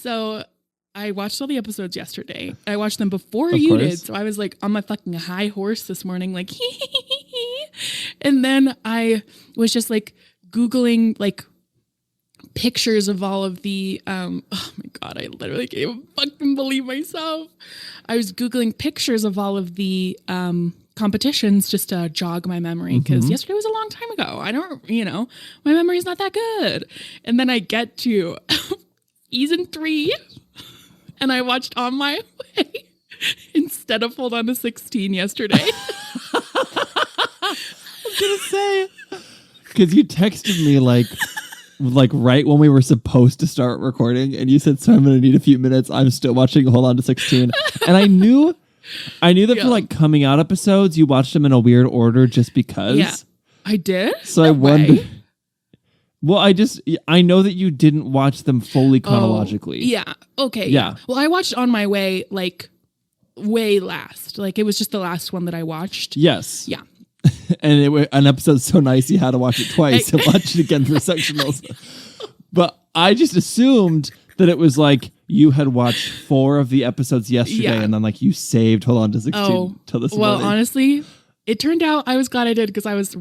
So I watched all the episodes yesterday. I watched them before Of you course. did. So I was like on my fucking high horse this morning, like, and then I was just like Googling like pictures of all of the, oh my God, I literally can't even fucking believe myself. I was Googling pictures of all of the competitions just to jog my memory because yesterday was a long time ago. I don't, my memory's not that good. And then I get to season 3 and I watched On My Way instead of Hold On to 16 yesterday. I was going to say, because you texted me like right when we were supposed to start recording and you said, so I'm going to need a few minutes. I'm still watching Hold On to 16. And I knew that for like coming out episodes, you watched them in a weird order just because. Yeah, I did. So I wondered. Well, I know that you didn't watch them fully chronologically. Yeah. Okay. Yeah. Well, I watched On My Way like way last. Like it was just the last one that I watched. Yes. Yeah. And an episode so nice you had to watch it twice and watch it again for sectionals. But I just assumed that it was like you had watched 4 of the episodes yesterday and then like you saved Hold On to 16 till this morning. Well, honestly, it turned out I was glad I did because I was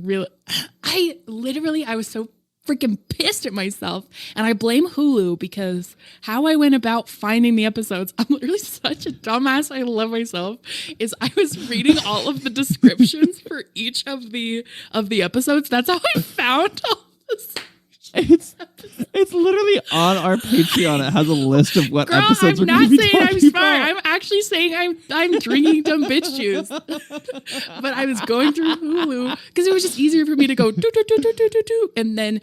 so freaking pissed at myself. And I blame Hulu because how I went about finding the episodes, I'm literally such a dumbass. I love myself. Is I was reading all of the descriptions for each of the episodes. That's how I found all this. It's literally on our Patreon. It has a list of what Girl, episodes I'm we're going to be talking not saying I'm smart. about. I'm actually saying I'm drinking dumb bitch juice. But I was going through Hulu because it was just easier for me to go do. And then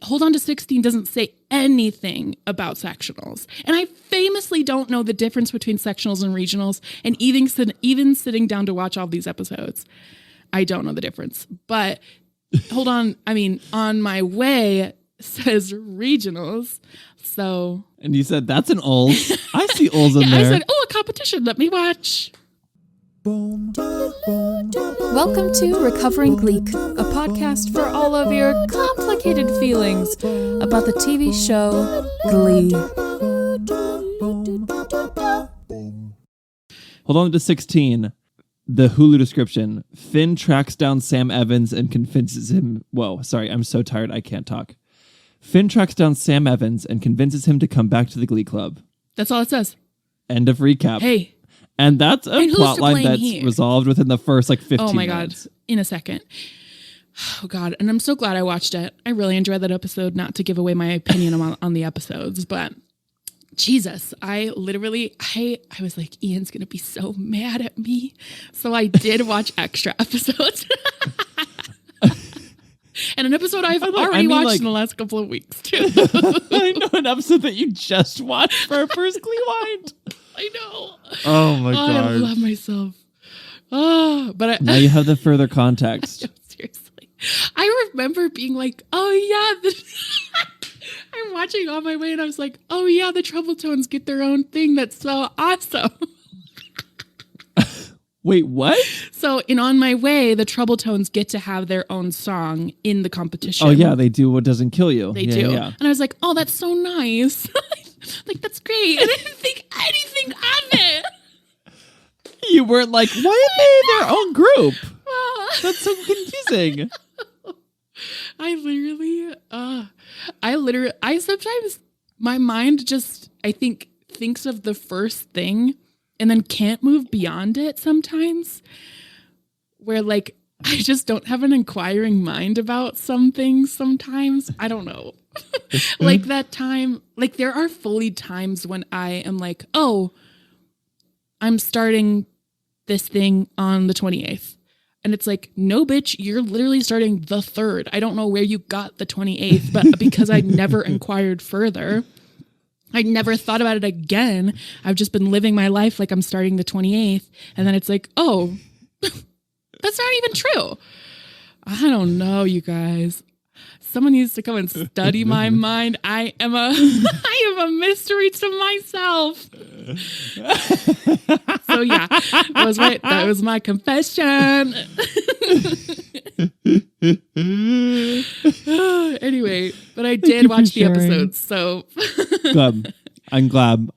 Hold On to 16 doesn't say anything about sectionals. And I famously don't know the difference between sectionals and regionals. And even sitting down to watch all these episodes, I don't know the difference. But hold on. I mean, On My Way says regionals. So. And you said, that's an Ulz. I see Ulz in there. I said, a competition. Let me watch. Welcome to Recovering Gleek, a podcast for all of your complicated feelings about the TV show Glee. Hold On to 16. The Hulu description. Finn tracks down Sam Evans and convinces him... Whoa, sorry, I'm so tired I can't talk. Finn tracks down Sam Evans and convinces him to come back to the Glee Club. That's all it says. End of recap. Hey. And that's a plot line that's here? resolved within the first 15 minutes. Oh my God. In a second. Oh God. And I'm so glad I watched it. I really enjoyed that episode, not to give away my opinion on the episodes, but Jesus, I was like, Ian's going to be so mad at me. So I did watch extra episodes. And an episode I've already watched in the last couple of weeks too. I know an episode that you just watched for our first Gleewind. I know. Oh my God. I love myself. Oh, but now you have the further context. I know, seriously. I remember being like, oh yeah, I'm watching On My Way and I was like, oh yeah, the Trouble Tones get their own thing. That's so awesome. Wait, what? So in On My Way, the Trouble Tones get to have their own song in the competition. Oh yeah, they do What Doesn't Kill You. They do. Yeah. And I was like, oh, that's so nice. Like, that's great. And I didn't think anything of it. You weren't like, why are they their own group? That's so confusing. I sometimes, my mind just, I think, thinks of the first thing and then can't move beyond it sometimes. Where, like, I just don't have an inquiring mind about some things sometimes. I don't know. Like that time, like there are fully times when I am like, oh, I'm starting this thing on the 28th. And it's like, no, bitch, you're literally starting the 3rd. I don't know where you got the 28th, but because I never inquired further, I never thought about it again. I've just been living my life like I'm starting the 28th. And then it's like, oh, that's not even true. I don't know, you guys. Someone needs to come and study my mind. I am a mystery to myself. So yeah, that was my confession. Anyway, but I did watch the episodes, so Good. I'm glad.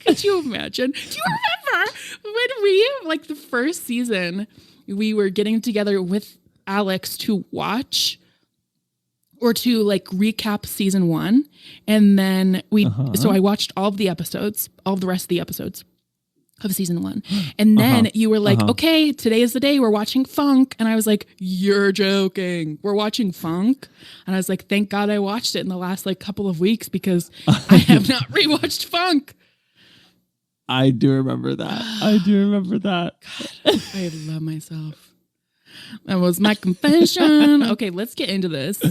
Could you imagine? Do you remember when we, like the first season, we were getting together with Alex to watch or to like recap season 1. And then so I watched all of the episodes, all of the rest of the episodes of season 1. And then you were like, okay, today is the day we're watching Funk. And I was like, you're joking. We're watching Funk. And I was like, thank God I watched it in the last like couple of weeks because I have not rewatched Funk. I do remember that. God, I love myself. That was my confession. Okay, let's get into this.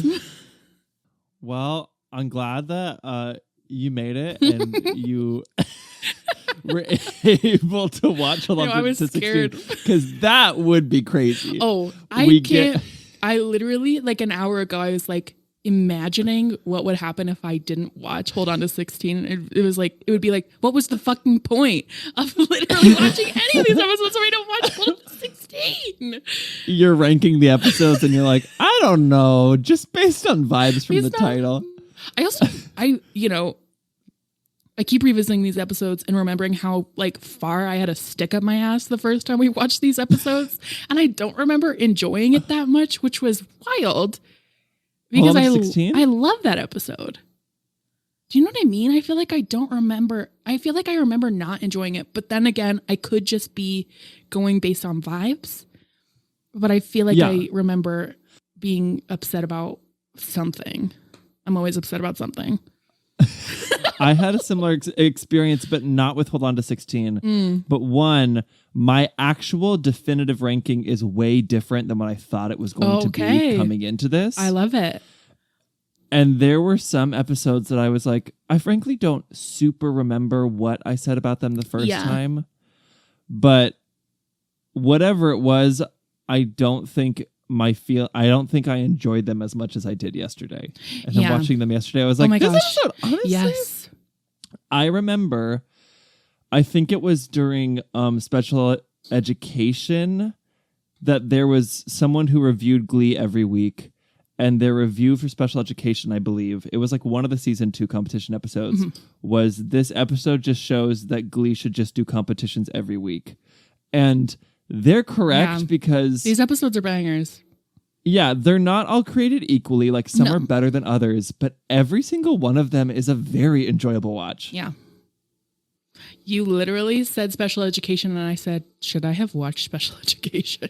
Well, I'm glad that you made it and you were able to watch along. I was scared because that would be crazy. Oh, I literally like an hour ago I was like imagining what would happen if I didn't watch Hold On to 16. It was like, it would be like, what was the fucking point of literally watching any of these episodes so I don't watch Hold On to 16? You're ranking the episodes and you're like, I don't know, just based on vibes from the title. I keep revisiting these episodes and remembering how like far I had a stick up my ass the first time we watched these episodes. And I don't remember enjoying it that much, which was wild. Because I love that episode. Do you know what I mean? I feel like I remember not enjoying it. But then again, I could just be going based on vibes. But I feel like I remember being upset about something. I'm always upset about something. I had a similar experience, but not with Hold On to 16. But my actual definitive ranking is way different than what I thought it was going to be coming into this. I love it. And there were some episodes that I was like, I frankly don't super remember what I said about them the first time. But whatever it was, I don't think I enjoyed them as much as I did yesterday. And then watching them yesterday, I was like, this episode, honestly, yes. I remember, I think it was during special education that there was someone who reviewed Glee every week, and their review for special education, I believe, it was like one of the season 2 competition episodes, was this episode just shows that Glee should just do competitions every week. And they're correct because these episodes are bangers. Yeah, they're not all created equally. Like some are better than others, but every single one of them is a very enjoyable watch. Yeah. You literally said special education and I said, should I have watched special education?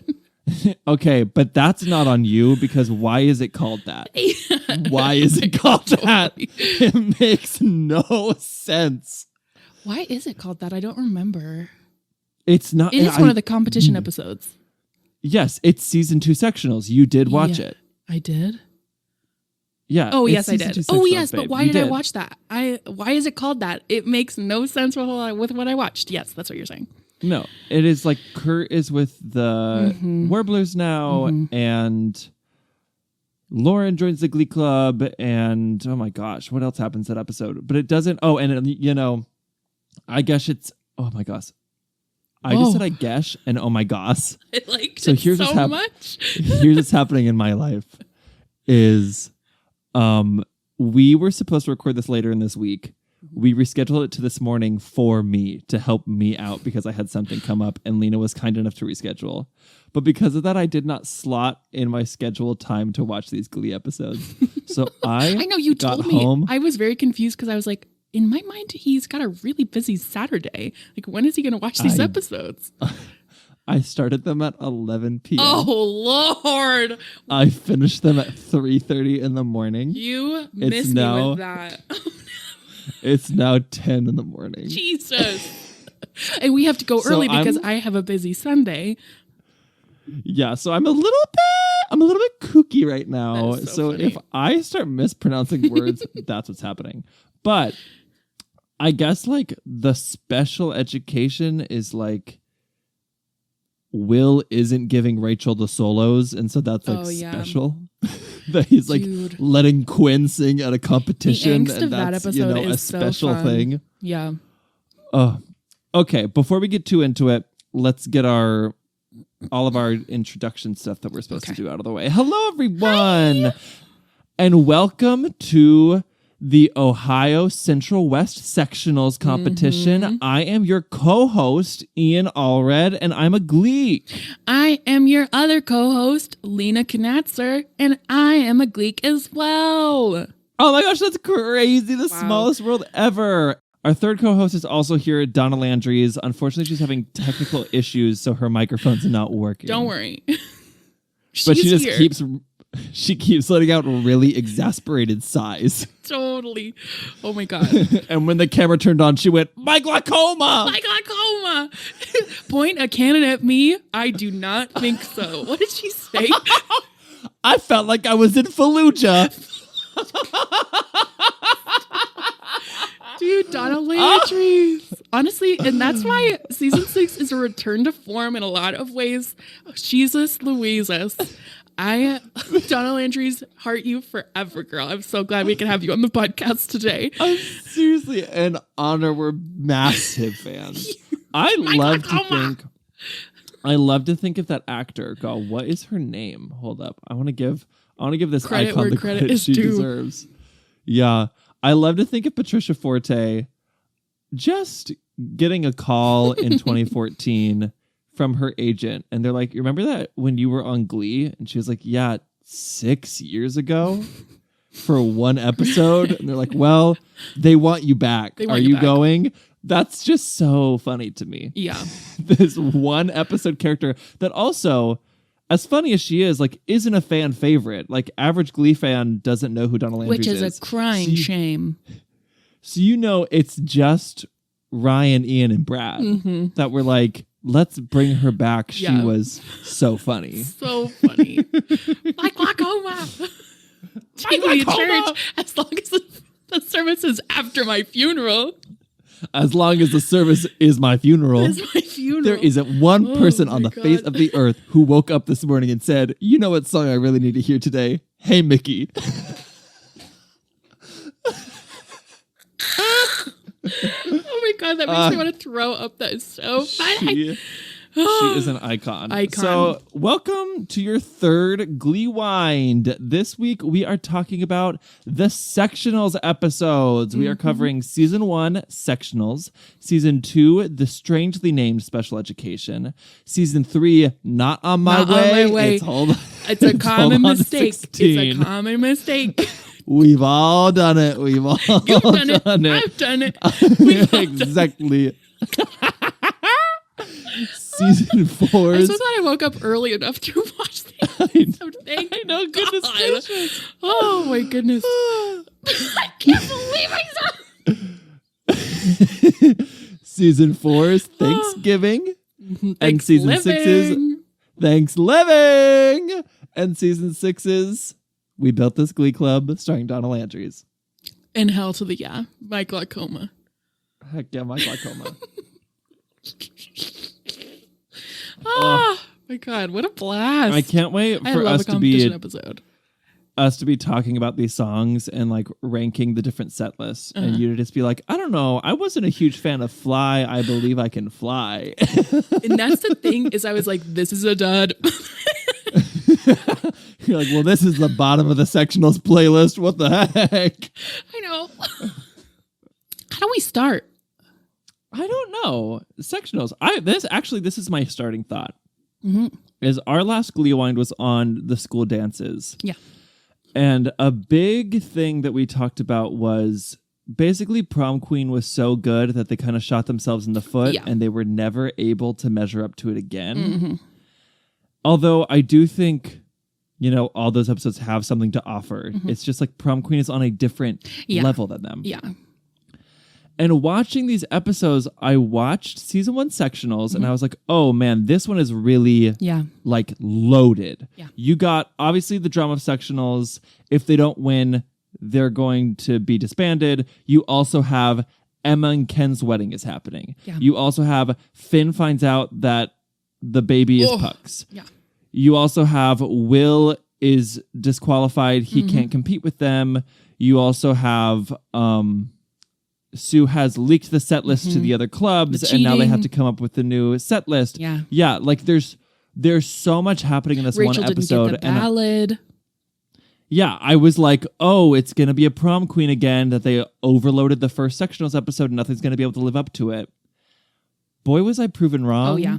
Okay, but that's not on you because why is it called that? Why is it called that? It makes no sense. Why is it called that? I don't remember. It's not. It is one of the competition episodes. Yes, it's season 2 sectionals. You did watch it. I did? Yeah. Oh, yes, I did. Oh, yes, babe. but why did I watch that? Why is it called that? It makes no sense with what I watched. Yes, that's what you're saying. No, it is like Kurt is with the Warblers now, and Lauren joins the Glee Club, and oh my gosh, what else happens that episode? But it doesn't. Oh, and I guess it's. Oh my gosh. I just said I guess and oh my gosh. I liked it here's so much. Here's what's happening in my life is we were supposed to record this later in this week. We rescheduled it to this morning for me to help me out because I had something come up and Lena was kind enough to reschedule. But because of that, I did not slot in my scheduled time to watch these Glee episodes. So I know you got told me. Home. I was very confused because I was like, in my mind, he's got a really busy Saturday. Like, when is he going to watch these episodes? I started them at 11 p.m. Oh, Lord. I finished them at 3:30 in the morning. You missed me with that. It's now 10 in the morning. Jesus. And we have to go early because I have a busy Sunday. Yeah, so I'm a little bit kooky right now. So if I start mispronouncing words, that's what's happening. But I guess like the special education is like Will isn't giving Rachel the solos, and so that's like special. That he's like letting Quinn sing at a competition, and that's a special thing. Yeah. Oh, okay. Before we get too into it, let's get all of our introduction stuff that we're supposed to do out of the way. Hello, everyone, and welcome to the Ohio Central West Sectionals competition. I am your co-host, Ian Allred, and I'm a Glee. I am your other co-host, Lena Knatzer, and I am a Gleek as well. Oh my gosh, that's crazy. The smallest world ever. Our third co-host is also here, Donna Landry's. Unfortunately, she's having technical issues, so her microphone's not working. Don't worry. But she just keeps letting out really exasperated sighs. Totally. Oh my God. And when the camera turned on, she went, "My glaucoma! My glaucoma!" Point a cannon at me. I do not think so. What did she say? I felt like I was in Fallujah. Dude, Donna Landry's. Honestly, and that's why season 6 is a return to form in a lot of ways. Jesus Louises. Donna Landry's, heart you forever, girl. I'm so glad we can have you on the podcast today. Seriously, an honor. We're massive fans. I love to think of that actor. God, what is her name? Hold up. I want to give this credit icon where the credit credit is she due. deserves. Yeah. I love to think of Patricia Forte just getting a call in 2014 from her agent. And they're like, "You remember that when you were on Glee?" And she was like, "Yeah, 6 years ago for one episode." And they're like, "Well, they want you back. Are you going?" That's just so funny to me. Yeah. This one episode character that also, as funny as she is, like, isn't a fan favorite. Like, average Glee fan doesn't know who Donna Landry is. Which is a crying shame. So it's just Ryan, Ian, and Brad that were like, let's bring her back. She was so funny. So funny. My glaucoma. Take me to church as long as the service is after my funeral. As long as the service is my funeral. It's my funeral. There isn't one person on the face of the earth who woke up this morning and said, "You know what song I really need to hear today? Hey, Mickey." Oh my God, that makes me want to throw up. That is so funny. She is an icon. So welcome to your third Gleewind. This week we are talking about the Sectionals episodes. We are covering season 1, Sectionals, season 2, the strangely named Special Education, season 3, Not on My Way. It's a common mistake. 16. It's a common mistake. We've all done it. You've done it. I've done it. Exactly. Season 4. I'm so glad I woke up early enough to watch the episode. I know, goodness gracious. Oh my goodness. I can't believe I saw Season 4 is Thanksgiving. And season 6 is Thanks Living. And season 6 is We Built This Glee Club starring Donna Landry's. And hell to the my glaucoma. Heck yeah, my glaucoma. Oh my God, what a blast. I can't wait for us to be talking about these songs and like ranking the different set lists and you to just be like, I don't know, I wasn't a huge fan of Fly, I Believe I Can Fly. And that's the thing is I was like, this is a dud. You're like, well, this is the bottom of the Sectionals playlist. What the heck? I know. How do we start? I don't know. Sectionals. This is my starting thought. Is our last Gleewind was on the school dances. Yeah. And a big thing that we talked about was basically Prom Queen was so good that they kind of shot themselves in the foot and they were never able to measure up to it again. Although I do think, all those episodes have something to offer. It's just like Prom Queen is on a different level than them. Yeah. And watching these episodes, I watched season 1 Sectionals and I was like, oh man, this one is really like loaded. Yeah. You got obviously the drama of Sectionals. If they don't win, they're going to be disbanded. You also have Emma and Ken's wedding is happening. Yeah. You also have Finn finds out that the baby is Puck's. Yeah. You also have Will is disqualified. He can't compete with them. You also have Sue has leaked the set list to the other clubs, and now they have to come up with the new set list. Yeah, yeah. Like there's so much happening in this Rachel one episode. Didn't get the ballad. Yeah, I was like, oh, it's going to be a prom queen again, that they overloaded the first Sectionals episode and nothing's going to be able to live up to it. Boy, was I proven wrong. Oh, yeah.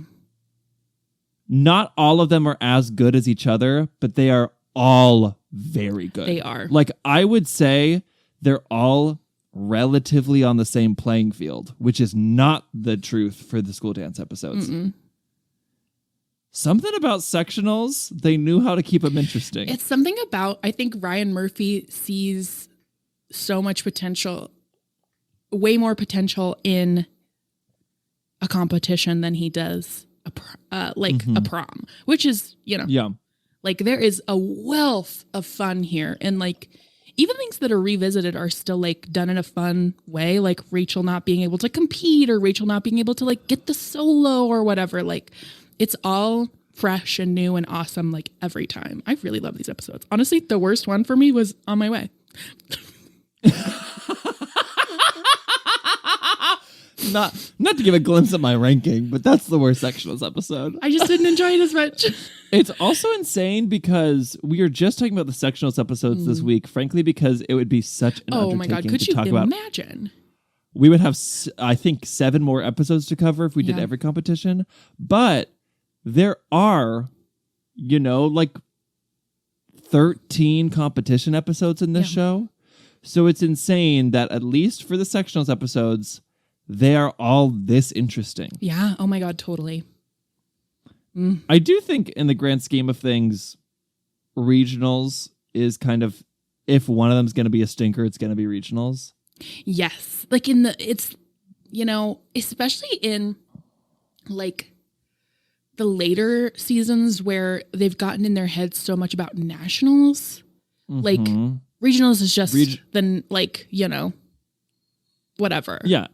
Not all of them are as good as each other, but they are all very good. They are. Like, I would say they're all relatively on the same playing field, which is not the truth for the school dance episodes. Mm-mm. Something about Sectionals, they knew how to keep them interesting. It's something about, I think Ryan Murphy sees so much potential, way more potential in a competition than he does a prom, which is, yeah. Like there is a wealth of fun here. And like, even things that are revisited are still like done in a fun way, like Rachel not being able to compete or Rachel not being able to like get the solo or whatever. Like it's all fresh and new and awesome like every time. I really love these episodes. Honestly, the worst one for me was On My Way. Not to give a glimpse at my ranking, but that's the worst Sectionals episode. I just didn't enjoy it as much. It's also insane because we are just talking about the Sectionals episodes this week, frankly, because it would be such an undertaking my God, could to you talk about. imagine? We would have, I think, 7 more episodes to cover if we did Yeah. every competition. But there are, like 13 competition episodes in this show. So it's insane that at least for the Sectionals episodes, they are all this interesting. Yeah. Oh my God, totally. I do think in the grand scheme of things, regionals is kind of, if one of them is going to be a stinker, it's going to be regionals. Yes. Like especially in like the later seasons where they've gotten in their heads so much about nationals, like regionals is just whatever. Yeah.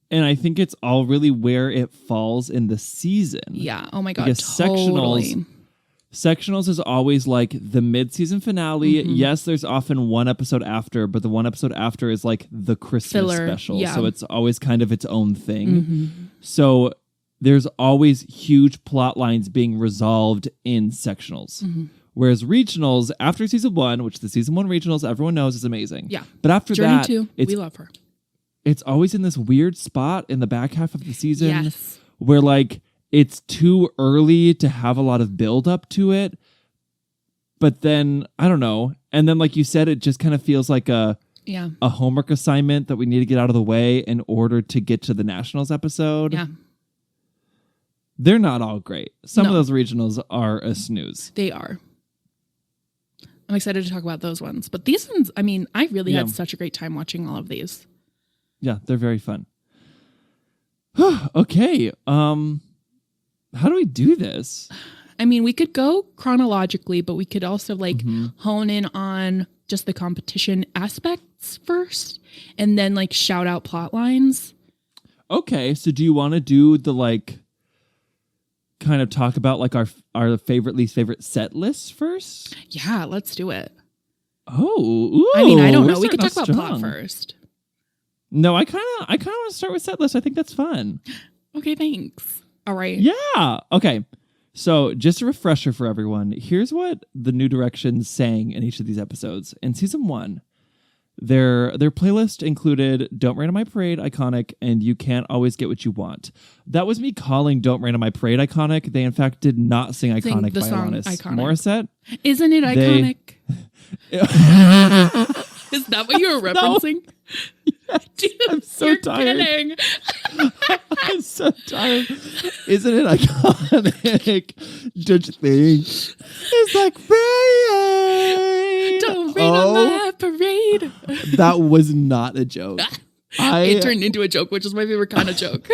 And I think it's all really where it falls in the season. Yeah. Oh my God. Because Totally. Sectionals is always like the mid-season finale. Yes, there's often one episode after, but the one episode after is like the Christmas Filler, special. yeah. So it's always kind of its own thing. So there's always huge plot lines being resolved in Sectionals. Whereas regionals, after season 1, which the season 1 regionals everyone knows is amazing. Yeah. But after Journey that, 2, we love her. It's always in this weird spot in the back half of the season Yes. where like it's too early to have a lot of build up to it. But then, I don't know. And then like you said, it just kind of feels like a homework assignment that we need to get out of the way in order to get to the Nationals episode. Yeah. They're not all great. Some of No. those regionals are a snooze. They are. I'm excited to talk about those ones. But these ones, I mean, I really had such a great time watching all of these. Yeah, they're very fun. Okay. How do we do this? I mean, we could go chronologically, but we could also like hone in on just the competition aspects first and then like shout out plot lines. Okay, so do you want to do the like kind of talk about like our favorite, least favorite set lists first? Yeah, let's do it. Oh, ooh, I mean, I don't know. we're We could talk starting about off plot strong. first. No, I kind of want to start with set list. I think that's fun. Okay, thanks. All right. Yeah. Okay. So just a refresher for everyone. Here's what the New Directions sang in each of these episodes. In season 1, their playlist included Don't Rain on My Parade, iconic, and You Can't Always Get What You Want. That was me calling Don't Rain on My Parade iconic. They in fact did not sing iconic the by song Alanis Iconic. Morissette. Isn't it iconic? Is that what you were referencing? Dude, I'm so you're tired. kidding. I'm so tired. Isn't it iconic? Don't you think? It's like rain. Don't rain on my parade. That was not a joke. It turned into a joke, which is my favorite kind of joke.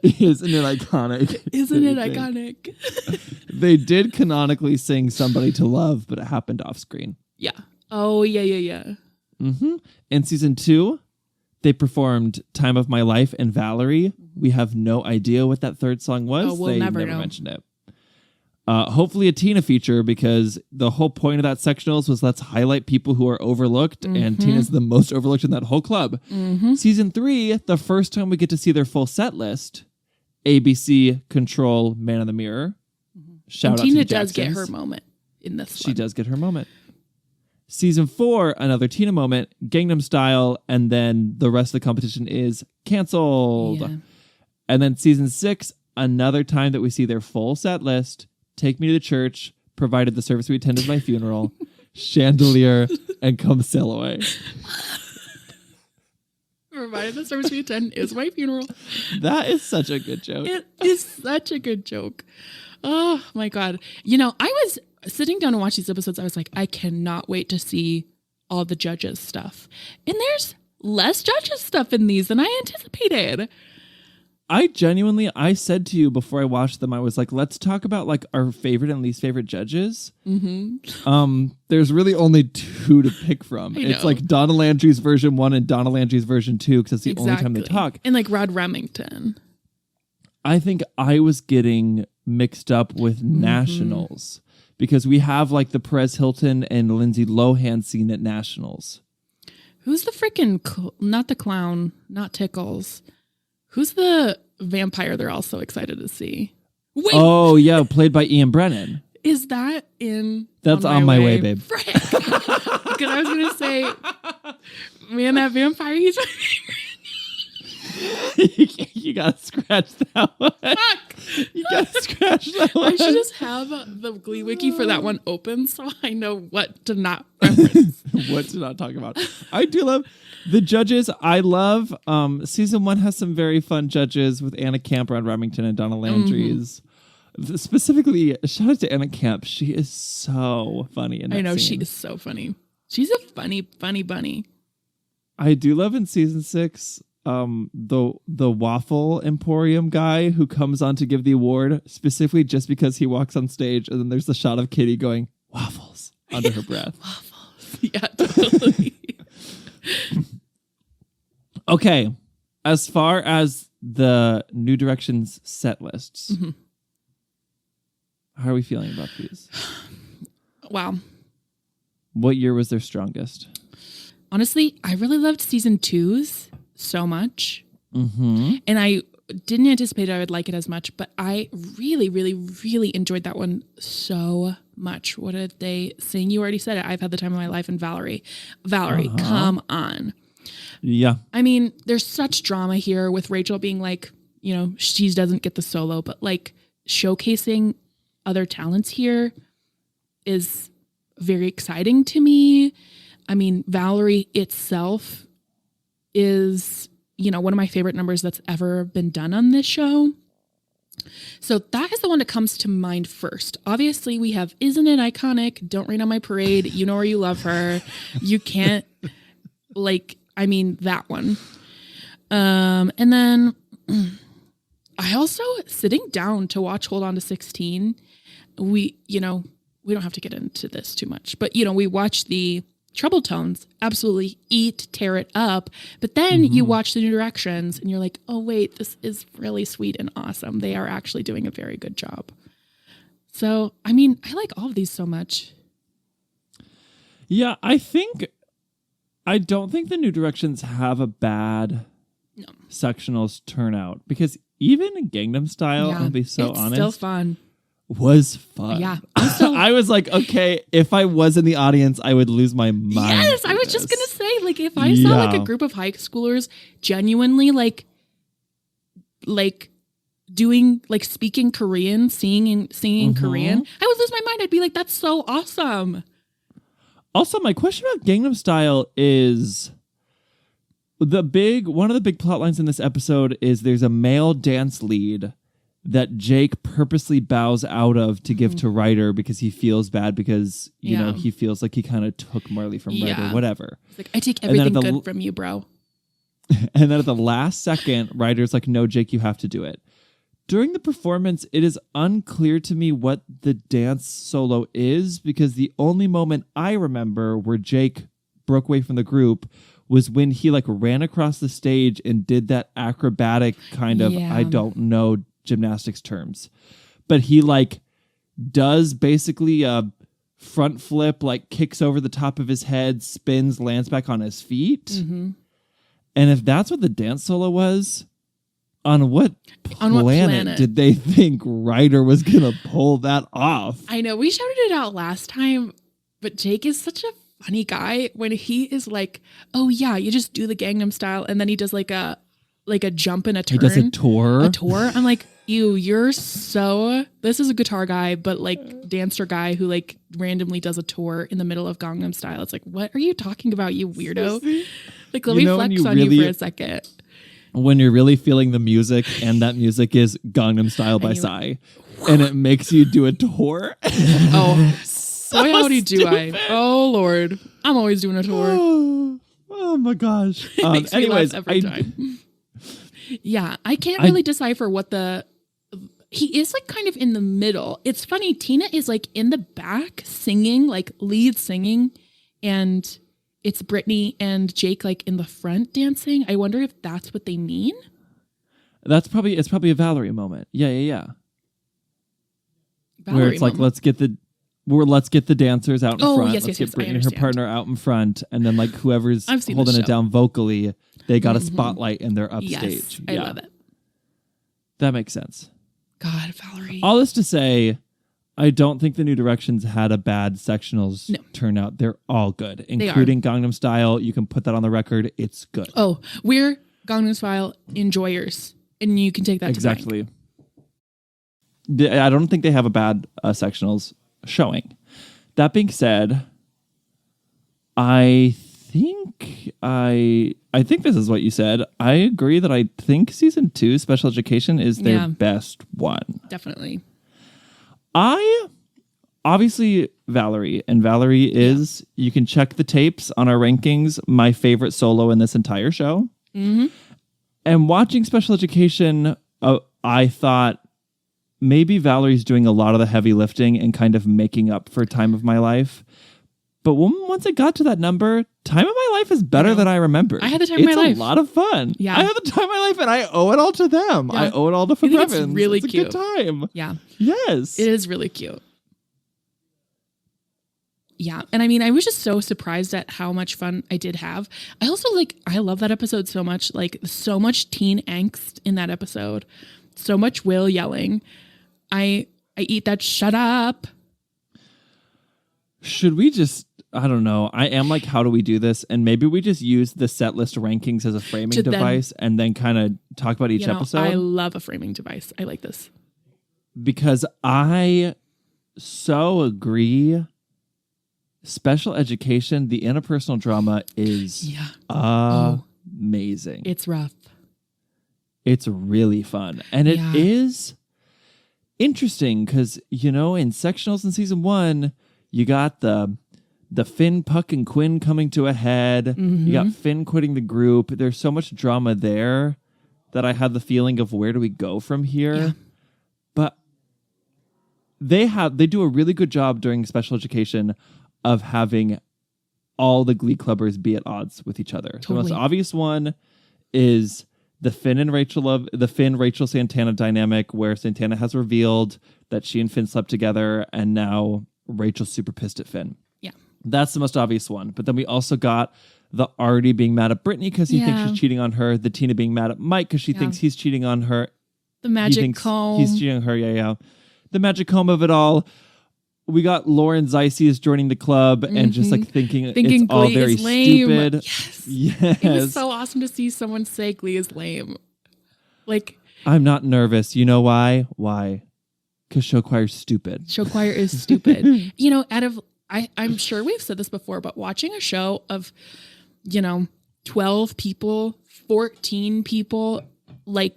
Isn't it iconic? Isn't it iconic? They did canonically sing Somebody to Love, but it happened off screen. Yeah. Oh, yeah. In season 2, they performed Time of My Life and Valerie. We have no idea what that third song was. Oh, we'll they never know. mentioned it. Hopefully a Tina feature, because the whole point of that sectionals was let's highlight people who are overlooked, and Tina's the most overlooked in that whole club. Season 3, the first time we get to see their full set list, ABC, Control, Man in the Mirror. Shout And out Tina to the does get Jacksons. her moment. in this She one. does get her moment. Season 4, another Tina moment, Gangnam Style, and then the rest of the competition is canceled. Yeah. And then season 6, another time that we see their full set list, Take Me to the Church, Provided the Service We Attended My Funeral, Chandelier, and Come Sail Away. Provided the service we attend is my funeral. That is such a good joke. It is such a good joke. Oh my God. You know, I was sitting down to watch these episodes. I was like, I cannot wait to see all the judges stuff. And there's less judges stuff in these than I anticipated. I said to you before I watched them, I was like, let's talk about like our favorite and least favorite judges. Mm-hmm. There's really only 2 to pick from. It's like Donna Landry's version 1 and Donna Landry's version 2 because that's the only time they talk. And like Rod Remington. I think I was getting mixed up with Nationals because we have like the Perez Hilton and Lindsay Lohan scene at Nationals. Who's the freaking, not the clown, not Tickles. Who's the vampire they're all so excited to see? Wait, oh, yeah, played by Ian Brennan. Is that in That's On My Way, babe. Frick. Because I was going to say, man, that vampire, he's my favorite. You got to scratch that one. Fuck. You got to scratch that one. I should just have the Glee wiki for that one open so I know what to not reference. What to not talk about. I do love the judges. I love season 1 has some very fun judges with Anna Camp, Rod Remington, and Donna Landry's. Specifically, shout out to Anna Camp. She is so funny in that I know, scene. she is so funny. She's a funny bunny. I do love in season 6 the waffle emporium guy who comes on to give the award specifically just because he walks on stage, and then there's the shot of Kitty going waffles under her breath. Waffles. Yeah, totally. Okay, as far as the New Directions set lists, how are we feeling about these? Wow. What year was their strongest? Honestly, I really loved season 2's so much. Mm-hmm. And I didn't anticipate I would like it as much, but I really, really, really enjoyed that one so much. What did they sing? You already said it. I've had the time of my life. And Valerie, come on. Yeah. I mean, there's such drama here with Rachel being like, you know, she doesn't get the solo, but like showcasing other talents here is very exciting to me. I mean, Valerie itself is, you know, one of my favorite numbers that's ever been done on this show. So that is the one that comes to mind first. Obviously, we have Isn't It Iconic? Don't Rain on My Parade. You know where you love her. You can't, like, I mean, that one. And then I also, sitting down to watch Hold On to 16, we don't have to get into this too much, but, you know, we watched the Trouble Tones absolutely tear it up. But then you watch the New Directions and you're like, oh, wait, this is really sweet and awesome. They are actually doing a very good job. So, I mean, I like all of these so much. Yeah, I don't think the New Directions have a bad sectionals turnout because even in Gangnam Style, I'll be so honest. It's still fun. Was fun. Yeah. I was like, okay, if I was in the audience, I would lose my mind. Yes, I was just going to say, like, if I saw like a group of high schoolers genuinely like doing, like speaking Korean, singing Korean, I would lose my mind. I'd be like, that's so awesome. Also, my question about Gangnam Style is one of the big plot lines in this episode is there's a male dance lead that Jake purposely bows out of to give to Ryder because he feels bad because, you know, he feels like he kind of took Marley from Ryder, whatever. It's like, I take everything good from you, bro. And then at the last second, Ryder's like, no, Jake, you have to do it. During the performance, it is unclear to me what the dance solo is because the only moment I remember where Jake broke away from the group was when he like ran across the stage and did that acrobatic kind of, I don't know, gymnastics terms, but he like does basically a front flip, like kicks over the top of his head, spins, lands back on his feet. And if that's what the dance solo was, On what planet did they think Ryder was going to pull that off? I know we shouted it out last time, but Jake is such a funny guy when he is like, oh yeah, you just do the Gangnam Style. And then he does like a jump and a turn. He does a tour. I'm like, this is a guitar guy, but like dancer guy who like randomly does a tour in the middle of Gangnam Style. It's like, what are you talking about, you weirdo? Like, let me flex on you for a second. When you're really feeling the music, and that music is Gangnam Style by Psy, and it makes you do a tour. Oh, boy, howdy do I. Oh, Lord. I'm always doing a tour. Oh my gosh. Makes me laugh every time. Yeah, I can't really decipher what he is like kind of in the middle. It's funny, Tina is like in the back singing, like lead singing, and it's Brittany and Jake like in the front dancing. I wonder if that's what they mean. It's probably a Valerie moment. Yeah. Valerie where it's like, let's get the dancers out in front. Let's get Brittany and her partner out in front, and then like whoever's holding it down vocally, they got a spotlight and they're upstage. Yes, I love it. That makes sense. God, Valerie. All this to say, I don't think the New Directions had a bad sectionals turnout. They're all good, including Gangnam Style. You can put that on the record. It's good. Oh, we're Gangnam Style enjoyers, and you can take that exactly. I don't think they have a bad sectionals showing. That being said, I think this is what you said. I agree that I think season 2 Special Education is their best one. Definitely. Obviously Valerie is, you can check the tapes on our rankings, my favorite solo in this entire show. Mm-hmm. And watching Special Education, I thought maybe Valerie's doing a lot of the heavy lifting and kind of making up for Time of My Life. But once it got to that number, Time of My Life is better than I remember. I had the time of my life. It's a lot of fun. Yeah. I had the time of my life, and I owe it all to them. Yeah. I owe it all to Evans. It's really cute. A good time. Yeah. Yes. It is really cute. Yeah. And I mean, I was just so surprised at how much fun I did have. I also I love that episode so much. Like, so much teen angst in that episode. So much Will yelling. I eat that shut up. Should we just, I don't know. I am like, how do we do this? And maybe we just use the set list rankings as a framing device and then kind of talk about each episode. I love a framing device. I like this. Because I so agree. Special Education, the interpersonal drama is amazing. It's rough. It's really fun. And it is interesting because, in sectionals in season 1, you got the Finn, Puck, and Quinn coming to a head. Mm-hmm. You got Finn quitting the group. There's so much drama there that I had the feeling of where do we go from here? Yeah. But they do a really good job during Special Education of having all the Glee Clubbers be at odds with each other. Totally. The most obvious one is the Finn Rachel Santana dynamic, where Santana has revealed that she and Finn slept together, and now Rachel's super pissed at Finn. Yeah. That's the most obvious one. But then we also got the Artie being mad at Brittany because he thinks she's cheating on her, the Tina being mad at Mike because she thinks he's cheating on her. The magic comb. He's cheating on her, The magic comb of it all. We got Lauren Zeisy joining the club and just thinking it's Glee all very stupid. Yes. It was so awesome to see someone say Glee is lame. I'm not nervous. You know why? Why? Because show choir's stupid. Show choir is stupid. I'm sure we've said this before, but watching a show of, 12 people, 14 people,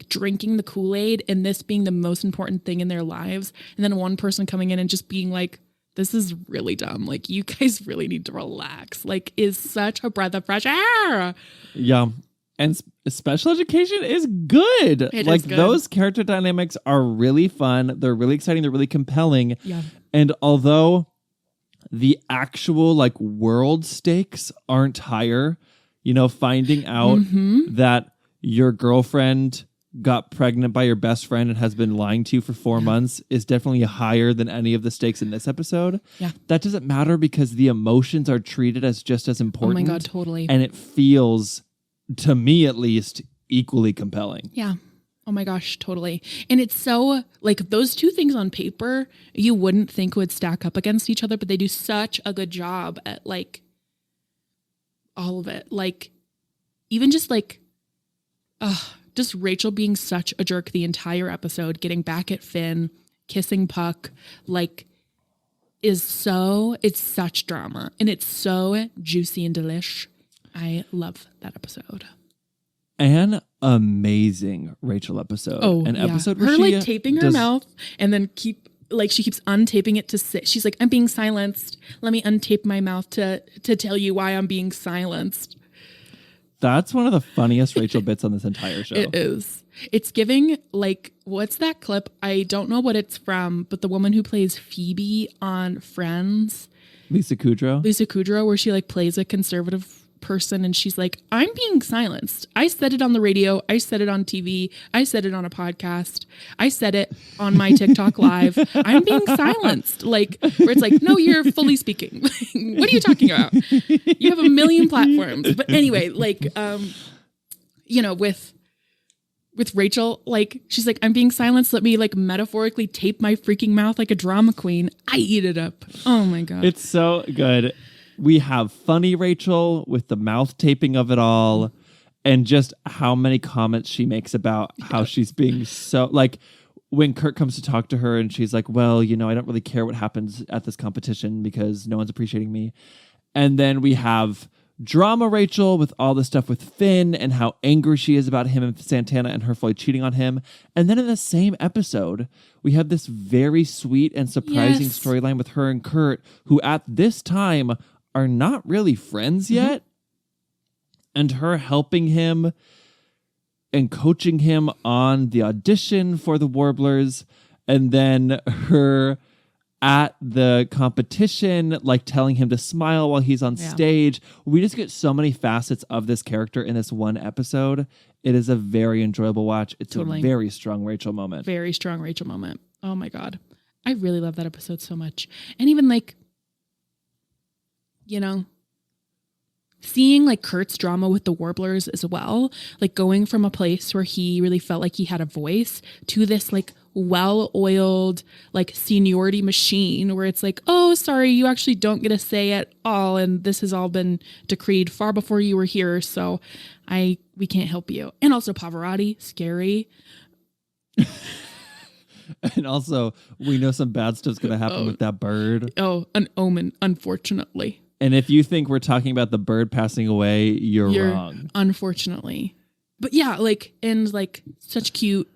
drinking the Kool-Aid and this being the most important thing in their lives. And then one person coming in and just being like, this is really dumb. You guys really need to relax. Is such a breath of fresh air. Yeah. And Special Education is good. It is good. Those character dynamics are really fun. They're really exciting. They're really compelling. Yeah. And although the actual world stakes aren't higher, finding out that your girlfriend got pregnant by your best friend and has been lying to you for 4 months is definitely higher than any of the stakes in this episode. Yeah. That doesn't matter because the emotions are treated as just as important. Oh my God, totally. And it feels, to me at least, equally compelling. Yeah. Oh my gosh, totally. And it's so, like, those two things on paper, you wouldn't think would stack up against each other, but they do such a good job at, like, all of it. Like, even just, like, just Rachel being such a jerk the entire episode, getting back at Finn, kissing Puck, like, it's such drama. And it's so juicy and delish. I love that episode. An amazing Rachel episode. Episode where her she like taping her mouth and then she keeps untaping it to sit. She's like, I'm being silenced. Let me untape my mouth to tell you why I'm being silenced. That's one of the funniest Rachel bits on this entire show. It is. It's giving, like, what's that clip? I don't know what it's from, but the woman who plays Phoebe on Friends. Lisa Kudrow, where she like plays a conservative person and she's like, I'm being silenced. I said it on the radio. I said it on TV. I said it on a podcast. I said it on my TikTok live. I'm being silenced. Like, where it's like, no, you're fully speaking. What are you talking about? You have a million platforms. But anyway, like, you know, with Rachel, like, she's like, I'm being silenced. Let me like metaphorically tape my freaking mouth like a drama queen. I eat it up. Oh my God. It's so good. We have funny Rachel with the mouth taping of it all and just how many comments she makes about how she's being so, like, when Kurt comes to talk to her and she's like, well, you know, I don't really care what happens at this competition because no one's appreciating me. And then we have drama Rachel with all the stuff with Finn and how angry she is about him and Santana and her fully cheating on him. And then in the same episode, we have this very sweet and surprising storyline with her and Kurt, who at this time are not really friends yet. And her helping him and coaching him on the audition for the Warblers. And then her at the competition, like telling him to smile while he's on stage. We just get so many facets of this character in this one episode. It is a very enjoyable watch. It's a very strong Rachel moment. Very strong Rachel moment. Oh my God. I really love that episode so much. And even like, you know, seeing like Kurt's drama with the Warblers as well, like going from a place where he really felt like he had a voice to this like well-oiled like seniority machine where it's like, oh, sorry, you actually don't get a say at all. And this has all been decreed far before you were here. So we can't help you. And also Pavarotti, scary. And also we know some bad stuff's going to happen with that bird. Oh, an omen, unfortunately. And if you think we're talking about the bird passing away, you're wrong. Unfortunately. But yeah, like, and like such cute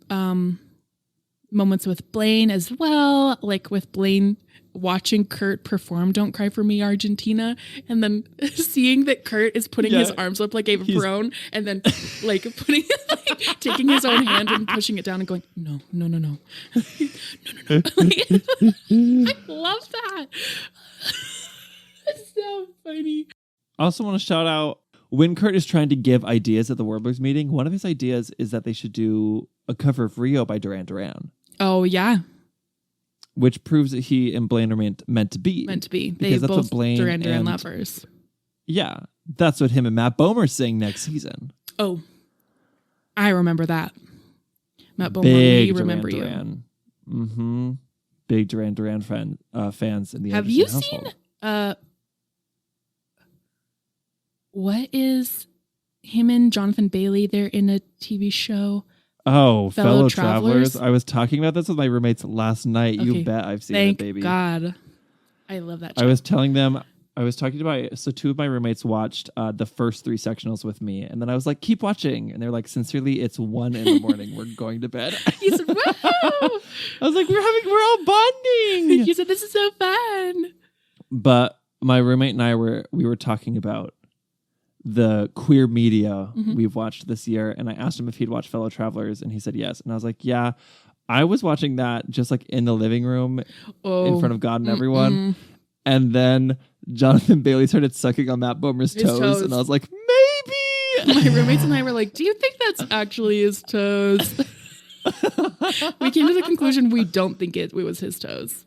moments with Blaine as well. Like with Blaine watching Kurt perform Don't Cry For Me, Argentina. And then seeing that Kurt is putting his arms up like a Perón and then like putting like, taking his own hand and pushing it down and going, no. no. Like, I love that. It's so funny. I also want to shout out when Kurt is trying to give ideas at the Warblers meeting. One of his ideas is that they should do a cover of Rio by Duran Duran. Oh, yeah. Which proves that he and Blaine are meant to be. Meant to be. Because they that's both what Blaine Duran Duran lovers. Yeah. That's what him and Matt Bomer sing next season. Oh, I remember that. Matt Bomer, we remember Duran. You. Mm-hmm. Big Duran Duran fans in the Have Anderson you household. Seen... what is him and Jonathan Bailey? They're in a TV show. Oh, Fellow Travelers. I was talking about this with my roommates last night. Okay. You bet I've seen it, baby. Thank God. I love that show. I was talking to so two of my roommates watched the first 3 sectionals with me. And then I was like, keep watching. And they're like, sincerely, it's 1 a.m. We're going to bed. You said, woo! I was like, we're all bonding. You said, this is so fun. But my roommate and I were talking about the queer media we've watched this year. And I asked him if he'd watched Fellow Travelers. And he said yes. And I was like, yeah, I was watching that just like in the living room in front of God and everyone. And then Jonathan Bailey started sucking on Matt Bomer's toes. And I was like, maybe. My roommates and I were like, do you think that's actually his toes? We came to the conclusion we don't think it was his toes.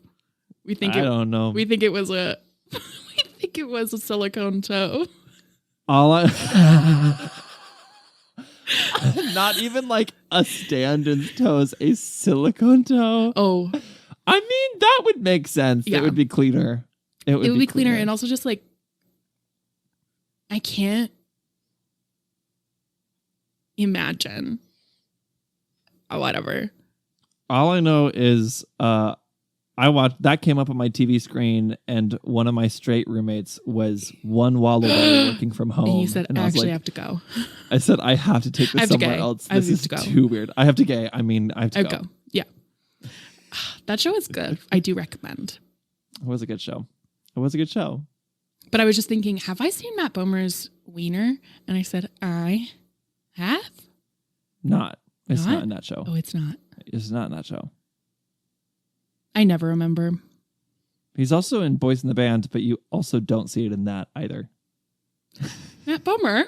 I don't know. We think it was a silicone toe. All Not even like a stand-in toes, a silicone toe. Oh, I mean, that would make sense. Yeah. It would be cleaner. it would be cleaner. And also just like, I can't imagine. Whatever. All I know is I watched that came up on my TV screen, and one of my straight roommates was one wall away working from home. And you said, and I actually have to go. I said, I have to take this somewhere else. This is too weird. I have to gay. I mean, I have to go. Yeah. That show is good. I do recommend. It was a good show. It was a good show. But I was just thinking, have I seen Matt Bomer's wiener? And I said, I have? Not. It's not in that show. Oh, it's not. It's not in that show. I never remember. He's also in Boys in the Band, but you also don't see it in that either. Matt Bomer.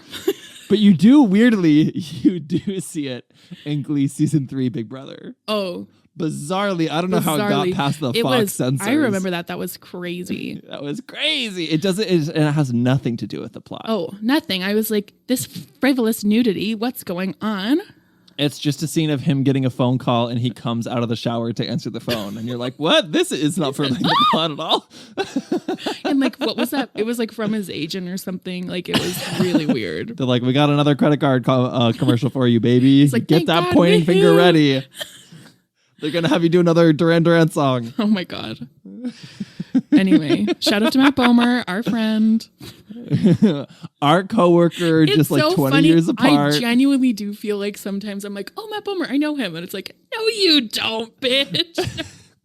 But you do, weirdly, you do see it in Glee Season 3 Big Brother. Oh. Bizarrely. I don't know how it got past the Fox censors. I remember that. That was crazy. That was crazy. It doesn't, and it has nothing to do with the plot. Oh, nothing. I was like, this frivolous nudity, what's going on? It's just a scene of him getting a phone call and he comes out of the shower to answer the phone. And you're like, what? This is not for the plot at all. And like, what was that? It was like from his agent or something. Like, it was really weird. They're like, we got another credit card commercial for you, baby. Like, get that pointing finger ready. They're going to have you do another Duran Duran song. Oh my God. Anyway, shout out to Matt Bomer, our friend. Our coworker, It's just like so 20 funny. years apart. I genuinely do feel like sometimes I'm like, oh, Matt Bomer, I know him. And it's like, no, you don't, bitch.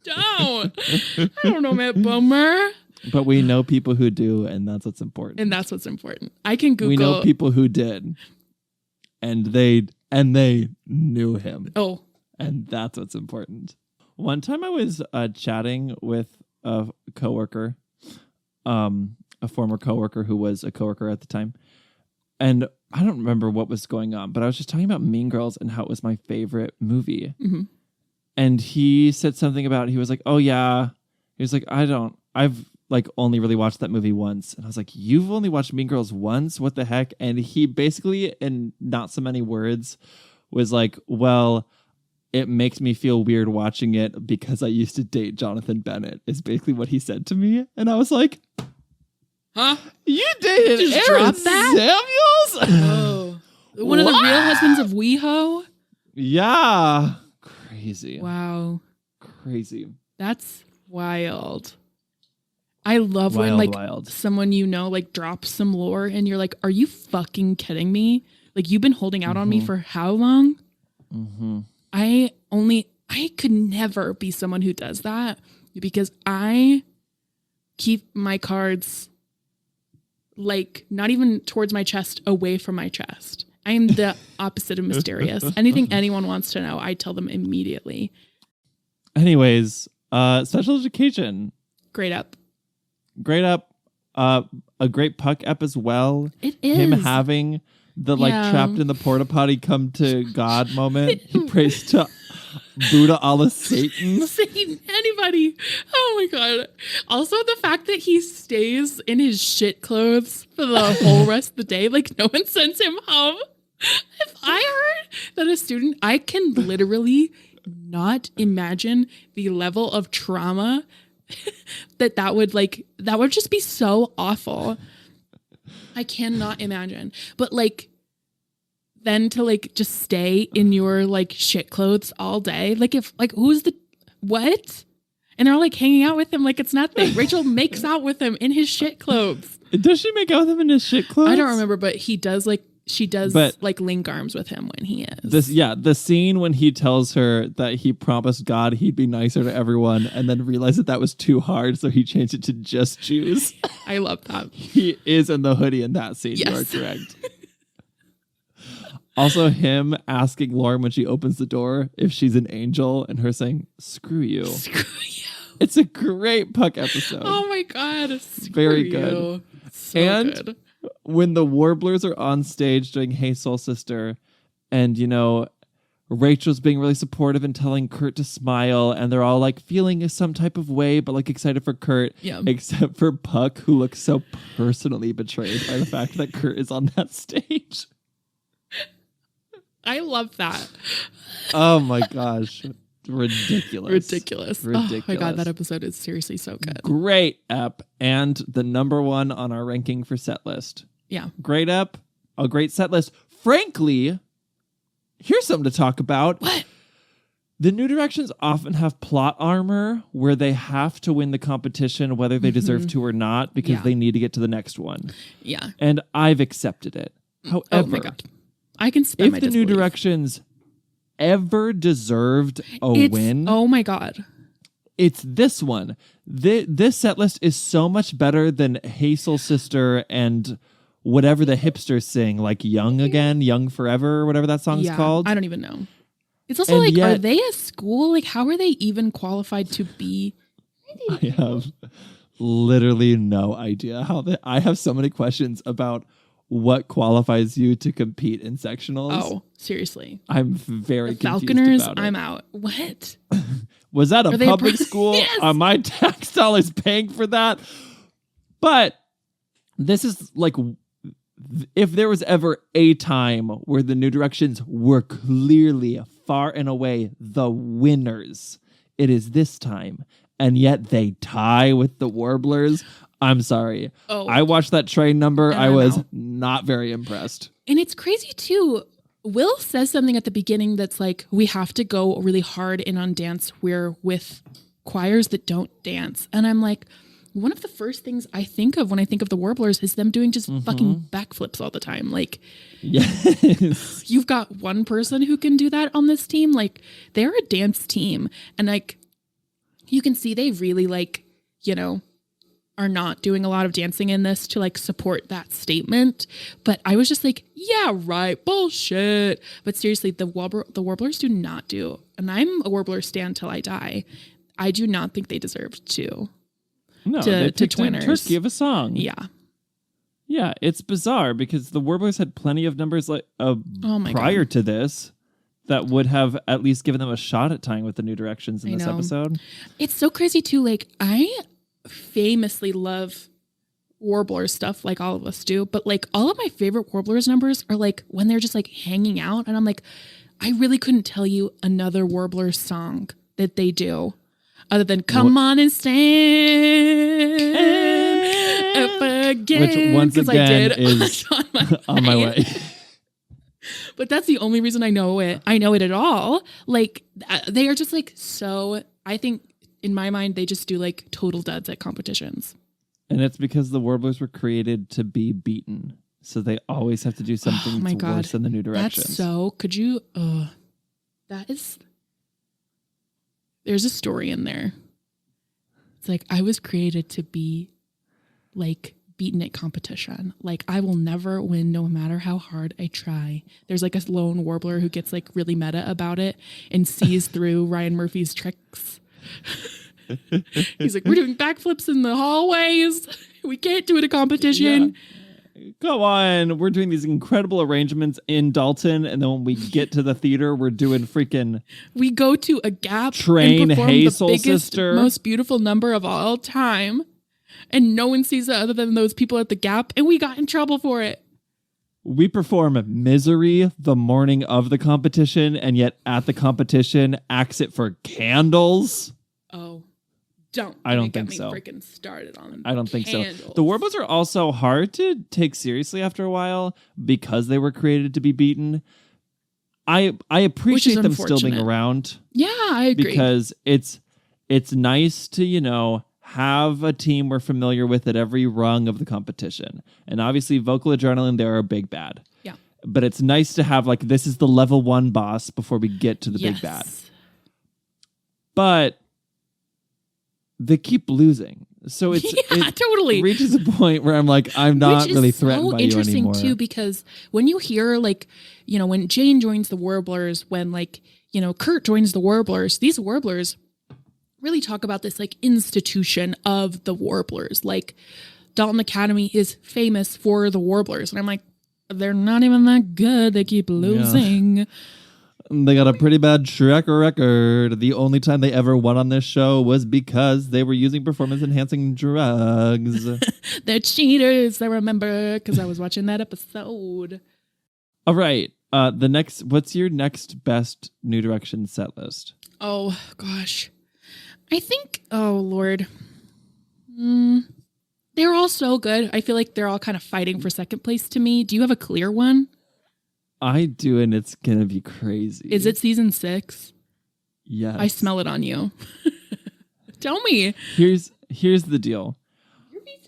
Don't. I don't know Matt Bomer. But we know people who do, and that's what's important. And that's what's important. I can Google. We know people who did, and they knew him. Oh. And that's what's important. One time I was chatting with a coworker, a former coworker who was a coworker at the time. And I don't remember what was going on, but I was just talking about Mean Girls and how it was my favorite movie. Mm-hmm. And he said something about, he was like, oh yeah. He was like, I've like only really watched that movie once. And I was like, you've only watched Mean Girls once? What the heck? And he basically, in not so many words, was like, well, it makes me feel weird watching it because I used to date Jonathan Bennett, is basically what he said to me. And I was like, huh? You dated Just Aaron drop that? Samuels? Oh. One of the real husbands of WeHo? Yeah. Crazy. Wow. Crazy. That's wild. I love when like someone you know like drops some lore and you're like, are you fucking kidding me? Like, you've been holding out on me for how long? Mm-hmm. I could never be someone who does that because I keep my cards like not even towards my chest, away from my chest. I am the opposite of mysterious. Anything anyone wants to know, I tell them immediately. Anyways, special education. Great up. Great up. A great Puck ep as well. It is. Him having the like trapped in the porta potty come to God moment. He prays to Buddha, Allah, Satan. Satan, anybody. Oh my God. Also the fact that he stays in his shit clothes for the whole rest of the day. Like, no one sends him home. If I heard that a student, I can literally not imagine the level of trauma that would just be so awful. I cannot imagine. But like, then to like just stay in your like shit clothes all day. Like, if like, who's the what? And they're all like hanging out with him like it's nothing. Rachel makes out with him in his shit clothes. Does she make out with him in his shit clothes? I don't remember, but he does like, she does like link arms with him when he is. The scene when he tells her that he promised God he'd be nicer to everyone and then realized that was too hard, so he changed it to just Jews. I love that. He is in the hoodie in that scene. Yes. You are correct. Also, him asking Lauren when she opens the door if she's an angel and her saying, screw you. Screw you. It's a great Puck episode. Oh my God. Very good. So and good. When the Warblers are on stage doing Hey Soul Sister, and you know, Rachel's being really supportive and telling Kurt to smile, and they're all like feeling some type of way, but like excited for Kurt, except for Puck, who looks so personally betrayed by the fact that Kurt is on that stage. I love that. Oh my gosh. Ridiculous. Oh my God, that episode is seriously so good. Great ep, and the number one on our ranking for set list. Yeah. Great ep, a great set list. Frankly, here's something to talk about. What? The New Directions often have plot armor where they have to win the competition whether they deserve to or not because they need to get to the next one. Yeah. And I've accepted it. However, oh my God. I can spend if the New Directions ever deserved a win, oh my God, it's this one. This set list is so much better than Hazel's sister and whatever the hipsters sing, like Young Again, Young Forever, or whatever that song's called. I don't even know. It's also and are they a school? Like, how are they even qualified to be? I have literally no idea how I have so many questions about what qualifies you to compete in sectionals. Oh, seriously. I'm very confused Falconers, about it. I'm out. What? Was that a public school? Yes. Are my tax dollars paying for that? But this is like, if there was ever a time where the New Directions were clearly far and away the winners, it is this time. And yet they tie with the Warblers. I'm sorry. Oh, I watched that train number. I was out. not very impressed. And it's crazy too. Will says something at the beginning that's like, we have to go really hard in on dance. We're with choirs that don't dance. And I'm like, one of the first things I think of when I think of the Warblers is them doing just fucking backflips all the time. Like, yes, you've got one person who can do that on this team. Like, they're a dance team. And like, you can see they really like, you know, are not doing a lot of dancing in this to like support that statement. But I was just like, yeah, right, bullshit. But seriously, the Warblers do not do, and I'm a Warbler stan till I die. I do not think they deserve to. No, to they picked Twinners. Turkey of a song. Yeah. Yeah, it's bizarre because the Warblers had plenty of numbers like prior to this that would have at least given them a shot at tying with the New Directions in this episode. It's so crazy too. Like, I famously love Warbler stuff like all of us do, but like all of my favorite Warblers numbers are like when they're just like hanging out, and I'm like, I really couldn't tell you another Warbler song that they do other than Come On and Stand Up Again, which once again is on my way. But that's the only reason I know it at all. Like, they are just like, so I think in my mind, they just do like total duds at competitions. And it's because the Warblers were created to be beaten. So they always have to do something worse than the New Directions. That's so, could you, there's a story in there. It's like, I was created to be like beaten at competition. Like, I will never win no matter how hard I try. There's like a lone Warbler who gets like really meta about it and sees through Ryan Murphy's tricks. He's like, we're doing backflips in the hallways. We can't do it at competition. Yeah. Go on. We're doing these incredible arrangements in Dalton, and then when we get to the theater, we're doing freaking... We go to a Gap Train and perform Hazel the biggest, sister. most beautiful number of all time. And no one sees it other than those people at the Gap, and we got in trouble for it. We perform Misery the morning of the competition, and yet at the competition, axe it for Candles. Oh, I don't think so. Freaking started on them. I don't think Candles. so. The Warblers are also hard to take seriously after a while because they were created to be beaten. I appreciate them still being around. Yeah, I agree. Because it's nice to, you know, have a team we're familiar with at every rung of the competition. And obviously Vocal Adrenaline, they're a big bad. Yeah. But it's nice to have like, this is the level 1 boss before we get to the big bad. But they keep losing. So it totally reaches a point where I'm like, I'm not really threatened by you anymore. Which is so interesting too, because when you hear like, you know, when Jane joins the Warblers, when like, you know, Kurt joins the Warblers, these Warblers really talk about this like institution of the Warblers. Like, Dalton Academy is famous for the Warblers. And I'm like, they're not even that good. They keep losing. Yeah. They got a pretty bad track record. The only time they ever won on this show was because they were using performance-enhancing drugs. They're cheaters, I remember, because I was watching that episode. All right. What's your next best New Direction set list? Oh, gosh. I think, oh, Lord. They're all so good. I feel like they're all kind of fighting for second place to me. Do you have a clear one? I do, and it's going to be crazy. Is it season 6? Yes. I smell it on you. Tell me. Here's the deal.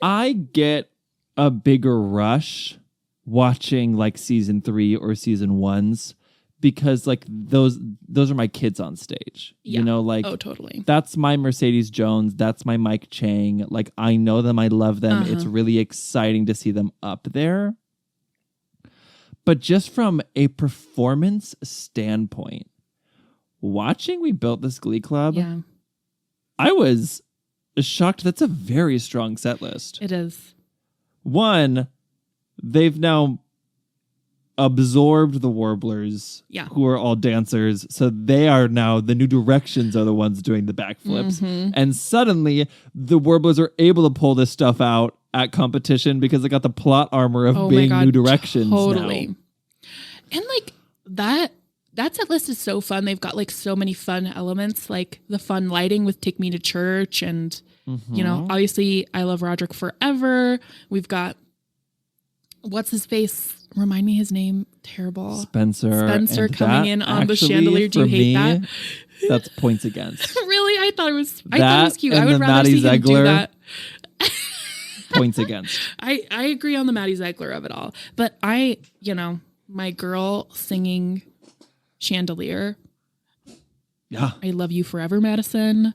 I get a bigger rush watching like season 3 or season 1s because like those are my kids on stage. Yeah. You know, like oh, totally. That's my Mercedes Jones. That's my Mike Chang. Like I know them. I love them. It's really exciting to see them up there. But just from a performance standpoint, watching We Built This Glee Club, I was shocked. That's a very strong set list. It is. One, they've now absorbed the Warblers, who are all dancers. So they are now, the New Directions are the ones doing the backflips. And suddenly, the Warblers are able to pull this stuff out at competition because they got the plot armor of being New Directions totally. now. And like that set list is so fun. They've got like so many fun elements, like the fun lighting with Take Me to Church. And, you know, obviously I Love Roderick Forever. We've got, what's his face? Remind me his name. Terrible. Spencer coming in on the chandelier. Do you hate that? That's points against. Really? I thought it was cute. I would rather see him do that. Points against. I agree on the Maddie Ziegler of it all. But my girl singing Chandelier. Yeah. I Love You Forever, Madison.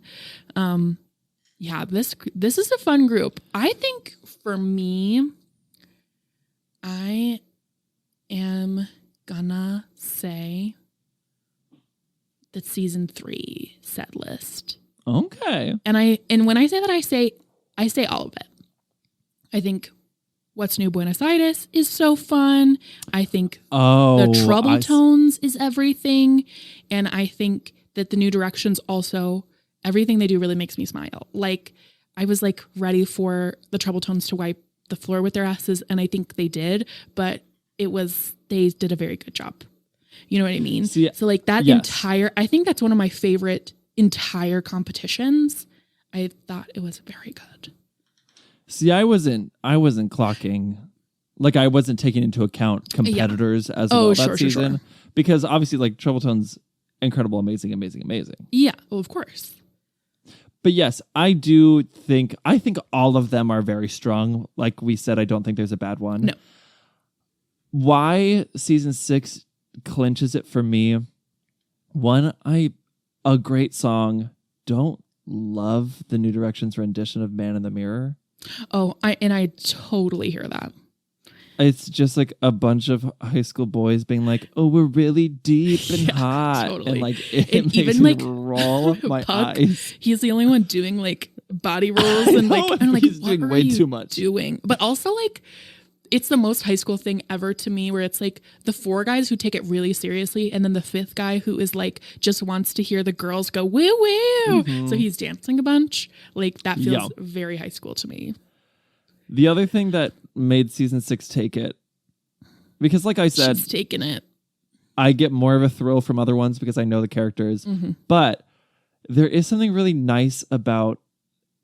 This is a fun group. I think for me, I am gonna say the season 3 set list. Okay. And when I say that, I say all of it. I think What's New Buenos Aires is so fun. I think the Trouble Tones is everything. And I think that the New Directions also, everything they do really makes me smile. Like, I was like ready for the Trouble Tones to wipe the floor with their asses, and I think they did, but they did a very good job. You know what I mean? So like that entire, I think that's one of my favorite entire competitions. I thought it was very good. See, I wasn't clocking, like I wasn't taking into account competitors as well that season. Because obviously like Trouble Tones, incredible, amazing. Yeah, well, of course. But yes, I think all of them are very strong. Like we said, I don't think there's a bad one. No. Why season 6 clinches it for me? One, a great song. Don't love the New Directions rendition of Man in the Mirror. Oh, I totally hear that. It's just like a bunch of high school boys being like, "Oh, we're really deep and hot," totally. And like it makes even me like roll my Puck, eyes. He's the only one doing like body rolls and like I'm like, he's what doing are way you too much. doing? But also like, it's the most high school thing ever to me, where it's like the 4 guys who take it really seriously, and then the 5th guy who is like just wants to hear the girls go woo woo. So he's dancing a bunch. Like that feels very high school to me. The other thing that made season 6 take it, because like I said, she's taking it. I get more of a thrill from other ones because I know the characters, but there is something really nice about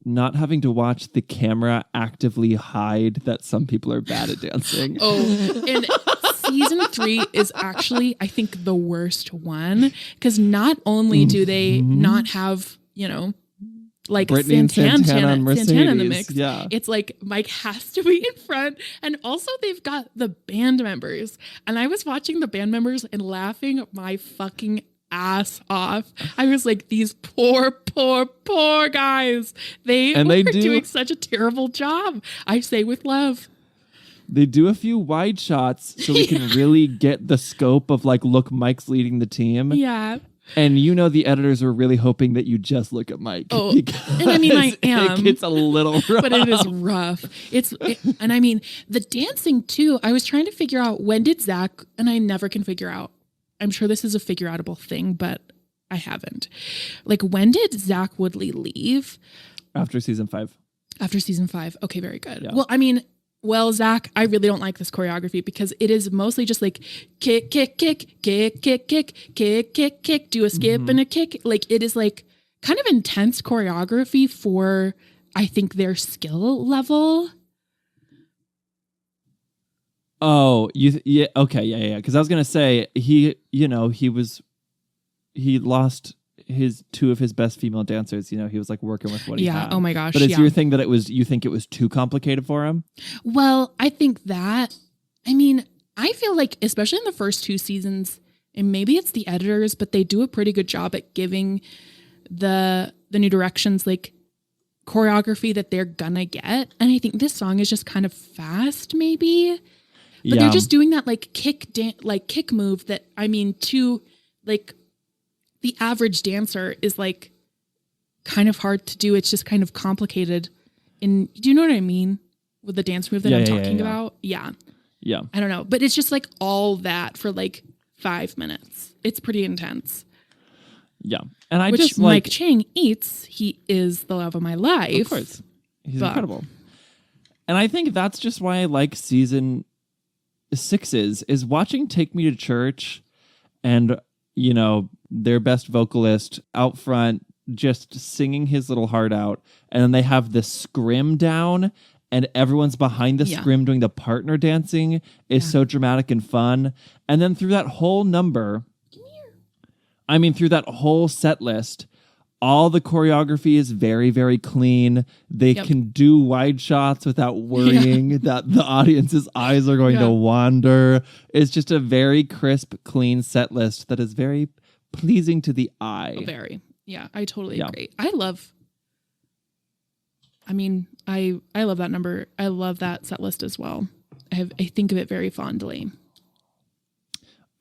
not having to watch the camera actively hide that some people are bad at dancing. And season 3 is actually, I think, the worst one, because not only do they not have, like Brittany Santana and Mercedes. in the mix. Yeah. It's like Mike has to be in front. And also they've got the band members. And I was watching the band members and laughing my fucking ass off. I was like, these poor guys. They are doing such a terrible job. I say with love. They do a few wide shots so we can really get the scope of like, look, Mike's leading the team. Yeah. And the editors were really hoping that you just look at Mike. Oh, and I mean, I am. It gets a little rough. But it is rough. And I mean, the dancing too, I was trying to figure out, when did Zach, and I never can figure out, I'm sure this is a figure outable thing, but I haven't. Like, when did Zach Woodley leave? After season 5. After season 5. Okay, very good. Yeah. Well, I mean, well, Zach, I really don't like this choreography because it is mostly just like kick, kick, kick, kick, kick, kick, kick, kick, kick, do a skip and a kick. Like it is like kind of intense choreography for, I think, their skill level. Oh, yeah, okay, yeah. Because I was gonna say he lost two of his best female dancers. He was like working with what he had. Oh my gosh. But it's your thing that you think it was too complicated for him? Well, I think that, I feel like, especially in the first 2 seasons, and maybe it's the editors, but they do a pretty good job at giving the New Directions like choreography that they're gonna get. And I think this song is just kind of fast, maybe. But they're just doing that like kick move that, to like the average dancer is like kind of hard to do. It's just kind of complicated. Do you know what I mean with the dance move that I'm talking about? Yeah. Yeah. I don't know. But it's just like all that for like 5 minutes. It's pretty intense. Yeah. And Which Mike Chang eats. He is the love of my life. Of course. He's incredible. And I think that's just why I like season 6's is watching Take Me to Church and, their best vocalist out front just singing his little heart out. And then they have the scrim down and everyone's behind the scrim doing the partner dancing is so dramatic and fun. And then through that whole number, through that whole set list, all the choreography is very, very clean. They can do wide shots without worrying that the audience's eyes are going to wander. It's just a very crisp, clean set list that is very pleasing to the eye. Very. Yeah, I totally agree. I love that number. I love that set list as well. I think of it very fondly.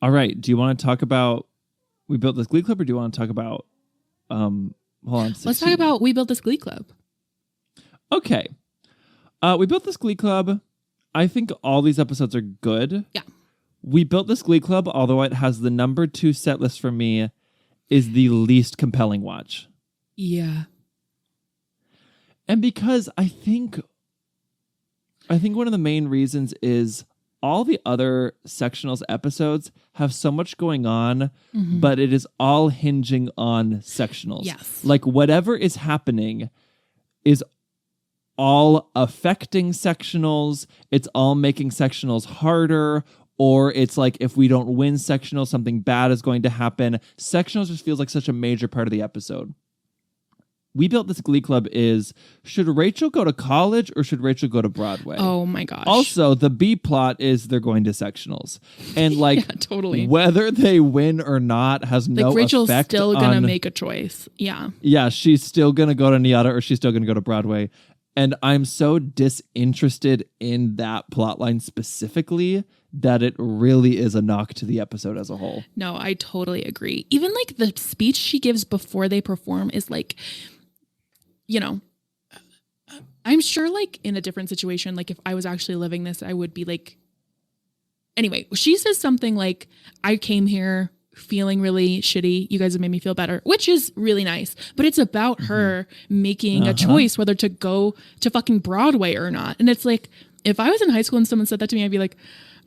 All right. Do you want to talk about We Built This Glee Club, or do you want to talk about hold on. Let's talk about We Built This Glee Club. Okay. We Built This Glee Club. I think all these episodes are good. Yeah. We Built This Glee Club, although it has the number 2 set list for me, is the least compelling watch. Yeah. And because I think one of the main reasons is all the other Sectionals episodes have so much going on, but it is all hinging on Sectionals. Yes. Like whatever is happening is all affecting Sectionals. It's all making Sectionals harder. Or it's like if we don't win Sectionals, something bad is going to happen. Sectionals just feels like such a major part of the episode. We Built This Glee Club is, should Rachel go to college or should Rachel go to Broadway? Oh my gosh. Also, the B plot is they're going to Sectionals. And like, totally. Whether they win or not has no effect. Rachel's still going to make a choice. Yeah. Yeah, she's still going to go to NYADA or she's still going to go to Broadway. And I'm so disinterested in that plotline specifically that it really is a knock to the episode as a whole. No, I totally agree. Even like the speech she gives before they perform is like, I'm sure like in a different situation, like if I was actually living this, I would be like, anyway, she says something like, I came here feeling really shitty. You guys have made me feel better, which is really nice. But it's about her making a choice whether to go to fucking Broadway or not. And it's like, if I was in high school and someone said that to me, I'd be like,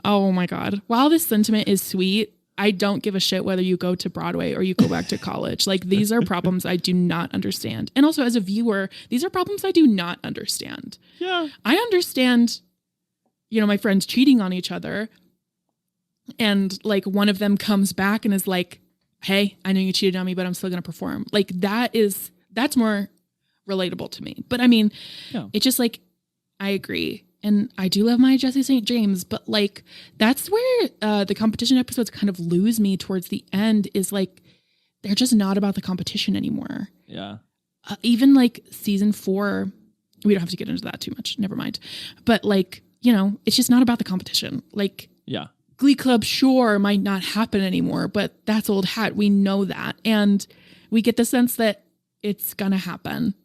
oh my God, while this sentiment is sweet, I don't give a shit whether you go to Broadway or you go back to college. Like these are problems I do not understand. And also as a viewer, these are problems I do not understand. Yeah. I understand, my friends cheating on each other. And like one of them comes back and is like, hey, I know you cheated on me, but I'm still going to perform. Like that's more relatable to me. But It's just like, I agree. And I do love my Jesse St. James, but like, that's where the competition episodes kind of lose me towards the end is like, they're just not about the competition anymore. Yeah. Even like season 4, we don't have to get into that too much. Never mind. But like, it's just not about the competition. Like, yeah. Glee Club, sure, might not happen anymore, but that's old hat. We know that. And we get the sense that it's going to happen,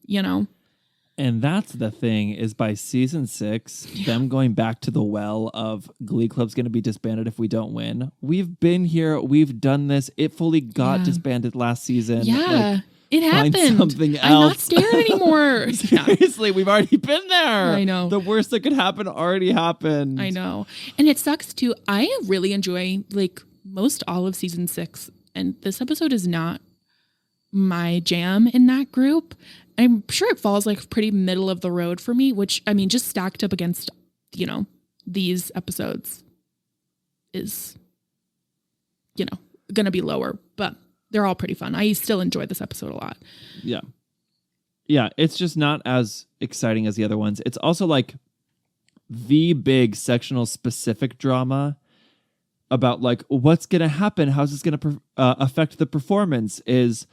And that's the thing is by season 6, them going back to the well of Glee Club's going to be disbanded if we don't win. We've been here. We've done this. It fully got disbanded last season. Yeah. Like, It find happened. something else. I'm not scared anymore. Yeah. Seriously, we've already been there. I know. The worst that could happen already happened. I know. And it sucks too. I really enjoy like most all of season 6. And this episode is not my jam in that group. I'm sure it falls like pretty middle of the road for me, which I mean, just stacked up against, you know, these episodes is, you know, going to be lower, but they're all pretty fun. I still enjoy this episode a lot. Yeah. Yeah. It's just not as exciting as the other ones. It's also like the big sectional specific drama about like, what's going to happen? How's this going to affect the performance is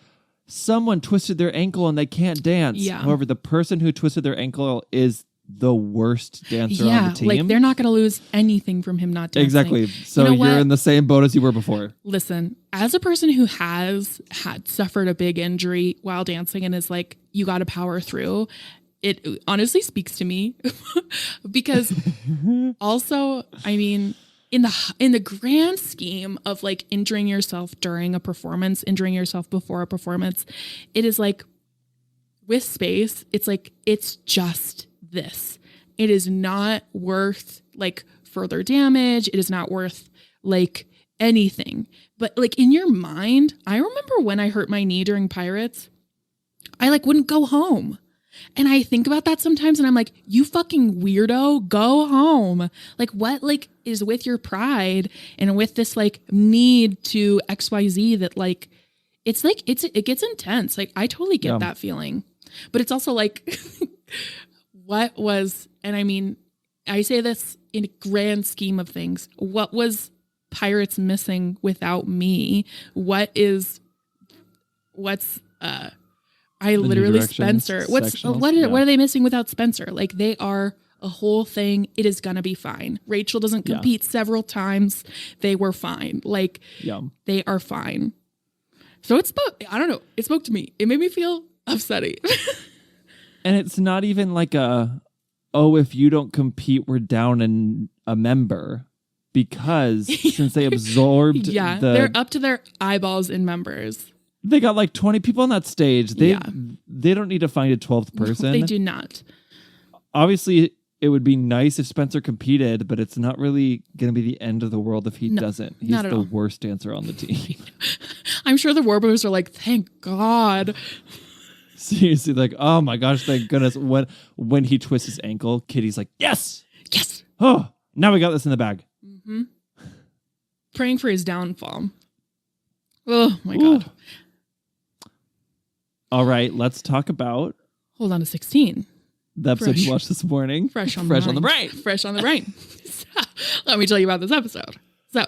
someone twisted their ankle and they can't dance. Yeah. However, the person who twisted their ankle is the worst dancer on the team. Like they're not going to lose anything from him not dancing. Exactly. So you know you're what? in the same boat as you were before. Listen, as a person who has suffered a big injury while dancing and is like, you got to power through, it honestly speaks to me because also, I mean, in the grand scheme of like injuring yourself during a performance, injuring yourself before a performance, it is like with space, it's like, it's just this. It is not worth like further damage. It is not worth like anything. But like in your mind, I remember when I hurt my knee during Pirates, I like wouldn't go home. And I think about that sometimes and I'm like, you fucking weirdo, go home. Like what like is with your pride and with this like need to XYZ that like, it's like, it gets intense. Like I totally get that feeling, but it's also like, what was, and I mean, I say this in a grand scheme of things, what was Pirates missing without me? I literally Spencer. What are they missing without Spencer? Like they are a whole thing. It is gonna be fine. Rachel doesn't compete several times. They were fine. Like they are fine. So it spoke. I don't know. It spoke to me. It made me feel upsetting. And it's not even like if you don't compete, we're down a member. Because since they absorbed they're up to their eyeballs in members. They got like 20 people on that stage. They don't need to find a 12th person. No, they do not. Obviously, it would be nice if Spencer competed, but it's not really going to be the end of the world if he doesn't. He's the worst dancer on the team. I'm sure the Warblers are like, thank God. Seriously, like, oh my gosh, thank goodness. When he twists his ankle, Kitty's like, yes. Oh, now we got this in the bag. Mm-hmm. Praying for his downfall. Oh my God. All right, let's talk about. Hold on to 16. The episode you watched this morning. Fresh on the brain. Fresh on the brain. So, let me tell you about this episode. So,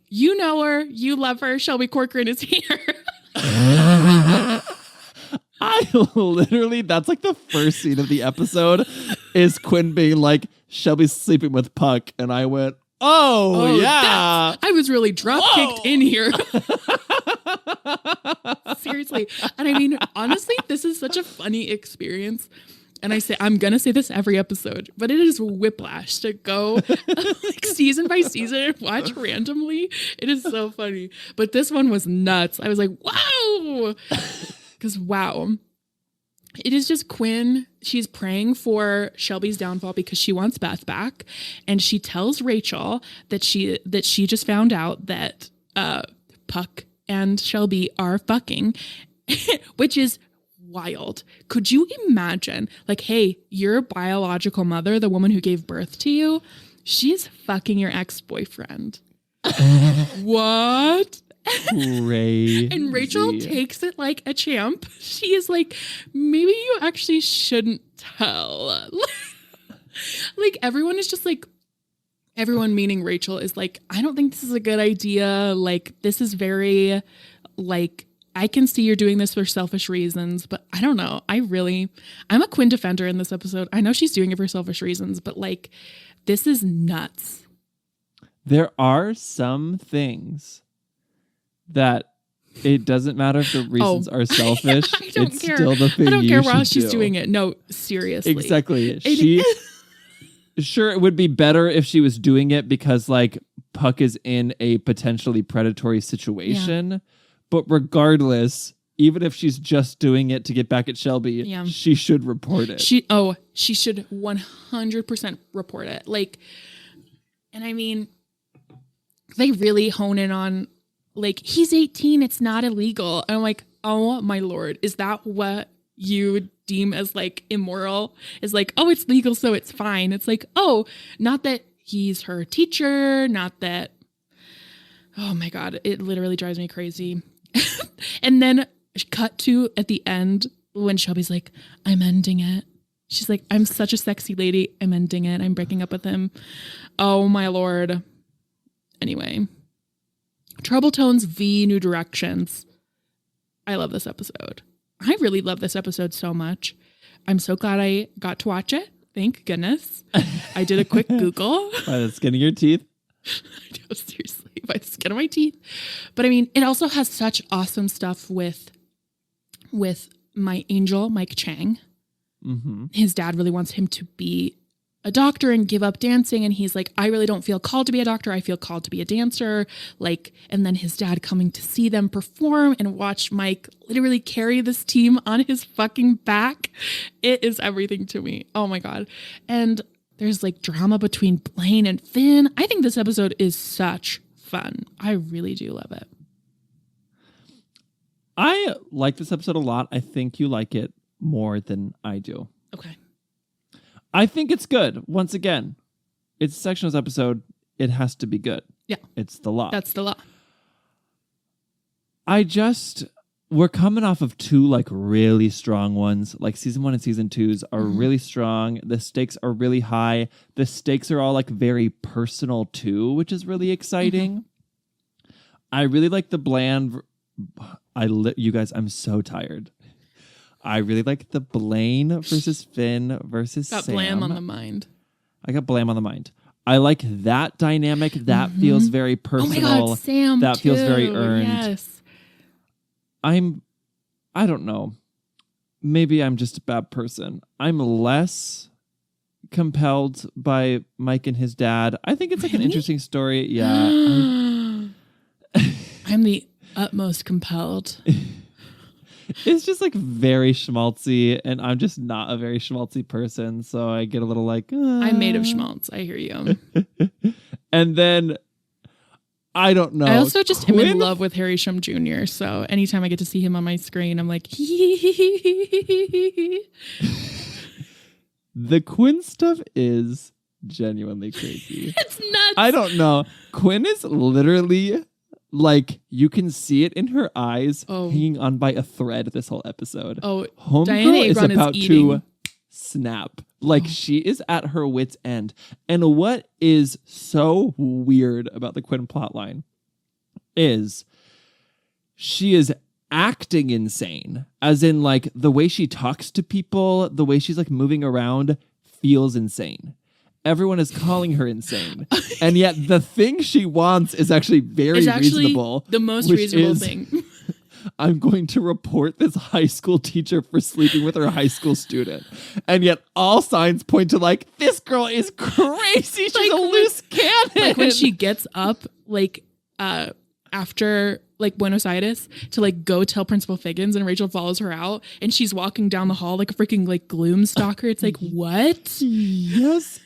you know her, you love her. Shelby Corcoran is here. I literally, that's like the first scene of the episode is Quinn being like, Shelby's sleeping with Puck. And I went, oh yeah. I was really drop kicked in here. Seriously. And I mean, honestly, this is such a funny experience. And I'm going to say this every episode, but it is whiplash to go like season by season and watch randomly. It is so funny. But this one was nuts. I was like, wow. Because wow. It is just Quinn. She's praying for Shelby's downfall because she wants Beth back. And she tells Rachel that she just found out that Puck and Shelby are fucking, which is wild. Could you imagine, like, hey, your biological mother, the woman who gave birth to you, she's fucking your ex-boyfriend. What? Crazy. And Rachel takes it like a champ. She is like, maybe you actually shouldn't tell. Like, everyone is just like, everyone meaning Rachel is like, I don't think this is a good idea. Like, this is very, like, I can see you're doing this for selfish reasons, but I don't know. I'm a Quinn defender in this episode. I know she's doing it for selfish reasons, but like, this is nuts. There are some things that it doesn't matter if the reasons are selfish. I don't care. Still the thing I don't care while she's doing it. No, seriously. Exactly. Sure, it would be better if she was doing it because like Puck is in a potentially predatory situation. Yeah. But regardless, even if she's just doing it to get back at Shelby, she should report it. She should 100% report it. Like, and I mean, they really hone in on, like, he's 18, it's not illegal. And I'm like, oh my Lord, is that what you deem as like immoral? Is like, oh, it's legal, so it's fine. It's like, oh, not that he's her teacher, not that, oh my God, it literally drives me crazy. And then cut to at the end when Shelby's like, I'm ending it. She's like, I'm such a sexy lady. I'm ending it. I'm breaking up with him. Oh my Lord. Anyway, Trouble Tones v New Directions. I love this episode. I really love this episode so much. I'm so glad I got to watch it. Thank goodness. I did a quick Google. By the skin of your teeth. I know, seriously, by the skin of my teeth. But I mean, it also has such awesome stuff with my angel, Mike Chang. Mm-hmm. His dad really wants him to be a doctor and give up dancing. And he's like, I really don't feel called to be a doctor. I feel called to be a dancer. Like, and then his dad coming to see them perform and watch Mike literally carry this team on his fucking back. It is everything to me. Oh my God. And there's like drama between Blaine and Finn. I think this episode is such fun. I really do love it. I like this episode a lot. I think you like it more than I do. Okay. I think it's good. Once again, it's a Sectionals episode. It has to be good. Yeah. It's the law. That's the law. We're coming off of two like really strong ones. Like season 1 and season 2s are really strong. The stakes are really high. The stakes are all like very personal too, which is really exciting. I really like the bland. You guys, I'm so tired. I really like the Blaine versus Finn versus Got Sam. Blam on the mind. I got Blam on the mind. I like that dynamic. That feels very personal. Oh my God, Sam that too. feels very earned. Yes. I don't know. Maybe I'm just a bad person. I'm less compelled by Mike and his dad. I think it's like an interesting story. Yeah. I'm the utmost compelled. It's just like very schmaltzy, and I'm just not a very schmaltzy person, so I get a little like... I'm made of schmaltz. I hear you. And then, I don't know. I also just am in Quinn? love with Harry Shum Jr., so anytime I get to see him on my screen, I'm like... The Quinn stuff is genuinely crazy. It's nuts. I don't know. Quinn is literally... Like, you can see it in her eyes hanging on by a thread this whole episode. Oh, Homegirl is about to snap. Like, she is at her wit's end. And what is so weird about the Quinn plotline is she is acting insane. As in, like, the way she talks to people, the way she's, like, moving around feels insane. Everyone is calling her insane. And yet the thing she wants is actually reasonable. The most reasonable thing. I'm going to report this high school teacher for sleeping with her high school student. And yet all signs point to like, this girl is crazy. She's like, a loose cannon. Like when she gets up, like after like Buenos Aires to like go tell Principal Figgins, and Rachel follows her out and she's walking down the hall like a freaking like gloom stalker. It's like, what? Yes.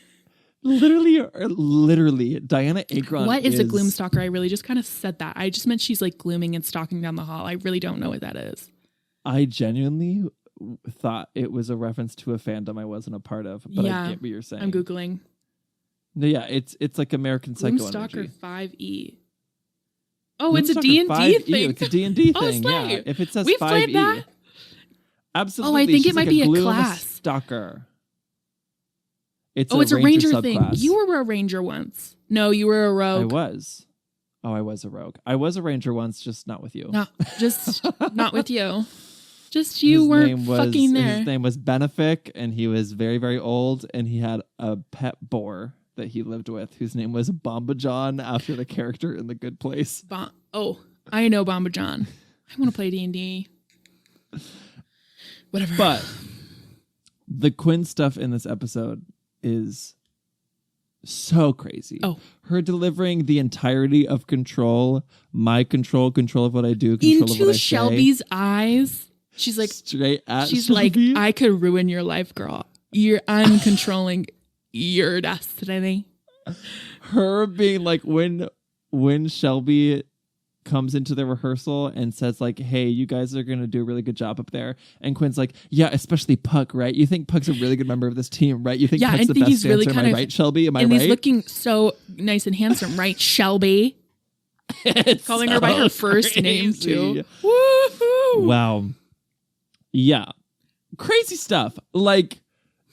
Literally, Diana Agron. What is a gloom stalker? I really just kind of said that. I just meant she's like glooming and stalking down the hall. I really don't know what that is. I genuinely thought it was a reference to a fandom I wasn't a part of, but I get what you're saying. I'm Googling. No, yeah, it's like American Psycho Gloom Stalker energy. 5E. Oh, Gloom it's a D&D thing. It's a D&D thing. Slay. Yeah, if it says We've 5E. Played that? Absolutely. Oh, I think She's it might like be a gloom class. Stalker. It's a ranger subclass. thing. You were a ranger once. No, you were a rogue. I was. Oh, I was a rogue. I was a ranger once, just not with you. No, just not with you. Just you weren't fucking there. His name was Benefic, and he was very, very old, and he had a pet boar that he lived with, whose name was Bomba John, after the character in The Good Place. I know Bomba John. I want to play D&D. Whatever. But the Quinn stuff in this episode is So crazy. Oh. Her delivering the entirety of control, my control of what I do, control of what I into say. Shelby's eyes. She's like, straight at she's Shelby. like, I could ruin your life, girl. I'm controlling your destiny. Her being like, when Shelby comes into the rehearsal and says like, hey, you guys are going to do a really good job up there. And Quinn's like, yeah, especially Puck, right? You think Puck's a really good member of this team, right? You think Puck's I the think best he's dancer, really am I right, Shelby? Am I right? And he's looking so nice and handsome, right, Shelby? Calling her by her first name, too. Woohoo! Wow. Yeah. Crazy stuff. Like,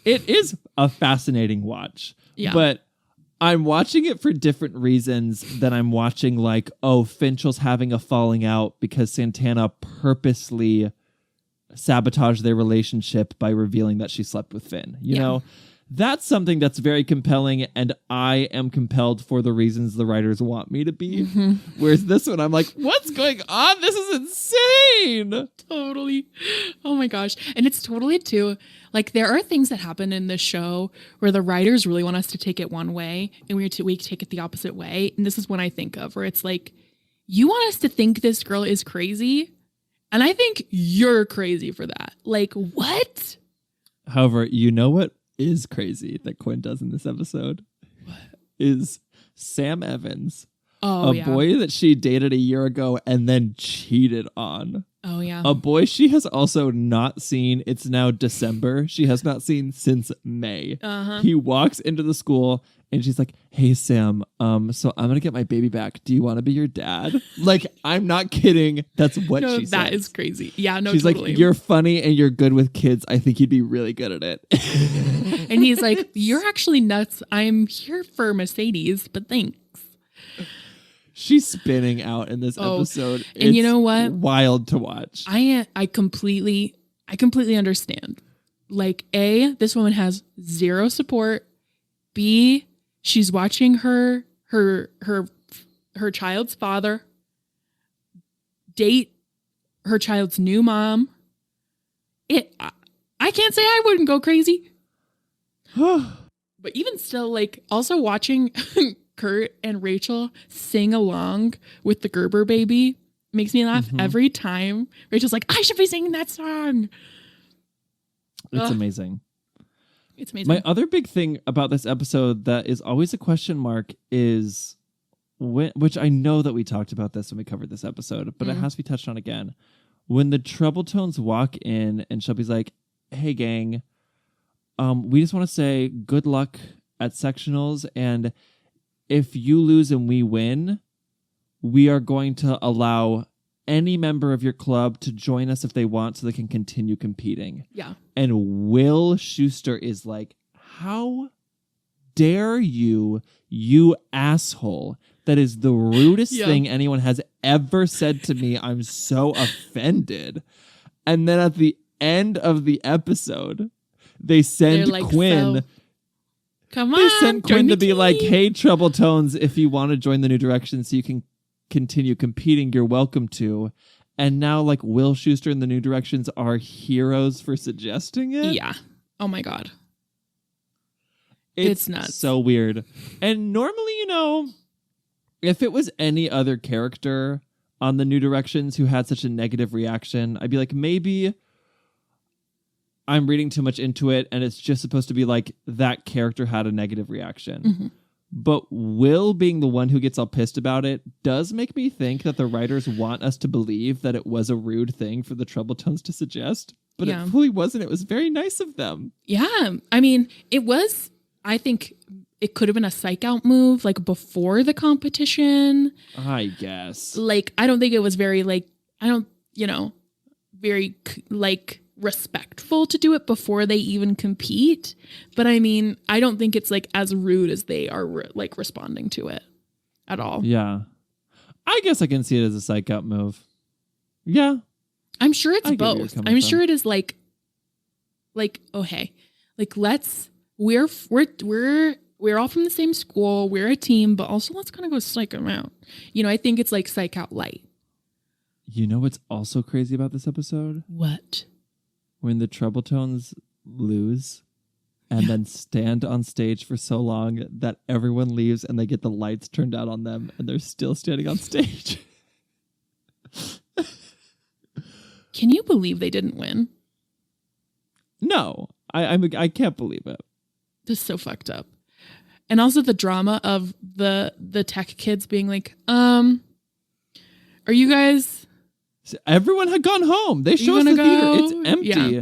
it is a fascinating watch. Yeah. But I'm watching it for different reasons than I'm watching like, oh, Finchell's having a falling out because Santana purposely sabotaged their relationship by revealing that she slept with Finn. You know, that's something that's very compelling, and I am compelled for the reasons the writers want me to be. Mm-hmm. Whereas this one, I'm like, what's going on? This is insane. Totally. Oh my gosh. And it's totally too, like there are things that happen in this show where the writers really want us to take it one way and we take it the opposite way. And this is one I think of where it's like, you want us to think this girl is crazy. And I think you're crazy for that. Like, what? However, you know what is crazy that Quinn does in this episode? What? Is Sam Evans. Oh, a boy that she dated a year ago and then cheated on. Oh, yeah. A boy she has also not seen. It's now December. She has not seen since May. Uh-huh. He walks into the school and she's like, hey, Sam, so I'm going to get my baby back. Do you want to be your dad? Like, I'm not kidding. That's what no, she said. that is crazy. Yeah, no, she's totally. like, you're funny and you're good with kids. I think you'd be really good at it. And he's like, you're actually nuts. I'm here for Mercedes, but thanks. She's spinning out in this episode. And you know what? Wild to watch. I completely understand. Like, A, this woman has zero support. B, she's watching her child's father date her child's new mom. I can't say I wouldn't go crazy. But even still, like, also watching Kurt and Rachel sing along with the Gerber baby makes me laugh every time. Rachel's like, I should be singing that song. It's amazing. It's amazing. My other big thing about this episode that is always a question mark is, which I know that we talked about this when we covered this episode, but it has to be touched on again. When the Trouble Tones walk in and Shelby's like, hey, gang, we just want to say good luck at sectionals, and if you lose and we win, we are going to allow any member of your club to join us if they want so they can continue competing. Yeah. And Will Schuester is like, how dare you, you asshole. That is the rudest thing anyone has ever said to me. I'm so offended. And then at the end of the episode, they send like, Quinn... so, come on, they sent Quinn to be team. like, hey, Trouble Tones, if you want to join the New Direction so you can continue competing, you're welcome to. And now, like, Will Schuester and the New Directions are heroes for suggesting it? Yeah. Oh, my God. It's nuts. So weird. And normally, you know, if it was any other character on the New Directions who had such a negative reaction, I'd be like, maybe I'm reading too much into it and it's just supposed to be like that character had a negative reaction. But Will being the one who gets all pissed about it does make me think that the writers want us to believe that it was a rude thing for the Trouble Tones to suggest. But it fully wasn't. It was very nice of them. Yeah. I mean, it was, I think it could have been a psych out move, like before the competition. I guess. Like, I don't think it was very, like, very, like, respectful to do it before they even compete. But I mean, I don't think it's like as rude as they are like responding to it at all. Yeah. I guess I can see it as a psych out move. Yeah. I'm sure it's both. I'm sure it is like, oh, hey, like, we're all from the same school. We're a team, but also let's kind of go psych them out. You know, I think it's like psych out light. You know what's also crazy about this episode? What? When the Trouble Tones lose and then stand on stage for so long that everyone leaves and they get the lights turned out on them and they're still standing on stage. Can you believe they didn't win? No, I can't believe it. This is so fucked up. And also the drama of the tech kids being like, are you guys... Everyone had gone home. They show us the theater. It's empty. Yeah.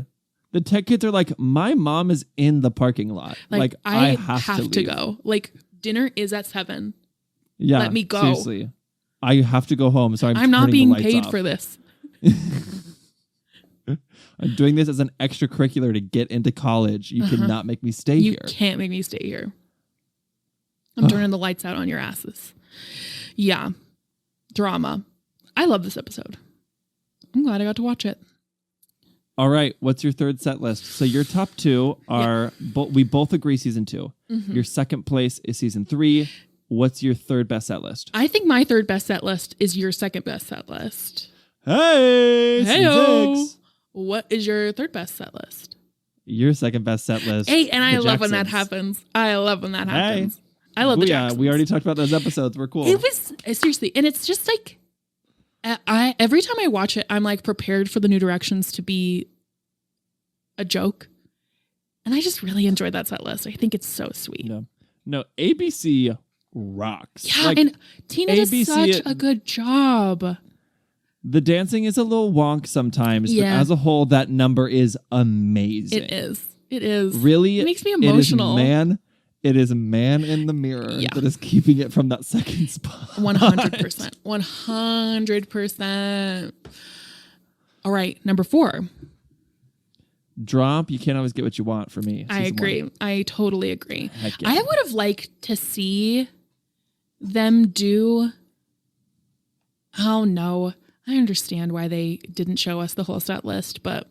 The tech kids are like, my mom is in the parking lot. Like I have to go. Like, dinner is at 7. Yeah. Let me go. Seriously. I have to go home. So I'm not being the lights paid off. for this. I'm doing this as an extracurricular to get into college. You cannot make me stay here. You can't make me stay here. I'm turning the lights out on your asses. Yeah. Drama. I love this episode. I'm glad I got to watch it. All right. What's your third set list? So your top 2 are, we both agree season 2. Mm-hmm. Your second place is season 3. What's your third best set list? I think my third best set list is your second best set list. Hey! Hey-o. What is your third best set list? Your second best set list. Hey, and I love when that happens. I love when that happens. I love the Jacksons. We already talked about those episodes. We're cool. It was, seriously, and it's just like, every time I watch it, I'm like prepared for the New Directions to be a joke. And I just really enjoyed that set list. I think it's so sweet. No, ABC rocks. Yeah, like, and Tina does such a good job. The dancing is a little wonk sometimes, but as a whole, that number is amazing. It is. It is. Really? It makes me emotional. It is man in the mirror that is keeping it from that second spot. 100%. 100%. All right, number 4. Drop. You can't always get what you want for me. I agree. 1. I totally agree. Yeah. I would have liked to see them do... Oh, no. I understand why they didn't show us the whole set list, but...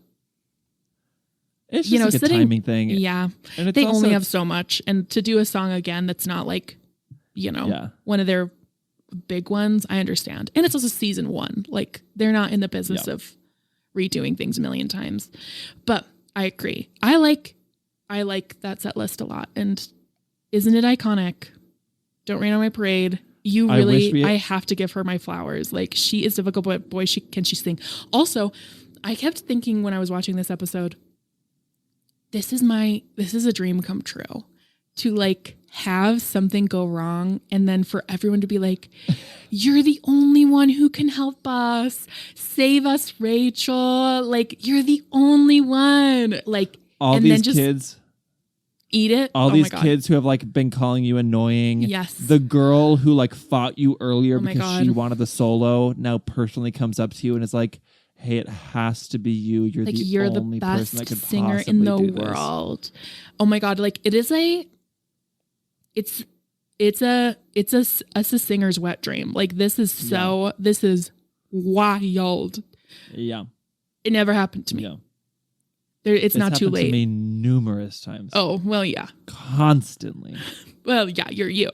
It's just like a timing thing. Yeah. And they only have so much. And to do a song again that's not like, one of their big ones, I understand. And it's also season 1. Like, they're not in the business of redoing things a million times. But I agree. I like that set list a lot. And isn't it iconic? Don't Rain on My Parade. You really, I have to give her my flowers. Like, she is difficult, but boy, can she sing. Also, I kept thinking when I was watching this episode, this is a dream come true, to like have something go wrong and then for everyone to be like, you're the only one who can help us. Save us, Rachel. Like, you're the only one. Like, all and these then just kids eat it. All these kids who have like been calling you annoying. Yes. The girl who like fought you earlier because she wanted the solo now personally comes up to you and is like, hey, it has to be you. You're like, you're only the best person that could singer in the world. Oh my God. Like, it is it's a singer's wet dream. Like, this is wild. Yeah. It never happened to me. Yeah. It's not too late. To me numerous times. Oh, well, yeah. Constantly. Well, yeah, you're you.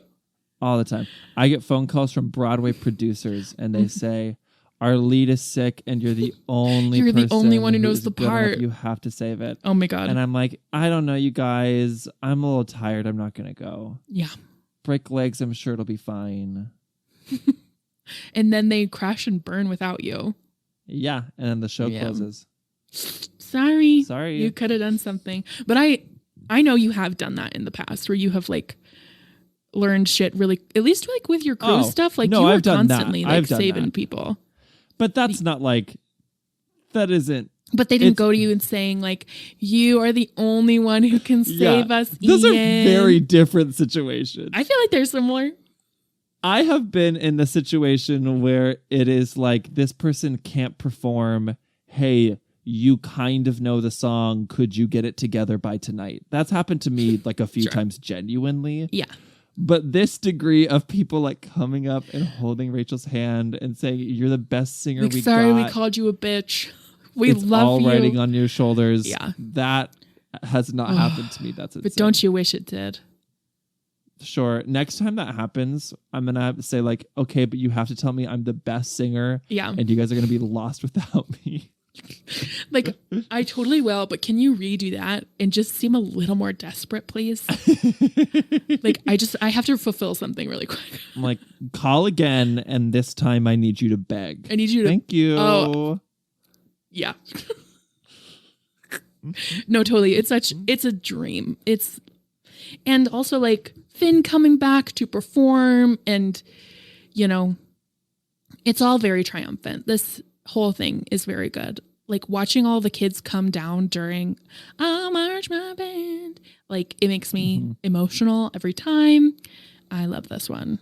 All the time. I get phone calls from Broadway producers and they say, our lead is sick and you're the only you're the only one who knows the part. Enough. You have to save it. Oh my God. And I'm like, I don't know, you guys. I'm a little tired. I'm not going to go. Yeah. Break legs. I'm sure it'll be fine. And then they crash and burn without you. Yeah. And then the show closes. Sorry. You could have done something. But I know you have done that in the past where you have like learned shit really, at least like with your crew stuff. Like, you were constantly like saving people. But that's not like, that isn't. But they didn't go to you and saying like, you are the only one who can save us. Those are very different situations. I feel like they're similar. I have been in the situation where it is like, this person can't perform. Hey, you kind of know the song. Could you get it together by tonight? That's happened to me like a few times genuinely. Yeah. But this degree of people like coming up and holding Rachel's hand and saying, you're the best singer we got. Sorry, we called you a bitch. We love you. All riding on your shoulders. Yeah. That has not happened to me. That's insane. But don't you wish it did? Sure. Next time that happens, I'm going to have to say like, okay, but you have to tell me I'm the best singer. Yeah. And you guys are going to be lost without me. Like, I totally will, but can you redo that and just seem a little more desperate, please? Like, I have to fulfill something really quick. I'm like, call again, and this time I need you to beg. I need you to. Thank you. Oh, yeah. No, totally. It's a dream. And also like Finn coming back to perform, and, you know, it's all very triumphant. This whole thing is very good. Like watching all the kids come down during I'll March My Band. Like it makes me emotional every time. I love this one.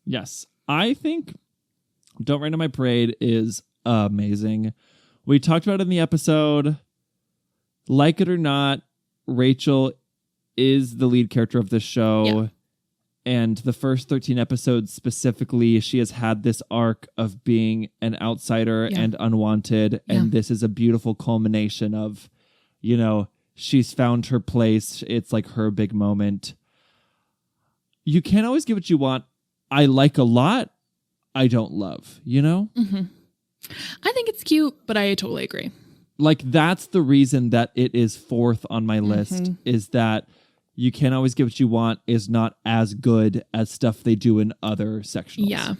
Yes. I think Don't Rain on My Parade is amazing. We talked about it in the episode. Like it or not, Rachel is the lead character of this show. Yeah. And the first 13 episodes specifically, she has had this arc of being an outsider and unwanted. Yeah. And this is a beautiful culmination of, you know, she's found her place. It's like her big moment. You can't always get what you want. I like a lot. I don't love, you know? Mm-hmm. I think it's cute, but I totally agree. Like, that's the reason that it is fourth on my list, is that You Can't Always Get What You Want is not as good as stuff they do in other sectionals. Yeah.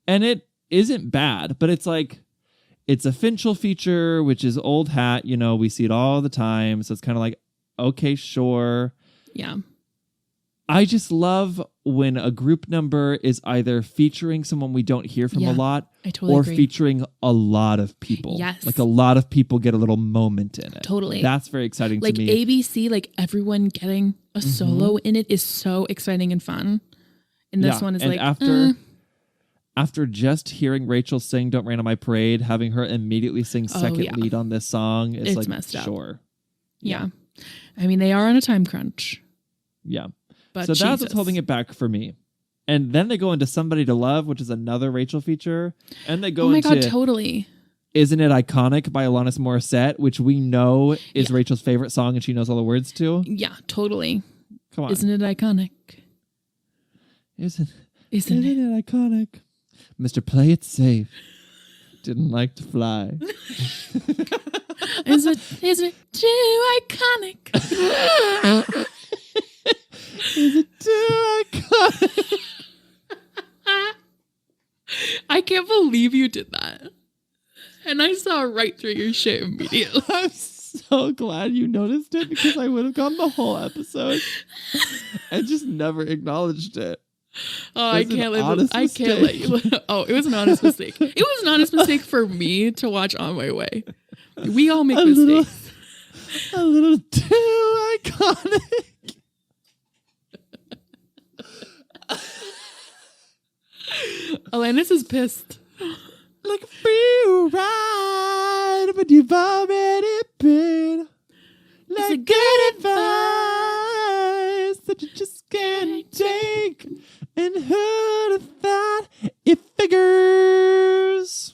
And it isn't bad, but it's like, it's a Finchel feature, which is old hat. You know, we see it all the time. So it's kind of like, okay, sure. Yeah. I just love when a group number is either featuring someone we don't hear from a lot I totally or agree. featuring a lot of people. Yes. Like a lot of people get a little moment in it. Totally. That's very exciting Like to me. ABC, like everyone getting a solo in it is so exciting and fun. And this one is and like, after just hearing Rachel sing Don't Rain on My Parade, having her immediately sing second lead on this song is It's like, messed up. sure. yeah. I mean, they are on a time crunch. Yeah. But So that's what's holding it back for me. And then they go into Somebody to Love, which is another Rachel feature. And they go Oh my into God, totally. Isn't It Iconic by Alanis Morissette, which we know is Rachel's favorite song and she knows all the words to. Yeah, totally. Come on. Isn't it iconic? Isn't Isn't it? it iconic? Mr. Play It Safe didn't like to fly. Is it too iconic? Is it too iconic? I can't believe you did that. And I saw right through your shit immediately. I'm so glad you noticed it because I would have gone the whole episode and just never acknowledged it. Oh, I can't let you. Oh, it was an honest mistake. It was an honest mistake for me to watch On My Way. We all make mistakes. A little too iconic. Alanis is pissed. Like a free ride, but you've already been. Like good advice that you just can't take. And who'd have thought it figures?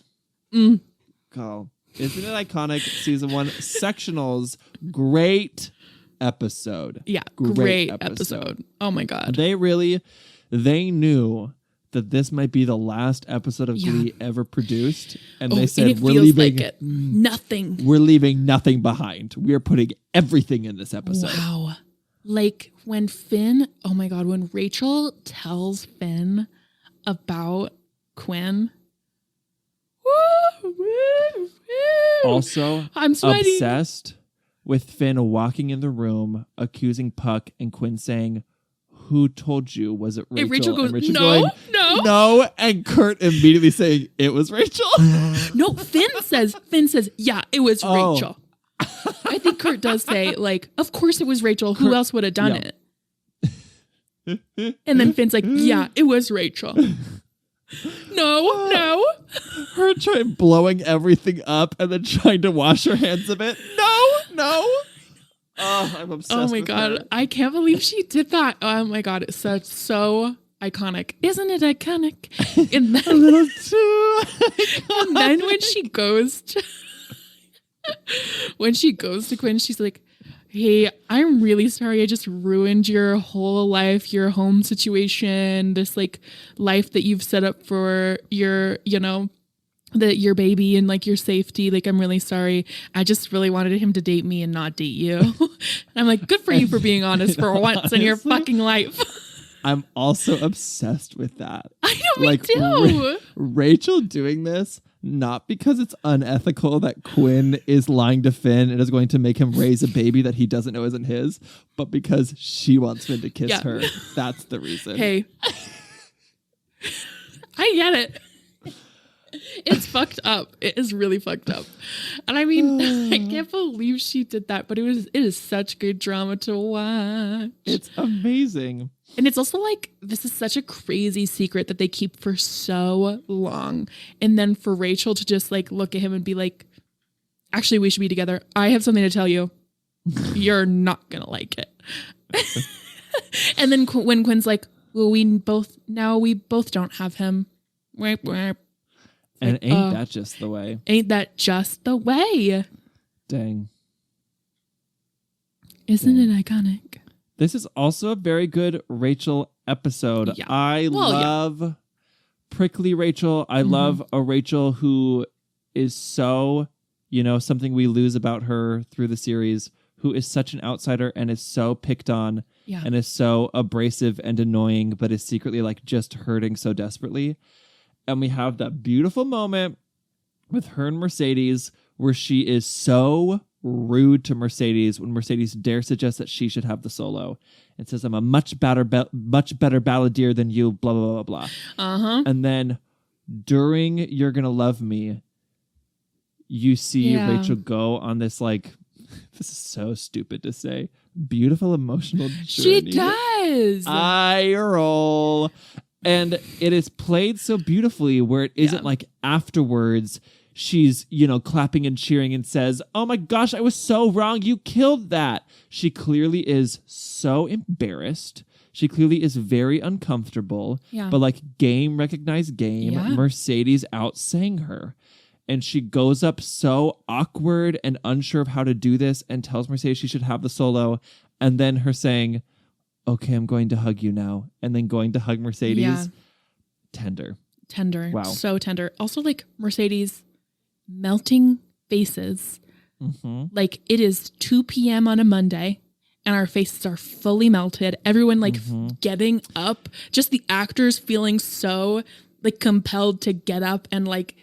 Call. Isn't it iconic? Season 1 Sectionals. Great episode. Yeah, great episode. Oh my God. They knew that this might be the last episode of Glee ever produced. And they said, and it we're feels leaving like it. Nothing. We're leaving nothing behind. We are putting everything in this episode. Wow. Like when Finn, oh my God, when Rachel tells Finn about Quinn. Woo, woo, woo. Also, I'm sweating. Obsessed with Finn walking in the room, accusing Puck and Quinn saying, "Who told you? Was it Rachel?" And Rachel goes, Rachel "No, going, no. no." And Kurt immediately saying, "It was Rachel." No, Finn says, yeah, it was Oh. Rachel. I think Kurt does say, like, of course it was Rachel. Who else would have done it? And then Finn's like, yeah, it was Rachel. No. Her blowing everything up and then trying to wash her hands of it. No. Oh, I'm obsessed. Oh my with God. her. I can't believe she did that. Oh my God. It's so iconic. Isn't it iconic? And then, A little too iconic. and then when she goes to Quinn, she's like, hey, I'm really sorry. I just ruined your whole life, your home situation, this like life that you've set up for your, your baby and like your safety. Like, I'm really sorry. I just really wanted him to date me and not date you. And I'm like, good for you for being honest for once in your fucking life. I'm also obsessed with that. I know, me too. Rachel doing this, not because it's unethical that Quinn is lying to Finn and is going to make him raise a baby that he doesn't know isn't his, but because she wants Finn to kiss her. That's the reason. Hey. I get it. It's fucked up. It is really fucked up. And I mean, I can't believe she did that, but it is such good drama to watch. It's amazing. And it's also like, this is such a crazy secret that they keep for so long. And then for Rachel to just like look at him and be like, actually, we should be together. I have something to tell you. You're not going to like it. And then when Quinn's like, well, we both don't have him. And ain't that just the way? Ain't that just the way? Dang. Isn't it iconic? This is also a very good Rachel episode. Yeah. I love prickly Rachel. I love a Rachel who is so, something we lose about her through the series, who is such an outsider and is so picked on and is so abrasive and annoying, but is secretly like just hurting so desperately. And we have that beautiful moment with her and Mercedes where she is so rude to Mercedes when Mercedes dares suggest that she should have the solo and says, I'm a much better balladeer than you, blah, blah, blah, blah. And then during You're Gonna Love Me, you see Rachel go on this like, this is so stupid to say, beautiful emotional journey. She does. I roll. And it is played so beautifully where it isn't like afterwards she's, clapping and cheering and says, oh my gosh, I was so wrong. You killed that. She clearly is so embarrassed. She clearly is very uncomfortable. Yeah. But like game recognized game, Mercedes outsang her. And she goes up so awkward and unsure of how to do this and tells Mercedes she should have the solo. And then her saying, okay, I'm going to hug you now. And then going to hug Mercedes. Yeah. Tender. Wow. So tender. Also like Mercedes melting faces. Like it is 2 p.m. on a Monday and our faces are fully melted. Everyone like getting up. Just the actors feeling so like compelled to get up and like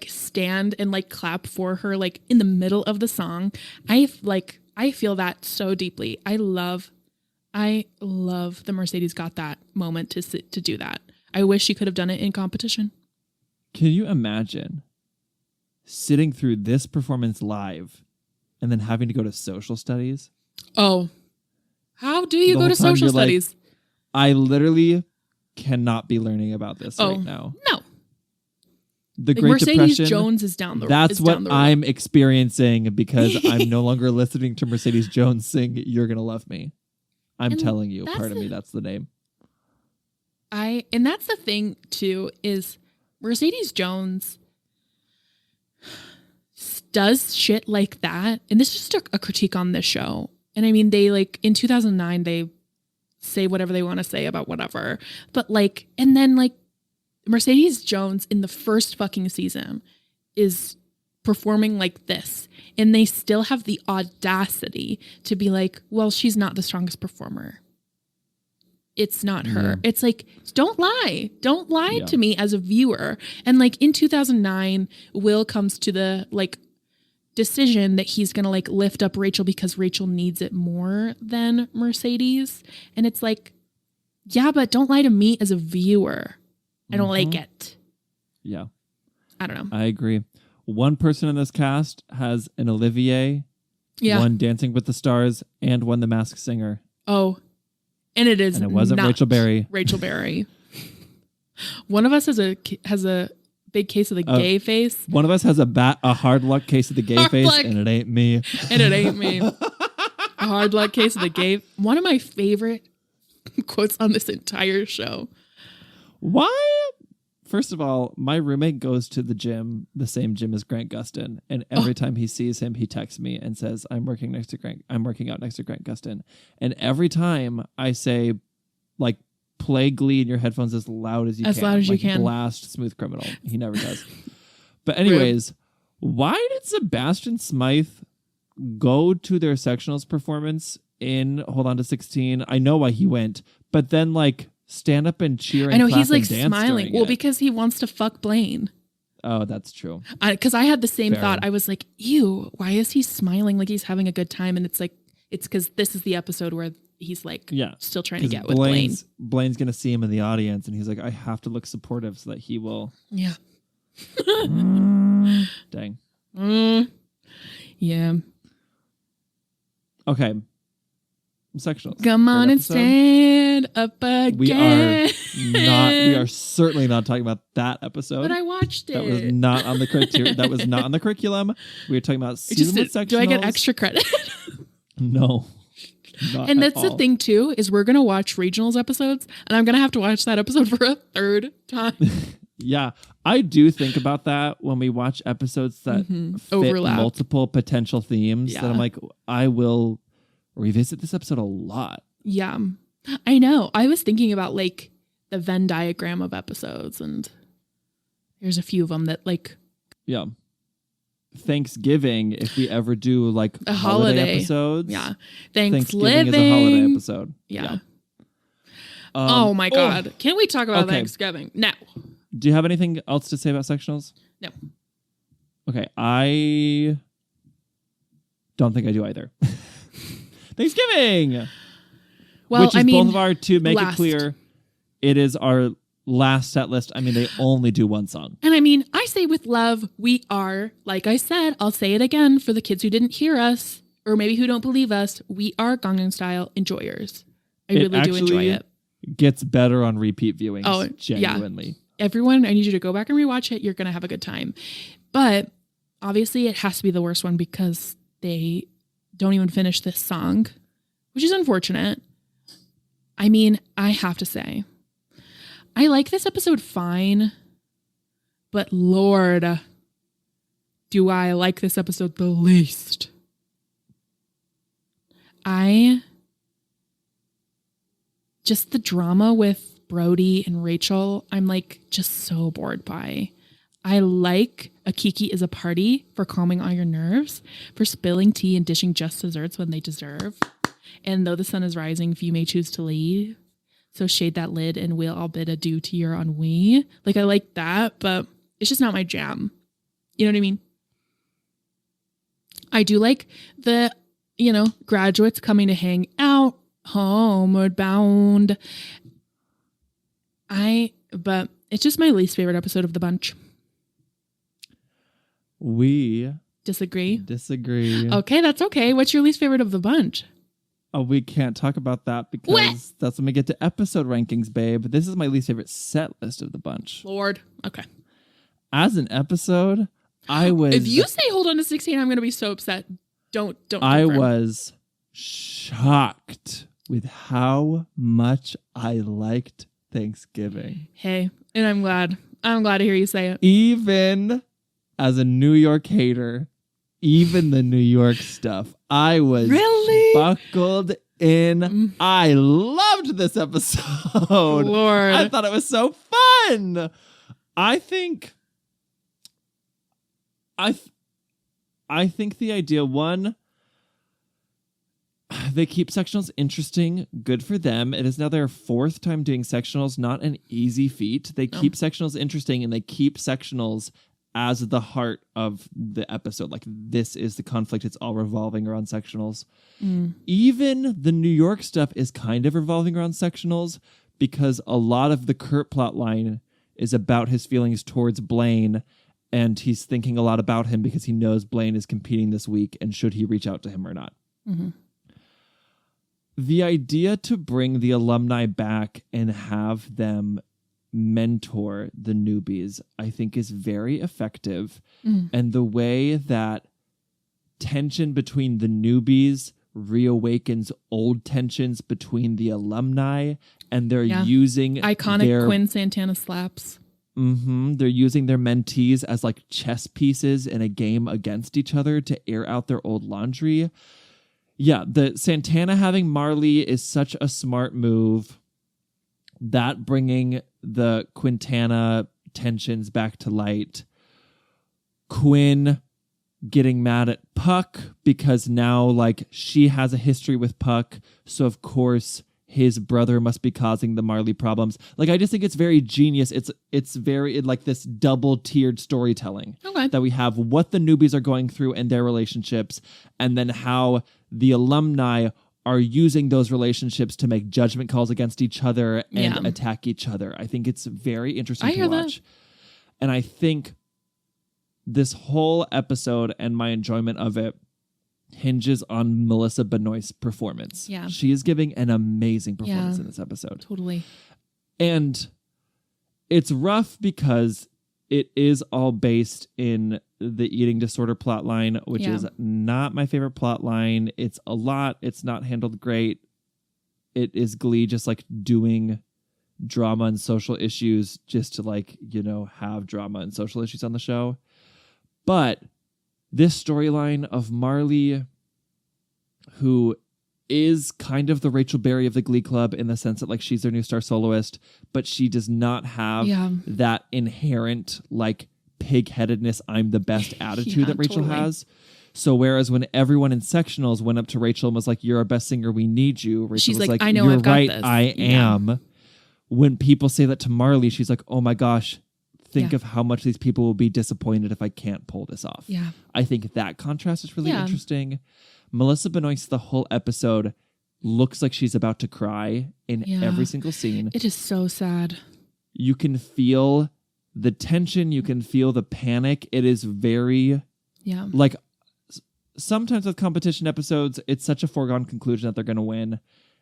stand and like clap for her like in the middle of the song. I feel that so deeply. I love the Mercedes got that moment to do that. I wish she could have done it in competition. Can you imagine sitting through this performance live and then having to go to social studies? Oh, how do you go to social studies? Like, I literally cannot be learning about this right now. No. The Great Mercedes Depression. Jones is down the road. That's what I'm experiencing because I'm no longer listening to Mercedes Jones sing You're Gonna Love Me. I'm telling you, pardon me, that's the name. And that's the thing too, is Mercedes Jones does shit like that. And this is just a critique on this show. And I mean, they like in 2009, they say whatever they want to say about whatever. But like, and then like Mercedes Jones in the first fucking season is performing like this. And they still have the audacity to be like, well, she's not the strongest performer. It's not her. Yeah. It's like, don't lie. Don't lie to me as a viewer. And like in 2009, Will comes to the like decision that he's going to like lift up Rachel because Rachel needs it more than Mercedes. And it's like, yeah, but don't lie to me as a viewer. I don't like it. Yeah. I don't know. I agree. One person in this cast has an Olivier, one Dancing with the Stars, and one The Masked Singer. Oh, and it is. And it wasn't Rachel Berry. Rachel Berry. One of us has a big case of the gay face. One of us has a hard luck case of the gay face, and it ain't me. And it ain't me. A hard luck case of the gay. One of my favorite quotes on this entire show. Why? First of all, my roommate goes to the gym, the same gym as Grant Gustin, and every time he sees him, he texts me and says, I'm working out next to Grant Gustin. And every time I say, like, play Glee in your headphones as loud as you can. As loud as you can. Blast Smooth Criminal. He never does. But anyways, why did Sebastian Smythe go to their sectionals performance in Hold On to 16? I know why he went, but then like stand up and cheer and I know clap he's like and dance smiling. during Well, it. because he wants to fuck Blaine. Oh, that's true. Because I had the same Fair. thought. I was like, ew, why is he smiling like he's having a good time? And it's like, it's because this is the episode where he's like still trying to get with Blaine. Blaine's going to see him in the audience and he's like, I have to look supportive so that he will. Yeah. Dang. Yeah. Okay. Sectionals. Come on and stand up again. We are certainly not talking about that episode. But I watched it. That was not on the criteria. That was not on the curriculum. We were talking about seasonal sectionals. Do I get extra credit? No. And that's the thing too, is we're gonna watch regionals episodes, and I'm gonna have to watch that episode for a third time. Yeah, I do think about that when we watch episodes that fit overlap multiple potential themes. Yeah. That I'm like, I will revisit this episode a lot. Yeah, I know. I was thinking about like the Venn diagram of episodes, and there's a few of them that like. Yeah. Thanksgiving, if we ever do like a holiday episodes. Yeah. Thanksgiving is a holiday episode. Yeah. Oh my God. Can we talk about Thanksgiving? No. Do you have anything else to say about sectionals? No. Okay. I don't think I do either. Thanksgiving. Well, which is both of our, to make it clear, it is our last set list. I mean, they only do one song. And I mean, I say with love, we are, like I said, I'll say it again for the kids who didn't hear us, or maybe who don't believe us, we are Gangnam Style enjoyers. I really do enjoy it. Gets better on repeat viewings. Oh, genuinely. Yeah. Everyone, I need you to go back and rewatch it. You're going to have a good time. But obviously it has to be the worst one because they don't even finish this song, which is unfortunate. I mean, I have to say, I like this episode fine, but Lord, do I like this episode the least. Just the drama with Brody and Rachel, I'm like just so bored by. I like a Kiki is a party for calming all your nerves, for spilling tea and dishing just desserts when they deserve. And though the sun is rising, few may choose to leave. So shade that lid and we'll all bid adieu to your ennui. Like, I like that, but it's just not my jam. You know what I mean? I do like the, graduates coming to hang out, homeward bound. But it's just my least favorite episode of the bunch. We disagree. Okay, that's okay. What's your least favorite of the bunch? Oh, we can't talk about that because that's when we get to episode rankings, babe. This is my least favorite set list of the bunch. Lord. Okay. As an episode, I was... If you say Hold On to 16, I'm going to be so upset. Don't I confirm. was shocked with how much I liked Thanksgiving. Hey, and I'm glad. I'm glad to hear you say it. Even as a New York hater, even the New York stuff, I was buckled in. I loved this episode. Lord. I thought it was so fun. I think the idea, one, they keep sectionals interesting. Good for them. It is now their fourth time doing sectionals. Not an easy feat. They keep sectionals interesting, and they keep sectionals as the heart of the episode. Like, this is the conflict. It's all revolving around sectionals. Even the New York stuff is kind of revolving around sectionals because a lot of the Kurt plot line is about his feelings towards Blaine, and he's thinking a lot about him because he knows Blaine is competing this week, and should he reach out to him or not. Mm-hmm. The idea to bring the alumni back and have them mentor the newbies, I think, is very effective. And the way that tension between the newbies reawakens old tensions between the alumni, and they're using iconic Quinn Santana slaps. They're using their mentees as like chess pieces in a game against each other to air out their old laundry. Yeah, the Santana having Marley is such a smart move. That bringing the Quintana tensions back to light. Quinn getting mad at Puck because now like she has a history with Puck. So of course his brother must be causing the Marley problems. Like, I just think it's very genius. It's very like this double tiered storytelling that we have what the newbies are going through and their relationships, and then how the alumni are using those relationships to make judgment calls against each other and attack each other. I think it's very interesting to watch. And I think this whole episode and my enjoyment of it hinges on Melissa Benoist's performance. Yeah. She is giving an amazing performance in this episode. Totally. And it's rough because it is all based in the eating disorder plot line, which is not my favorite plot line. It's a lot. It's not handled great. It is Glee just like doing drama and social issues just to like, have drama and social issues on the show. But this storyline of Marley, who is kind of the Rachel Berry of the Glee Club in the sense that like she's their new star soloist, but she does not have that inherent like pig-headedness, I'm the best attitude that Rachel has. So whereas when everyone in Sectionals went up to Rachel and was like, "You're our best singer, we need you," Rachel she's was like, "I know, "You're I've got right, this." I am." When people say that to Marley, she's like, "Oh my gosh, think of how much these people will be disappointed if I can't pull this off." Yeah. I think that contrast is really interesting. Melissa Benoist, the whole episode, looks like she's about to cry in every single scene. It is so sad. You can feel the tension. You can feel the panic. It is very, like, sometimes with competition episodes, it's such a foregone conclusion that they're going to win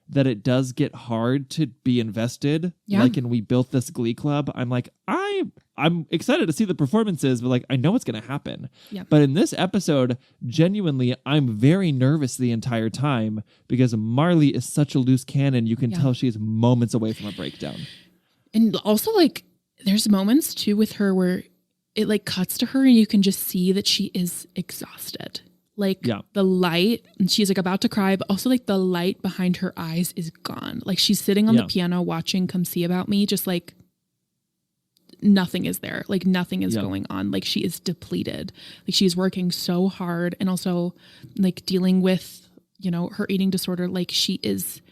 that it does get hard to be invested. Like in We Built This Glee Club, I'm like, I'm excited to see the performances, but like I know what's going to happen. But in this episode, genuinely, I'm very nervous the entire time because Marley is such a loose cannon. You can tell she is moments away from a breakdown. And also like there's moments too with her where it like cuts to her and you can just see that she is exhausted. Like the light, and she's like about to cry, but also like the light behind her eyes is gone. Like she's sitting on the piano watching Come See About Me, just like nothing is there. Like nothing is going on. Like she is depleted. Like she's working so hard and also like dealing with, her eating disorder. Like she is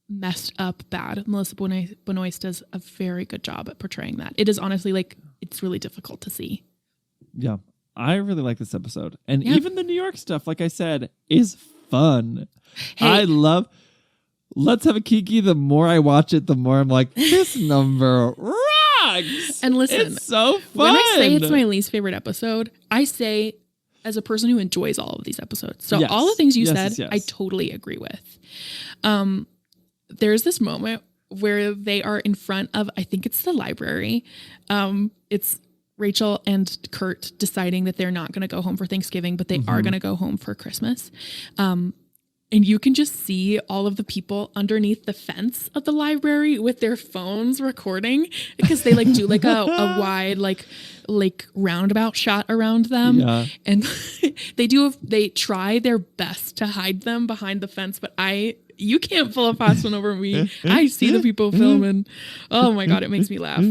messed up bad. Melissa Benoist does a very good job at portraying that. It is honestly like, it's really difficult to see. Yeah. I really like this episode. And even the New York stuff, like I said, is fun. Hey. I love... Let's Have a Kiki. The more I watch it, the more I'm like, this number rocks! And listen, it's so fun! When I say it's my least favorite episode, I say as a person who enjoys all of these episodes. So all the things you said, I totally agree with. There's this moment where they are in front of, I think it's the library. It's Rachel and Kurt deciding that they're not going to go home for Thanksgiving, but they are going to go home for Christmas. And you can just see all of the people underneath the fence of the library with their phones recording because they like do like a wide like roundabout shot around them. Yeah. And they try their best to hide them behind the fence, but you can't pull a fast one over me. I see the people filming. Oh my God, it makes me laugh.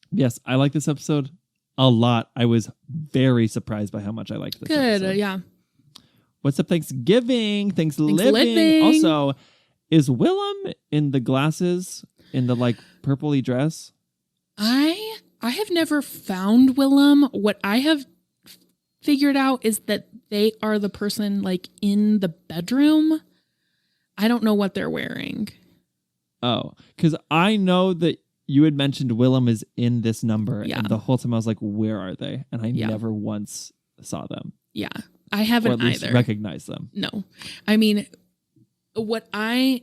Yes, I like this episode a lot. I was very surprised by how much I liked this episode. Yeah. What's up, Thanksgiving? Thanks living. Also, is Willem in the glasses in the like purpley dress? I have never found Willem. What I have figured out is that they are the person like in the bedroom. I don't know what they're wearing. Oh, because I know that you had mentioned Willem is in this number, and the whole time I was like, where are they? And I never once saw them. Yeah, I haven't or at least either. recognized them. No. I mean, what my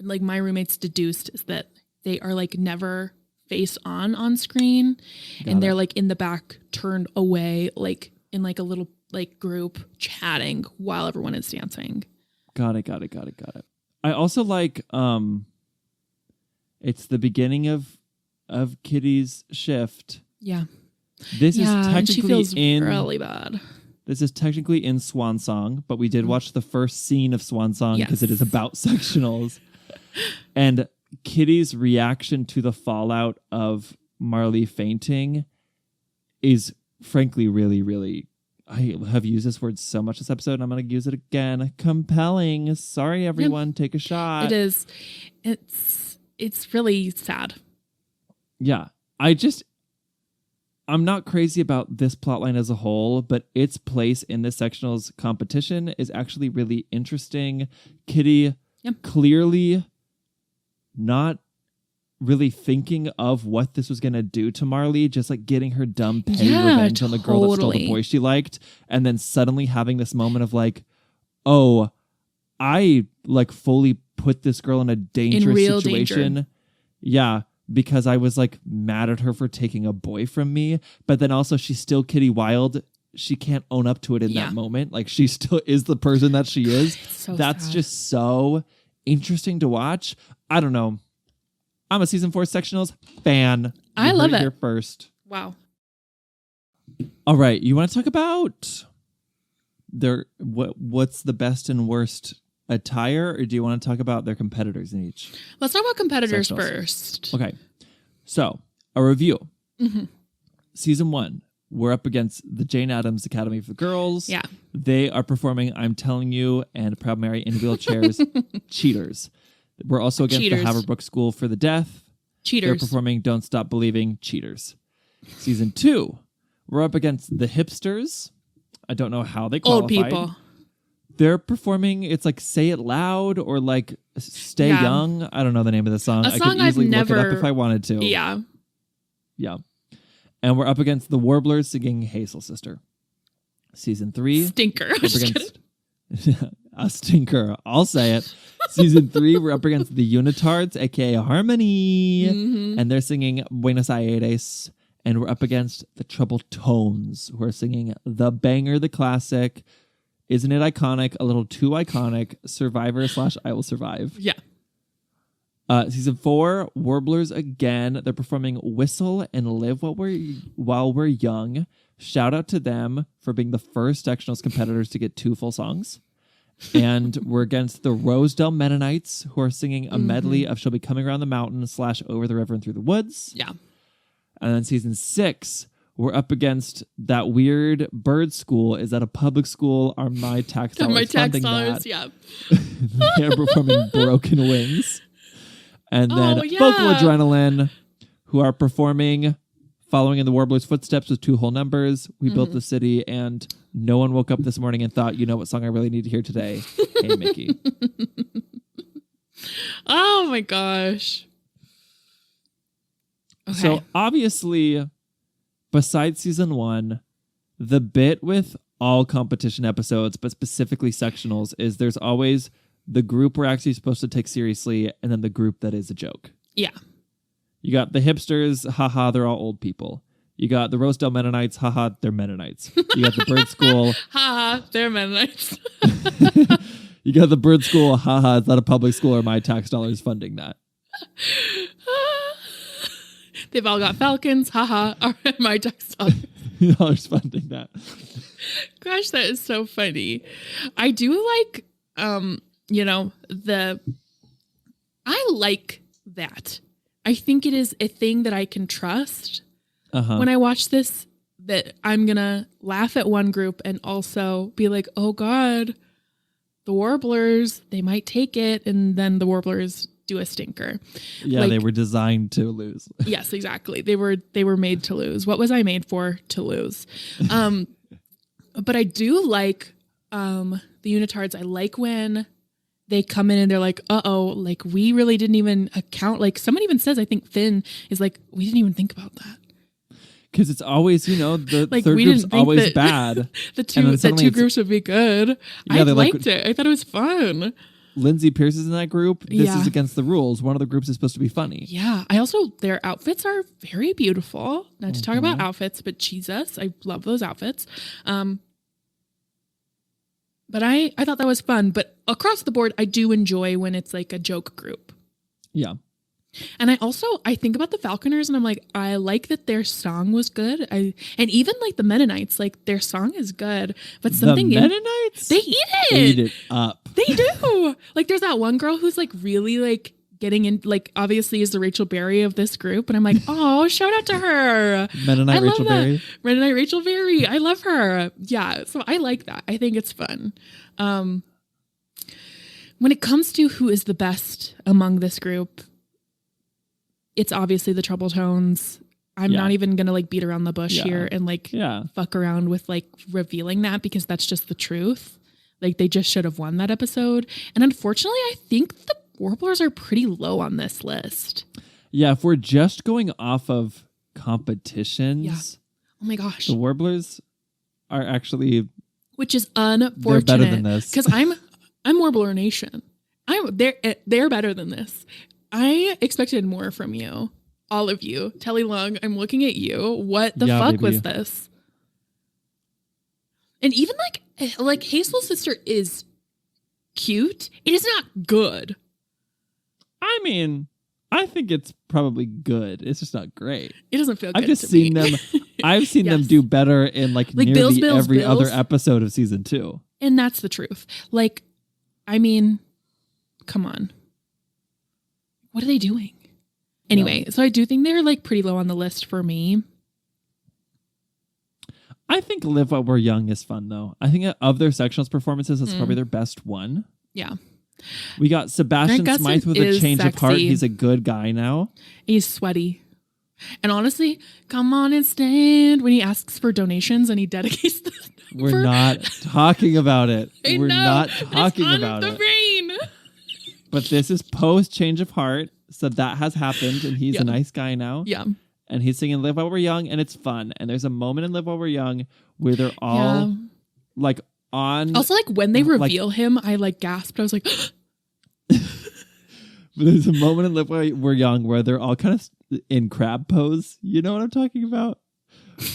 roommates deduced is that they are like never face on screen. And they're like in the back turned away, like in like a little like group chatting while everyone is dancing. Got it. I also like... It's the beginning of Kitty's shift. Yeah. This is technically she feels really bad. This is technically in Swan Song, but we did watch the first scene of Swan Song because it is about sectionals. And Kitty's reaction to the fallout of Marley fainting is frankly really, really, I have used this word so much this episode, and I'm going to use it again. Compelling. Sorry, everyone. Take a shot. It is. It's really sad. Yeah. I'm not crazy about this plotline as a whole, but its place in this sectionals competition is actually really interesting. Kitty clearly not really thinking of what this was going to do to Marley, just like getting her dumb petty revenge on the girl that stole the boy she liked, and then suddenly having this moment of like, oh, I like fully put this girl in a dangerous situation. Danger. Yeah. Because I was like mad at her for taking a boy from me, but then also she's still Kitty Wild. She can't own up to it in that moment. Like she still is the person that she is. That's sad. Just so interesting to watch. I don't know. I'm a season 4 sectionals fan. I love it. Here first. Wow. All right. You want to talk about what's the best and worst attire, or do you want to talk about their competitors in each? Let's talk about competitors first. Okay. So, a review. Mm-hmm. Season 1, we're up against the Jane Addams Academy for Girls. Yeah. They are performing I'm Telling You and Proud Mary in Wheelchairs. Cheaters. We're also against the Haverbrook School for the Deaf. Cheaters. They're performing Don't Stop Believing. Cheaters. Season 2, we're up against the Hipsters. I don't know how they qualified. Old people. They're performing, it's like Say It Loud or like Stay Young. I don't know the name of the song. I could easily look it up if I wanted to. Yeah. Yeah. And we're up against the Warblers singing Hazel Sister. Season 3. Stinker. A stinker. I'll say it. Season 3, we're up against the Unitards, aka Harmony. Mm-hmm. And they're singing Buenos Aires. And we're up against the Troubled Tones, who are singing the banger, the classic. Isn't it iconic? A little too iconic. Survivor / I Will Survive. Yeah. Season 4, Warblers again. They're performing Whistle and Live While We're Young. Shout out to them for being the first sectionals competitors to get 2 full songs. And we're against the Rosedale Mennonites, who are singing a medley of She'll Be Coming Around the Mountain / Over the River and Through the Woods. Yeah. And then season 6, we're up against that weird bird school. Is that a public school? Are my tax dollars my tax funding dollars, that? yeah. They're performing Broken Wings. And then Vocal Adrenaline, who are performing Following in the Warblers' Footsteps with 2 whole numbers. We built the city, and no one woke up this morning and thought, you know what song I really need to hear today? Hey, Mickey. Oh, my gosh. Okay. So, obviously, besides season 1, the bit with all competition episodes, but specifically sectionals, is there's always the group we're actually supposed to take seriously, and then the group that is a joke. Yeah. You got the Hipsters, haha, they're all old people. You got the Rosedale Mennonites, haha, they're Mennonites. You got the Bird School. Haha, they're Mennonites. You got the Bird School, haha, it's not a public school or my tax dollars funding that. They've all got falcons, haha, or my tax dollars funding that. Gosh, that is so funny. I do like, I like that. I think it is a thing that I can trust when I watch this, that I'm going to laugh at one group and also be like, oh God, the Warblers, they might take it. And then the Warblers do a stinker. Yeah, like, they were designed to lose. Yes, exactly. They were made to lose. What was I made for? To lose. But I do like the Unitards. I like when they come in and they're like, uh-oh, like we really didn't even account. Like someone even says, I think Finn is like, we didn't even think about that. Because it's always, the like, third group's always bad. The two groups would be good. Yeah, I liked it. I thought it was fun. Lindsay Pierce is in that group. This is against the rules. One of the groups is supposed to be funny. Yeah. Their outfits are very beautiful. Not to talk about outfits, but Jesus, I love those outfits. But I thought that was fun. But across the board, I do enjoy when it's like a joke group. Yeah. And I think about the Falconers and I'm like, I like that their song was good. And even like the Mennonites, like their song is good. But something the Mennonites? They eat it. Eat it up. They do. Like there's that one girl who's like really like getting in, like, obviously is the Rachel Berry of this group. And I'm like, oh, shout out to her. Mennonite Rachel Berry. Mennonite Rachel Berry. I love her. Yeah. So I like that. I think it's fun. When it comes to who is the best among this group, it's obviously the Trouble Tones. I'm not even going to like beat around the bush here and like fuck around with like revealing that, because that's just the truth. Like they just should have won that episode. And unfortunately, I think the Warblers are pretty low on this list. Yeah, if we're just going off of competitions, oh my gosh, the Warblers are actually, which is unfortunate. They're better than this because I'm Warbler Nation. They're better than this. I expected more from you, all of you. Telly Long, I'm looking at you. What the fuck was this? And even like Hazel's sister is cute. It is not good. I mean, I think it's probably good. It's just not great. It doesn't feel good. I've just seen them. I've seen them do better in like nearly every other episode of season 2. And that's the truth. Like, I mean, come on. What are they doing? Anyway, so I do think they're like pretty low on the list for me. I think Live While We're Young is fun though. I think of their sectionals performances, that's probably their best one. Yeah. We got Sebastian Smythe with a change of heart. He's a good guy now. He's sweaty. And honestly, come on and stand when he asks for donations and he dedicates the number. We're not talking about it. We're not talking it's about on it. The brain. But this is post change of heart. So that has happened and he's a nice guy now. Yeah. And he's singing Live While We're Young and it's fun. And there's a moment in Live While We're Young where they're all like on. Also, like when they reveal him, I like gasped. I was like, there's a moment in Live While We're Young where they're all kind of in crab pose. You know what I'm talking about?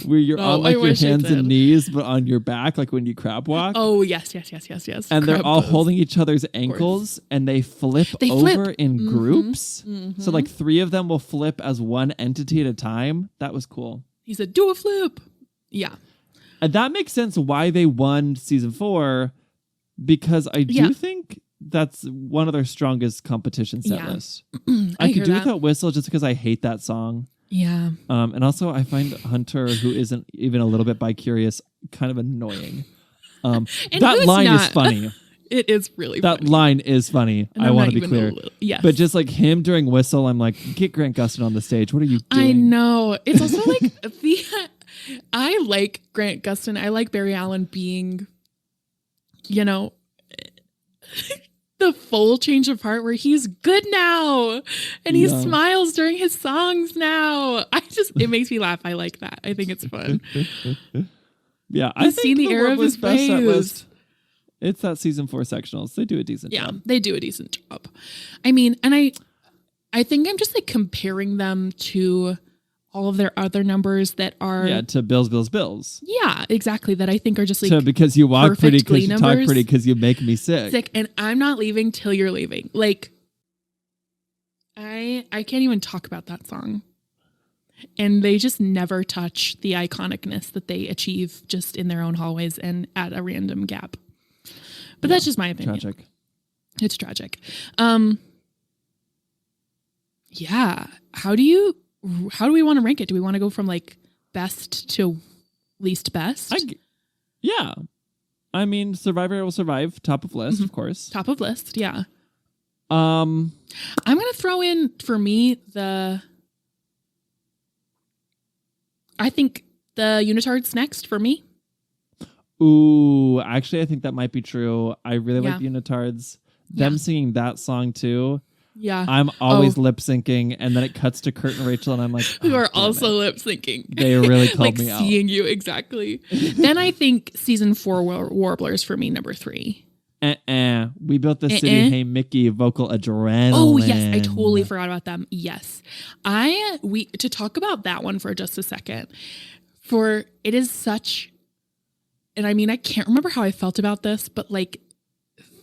Where you're on like your hands and knees, but on your back, like when you crab walk. Oh, yes. And crab they're all holding each other's ankles and they flip over in groups. So like 3 of them will flip as one entity at a time. That was cool. He said, do a flip. Yeah. And that makes sense why they won season 4, because I do think that's one of their strongest competition set lists. I could do without Whistle just because I hate that song. Yeah. And also I find Hunter, who isn't even a little bit bi-curious, kind of annoying. That line is funny. It is really funny. That line is funny. I want to be clear. Yes. But just like him during Whistle, I'm like, get Grant Gustin on the stage. What are you doing? I know. It's also like I like Grant Gustin. I like Barry Allen being, you know, the full change of heart where he's good now and he smiles during his songs now. It makes me laugh. I like that. I think it's fun. I see the era of his face. It's that season 4 sectionals. They do a decent job. Yeah, they do a decent job. I mean, and I think I'm just like comparing them to all of their other numbers that are to Bills. Yeah, exactly. That I think are just like because you walk pretty, because you talk pretty, because you make me sick. And I'm not leaving till you're leaving. Like I can't even talk about that song. And they just never touch the iconicness that they achieve just in their own hallways and at a random gap. But that's just my opinion. Tragic. It's tragic. Yeah. How do we want to rank it? Do we want to go from like best to least best? I mean, Survivor will survive. Top of list, of course. Top of list, yeah. I'm going to throw in, for me, I think the Unitards next for me. Ooh, actually, I think that might be true. I really like the Unitards. Them singing that song too. Yeah. I'm always lip syncing, and then it cuts to Kurt and Rachel, and I'm like, who are also lip syncing. They really called me out. Seeing you, exactly. Then I think season 4 Warblers for me, number 3. We built the city. Hey Mickey, vocal adrenaline. Oh yes, I totally forgot about them. Yes, to talk about that one for just a second. For it is such, and I mean I can't remember how I felt about this, but like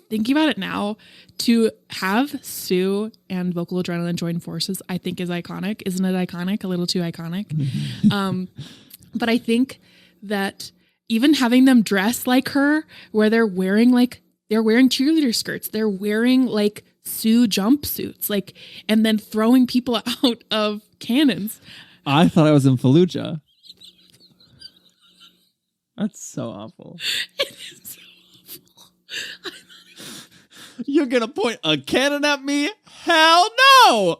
thinking about it now, to have Sue and vocal adrenaline join forces, I think is iconic. Isn't it iconic? A little too iconic. But I think that even having them dress like her, where they're wearing cheerleader skirts, they're wearing like Sioux jumpsuits, like, and then throwing people out of cannons. I thought I was in Fallujah. That's so awful. It is so awful. You're going to point a cannon at me? Hell no!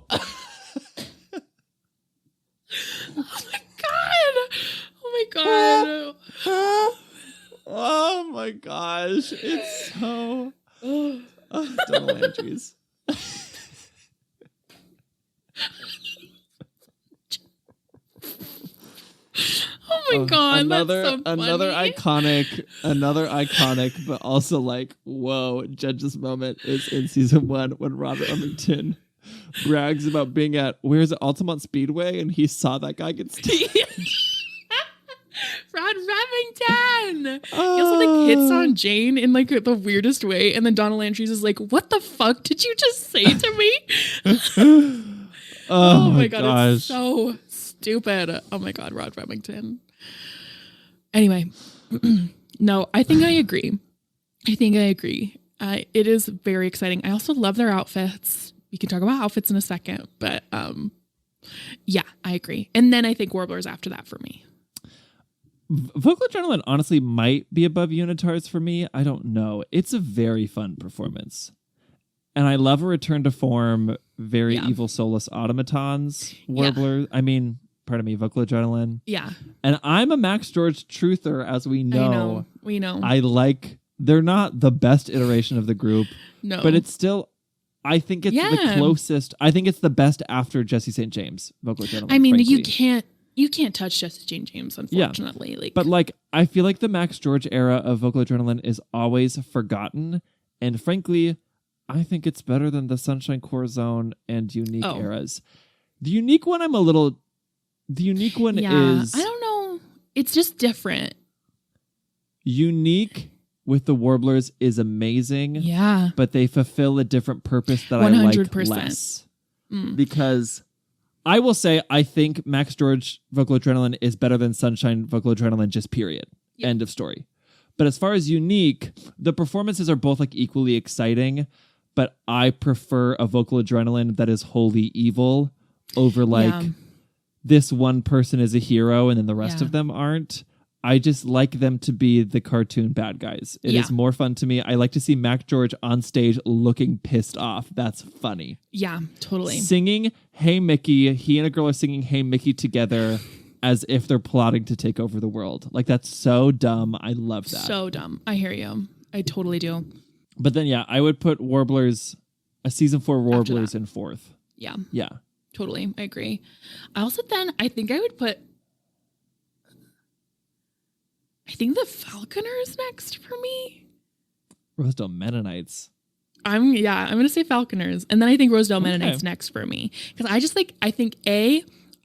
Oh my god! Oh my god! Oh my gosh. It's so... Donald Andrews. Oh my god, another that's so funny. another iconic, but also like, whoa, Judge's moment is in season 1 when Robert Remington brags about being at, where's it, Altamont Speedway, and he saw that guy get stabbed. Rod Remington! He also like hits on Jane in like the weirdest way, and then Donald Andrews is like, "What the fuck did you just say to me?" Oh my god, gosh. it's so stupid. Oh my god, Rod Remington. Anyway, no, I think I agree. It is very exciting. I also love their outfits. We can talk about outfits in a second, but yeah, I agree. And then I think Warblers after that for me. Vocal Adrenaline honestly might be above Unitards for me. I don't know. It's a very fun performance. And I love a return to form, very evil soulless automatons, Warblers. Yeah. I mean, pardon me, Vocal Adrenaline. Yeah. And I'm a Max George truther, as we know. We know. They're not the best iteration of the group. No. But it's still, I think it's the closest. I think it's the best after Jesse St. James, Vocal Adrenaline. I mean, frankly. You can't touch Jesse Jane James, unfortunately. Yeah. But like, I feel like the Max George era of Vocal Adrenaline is always forgotten. And frankly, I think it's better than the Sunshine Core Zone and Unique eras. The Unique one, is... I don't know. It's just different. Unique with the Warblers is amazing. Yeah. But they fulfill a different purpose that 100%. I like less. Because... I will say, I think Max George Vocal Adrenaline is better than Sunshine Vocal Adrenaline, just period. Yep. End of story. But as far as Unique, the performances are both like equally exciting, but I prefer a Vocal Adrenaline that is wholly evil over like this one person is a hero and then the rest of them aren't. I just like them to be the cartoon bad guys. It is more fun to me. I like to see Mac George on stage looking pissed off. That's funny. Yeah, totally. Singing Hey Mickey. He and a girl are singing Hey Mickey together as if they're plotting to take over the world. Like, that's so dumb. I love that. So dumb. I hear you. I totally do. But then, yeah, I would put Warblers, a season 4 Warblers in 4th. Yeah. Yeah. Totally. I agree. I also then, I think I would put... I think the Falconers next for me. Rosedale Mennonites. I'm going to say Falconers. And then I think Rosedale Mennonites next for me. Because I think I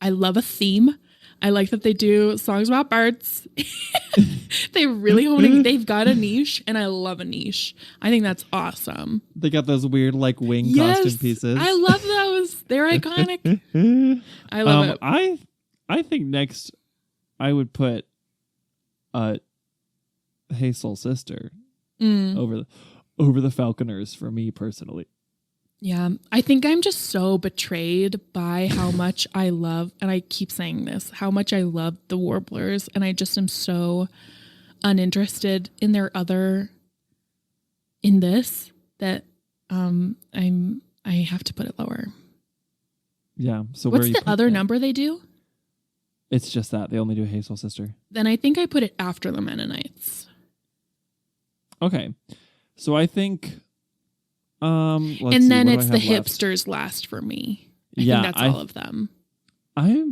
love a theme. I like that they do songs about birds. They really they've got a niche, and I love a niche. I think that's awesome. They got those weird like wing costume pieces. I love those. They're iconic. I love it. I think next I would put Hey Soul Sister over the Falconers for me personally. Yeah, I think I'm just so betrayed by how much I love, and I keep saying this, how much I love the Warblers, and I just am so uninterested in in this that I have to put it lower. Yeah. So what's the other number they do? It's just that they only do Hey Soul Sister. Then I think I put it after the Mennonites. Okay, so I think. And then it's the hipsters last for me. I think that's all of them. I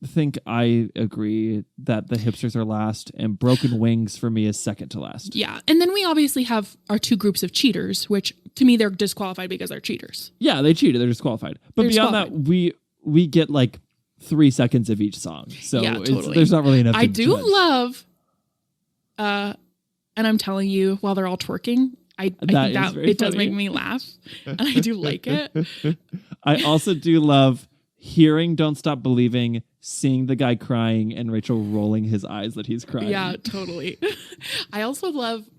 think I agree that the hipsters are last, and Broken Wings for me is second to last. Yeah, and then we obviously have our two groups of cheaters, which to me they're disqualified because they're cheaters. Yeah, they cheated. They're disqualified. But beyond that, we get like 3 seconds of each song, so totally. There's not really enough. I do love, and I'm telling you, while they're all twerking. I think that it does make me laugh, and I do like it. I also do love hearing Don't Stop Believing, seeing the guy crying, and Rachel rolling his eyes that he's crying. Yeah, totally. I also love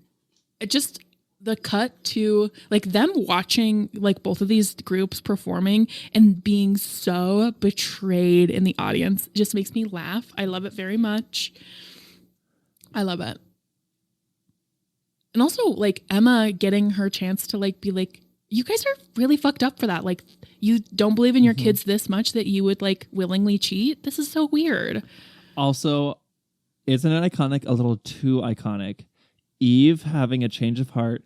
just the cut to like them watching like both of these groups performing and being so betrayed in the audience just makes me laugh. I love it very much. I love it. And also like Emma getting her chance to like be like, you guys are really fucked up for that. Like you don't believe in your kids this much that you would like willingly cheat. This is so weird. Also, isn't it iconic? A little too iconic. Eve having a change of heart,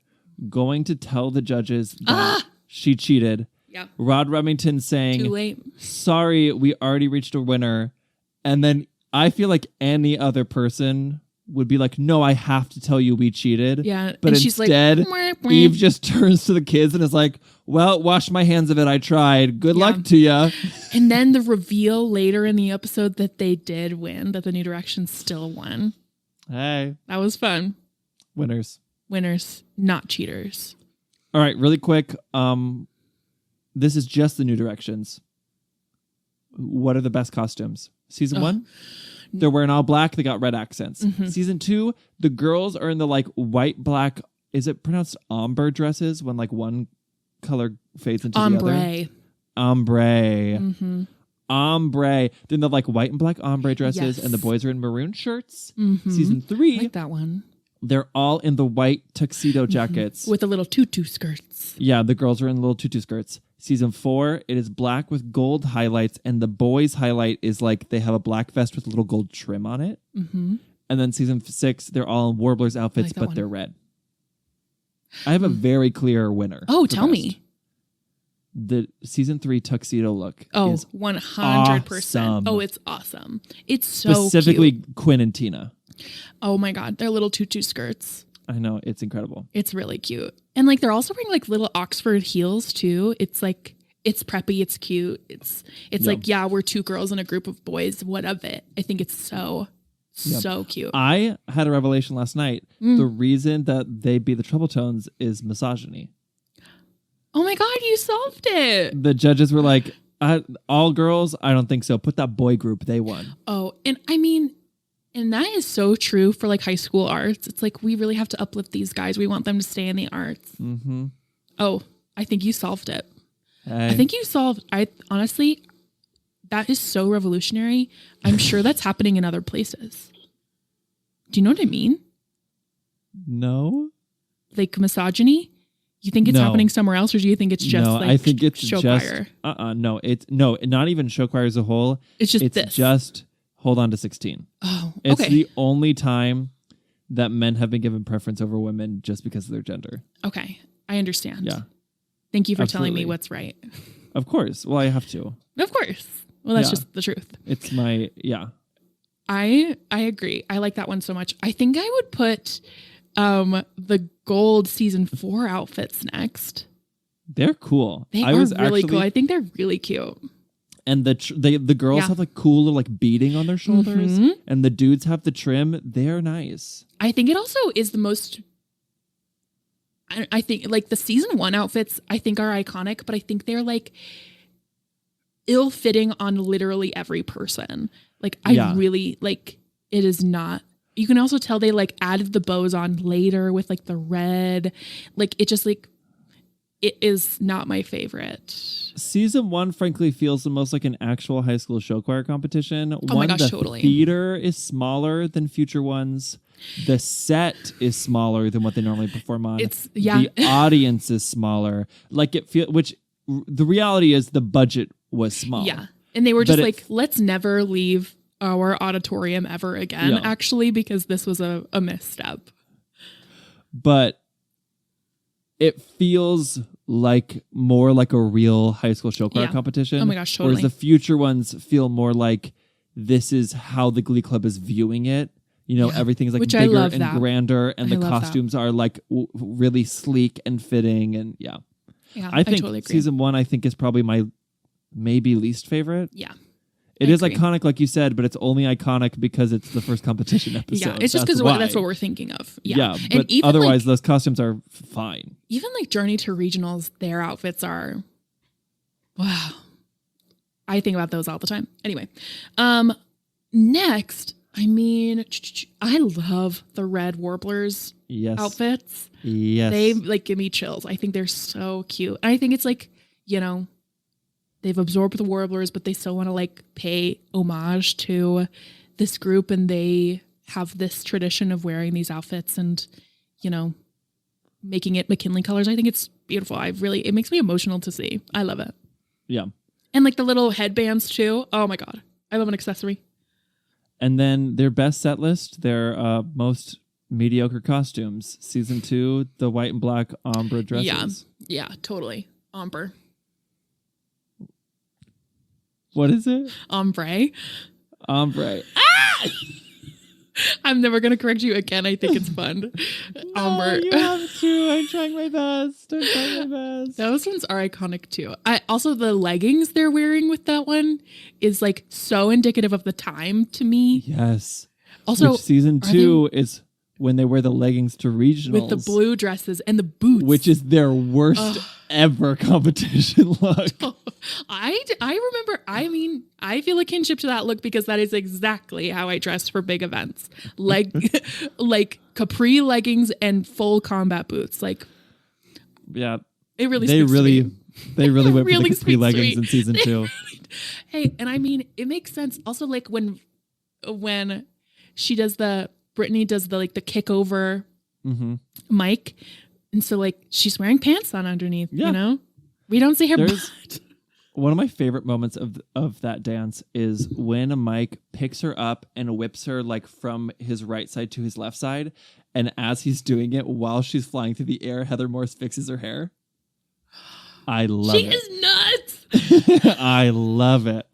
going to tell the judges that she cheated. Yeah. Rod Remington saying, Too late. Sorry, we already reached a winner. And then I feel like any other person would be like, no, I have to tell you we cheated. Yeah. But and she's instead, like, mwah, mwah. Eve just turns to the kids and is like, well, wash my hands of it. I tried. Good luck to ya. And then the reveal later in the episode that they did win, that the New Directions still won. Hey. That was fun. Winners. Winners, not cheaters. All right, really quick. This is just the New Directions. What are the best costumes? Season 1? They're wearing all black. They got red accents. Season 2, the girls are in the like white, black. Is it pronounced ombre dresses when like one color fades into the other? Ombre. Ombre. They're in the like white and black ombre dresses, and the boys are in maroon shirts. Season 3, I like that one. they're all in the white tuxedo jackets with the little tutu skirts. Yeah, the girls are in little tutu skirts. Season 4, it is black with gold highlights, and the boys' highlight is like they have a black vest with a little gold trim on it. And then season 6, they're all in Warblers outfits, but they're red. I have a very clear winner. Oh, tell me. The season 3 tuxedo look is 100%. awesome. Oh, it's awesome. It's so specifically cute. Quinn and Tina. Oh my God, their little tutu skirts. I know, it's incredible. It's really cute. And like they're also wearing like little Oxford heels too. It's like it's preppy, it's cute. It's like, yeah, we're two girls in a group of boys. What of it? I think it's so cute. I had a revelation last night. The reason that they be the Trouble Tones is misogyny. Oh my God, you solved it. The judges were like, all girls? I don't think so. Put that boy group. They won. Oh, and I mean, and that is so true for like high school arts. It's like, we really have to uplift these guys. We want them to stay in the arts. Oh, I think you solved it. Hey. I think you solved, honestly, that is so revolutionary. I'm sure that's happening in other places. Do you know what I mean? No. Like misogyny? You think it's happening somewhere else, or do you think it's just like I think it's show just, choir? No, not even show choir as a whole. It's this. Just Hold On to 16. Oh, okay. It's the only time that men have been given preference over women just because of their gender. Okay, I understand. Yeah. Thank you for telling me what's right. Of course. Well, I have to. Of course. Well, that's just the truth. It's my, I agree. I like that one so much. I think I would put the gold season 4 outfits next. They're cool. They are really cool. I think they're really cute. And the girls have like cool little like beading on their shoulders, and the dudes have the trim. They're nice. I think it also is the most. I think like the season 1 outfits I think are iconic, but I think they're like ill-fitting on literally every person. Like I really like it is not. You can also tell they like added the bows on later with like the red. Like it just like it is not my favorite. Season 1, frankly, feels the most like an actual high school show choir competition. Oh my gosh, totally. The theater is smaller than future ones. The set is smaller than what they normally perform on. The audience is smaller. Like the reality is the budget was small. Yeah. And they were just like, let's never leave our auditorium ever again, actually, because this was a misstep. But it feels like more like a real high school show choir competition. Oh my gosh, totally. Whereas the future ones feel more like this is how the Glee Club is viewing it. You know, everything's like bigger and grander, and the costumes are like really sleek and fitting. And I think totally agree. Season 1, I think, is probably my maybe least favorite. Yeah. It is iconic, like you said, but it's only iconic because it's the first competition episode. Yeah, it's just because that's what we're thinking of. Yeah, but even otherwise, those costumes are fine. Even like Journey to Regionals, their outfits are, wow. I think about those all the time. Anyway, next, I mean, I love the red warblers Yes. outfits. Yes. They like give me chills. I think they're so cute. And I think it's like, you know, they've absorbed the warblers, but they still want to like pay homage to this group, and they have this tradition of wearing these outfits and, you know, making it McKinley colors. I think it's beautiful. It makes me emotional to see. I love it. Yeah. And like the little headbands too. Oh my God. I love an accessory. And then their best set list, their most mediocre costumes. Season 2, the white and black ombre dresses. Yeah, totally. Ombre. What is it? Ombre. Ombre. I'm never going to correct you again. I think it's fun. Ombre. You have to. I'm trying my best. Those ones are iconic too. Also, the leggings they're wearing with that one is like so indicative of the time to me. Yes. Also, which season 2 is when they wear the leggings to regionals. With the blue dresses and the boots. Which is their worst ever competition look. I remember, I feel a kinship to that look because that is exactly how I dressed for big events. Like capri leggings and full combat boots. Like, yeah. It really They speaks to me. They really went really for the capri speaks to leggings me. in season 2. Hey, and I mean, it makes sense. Also, like when Brittany does the kick over mic, and so like she's wearing pants on underneath. Yeah. You know, we don't see her butt. One of my favorite moments of that dance is when Mike picks her up and whips her like from his right side to his left side, and as he's doing it while she's flying through the air, Heather Morse fixes her hair. I love it. She is nuts. I love it.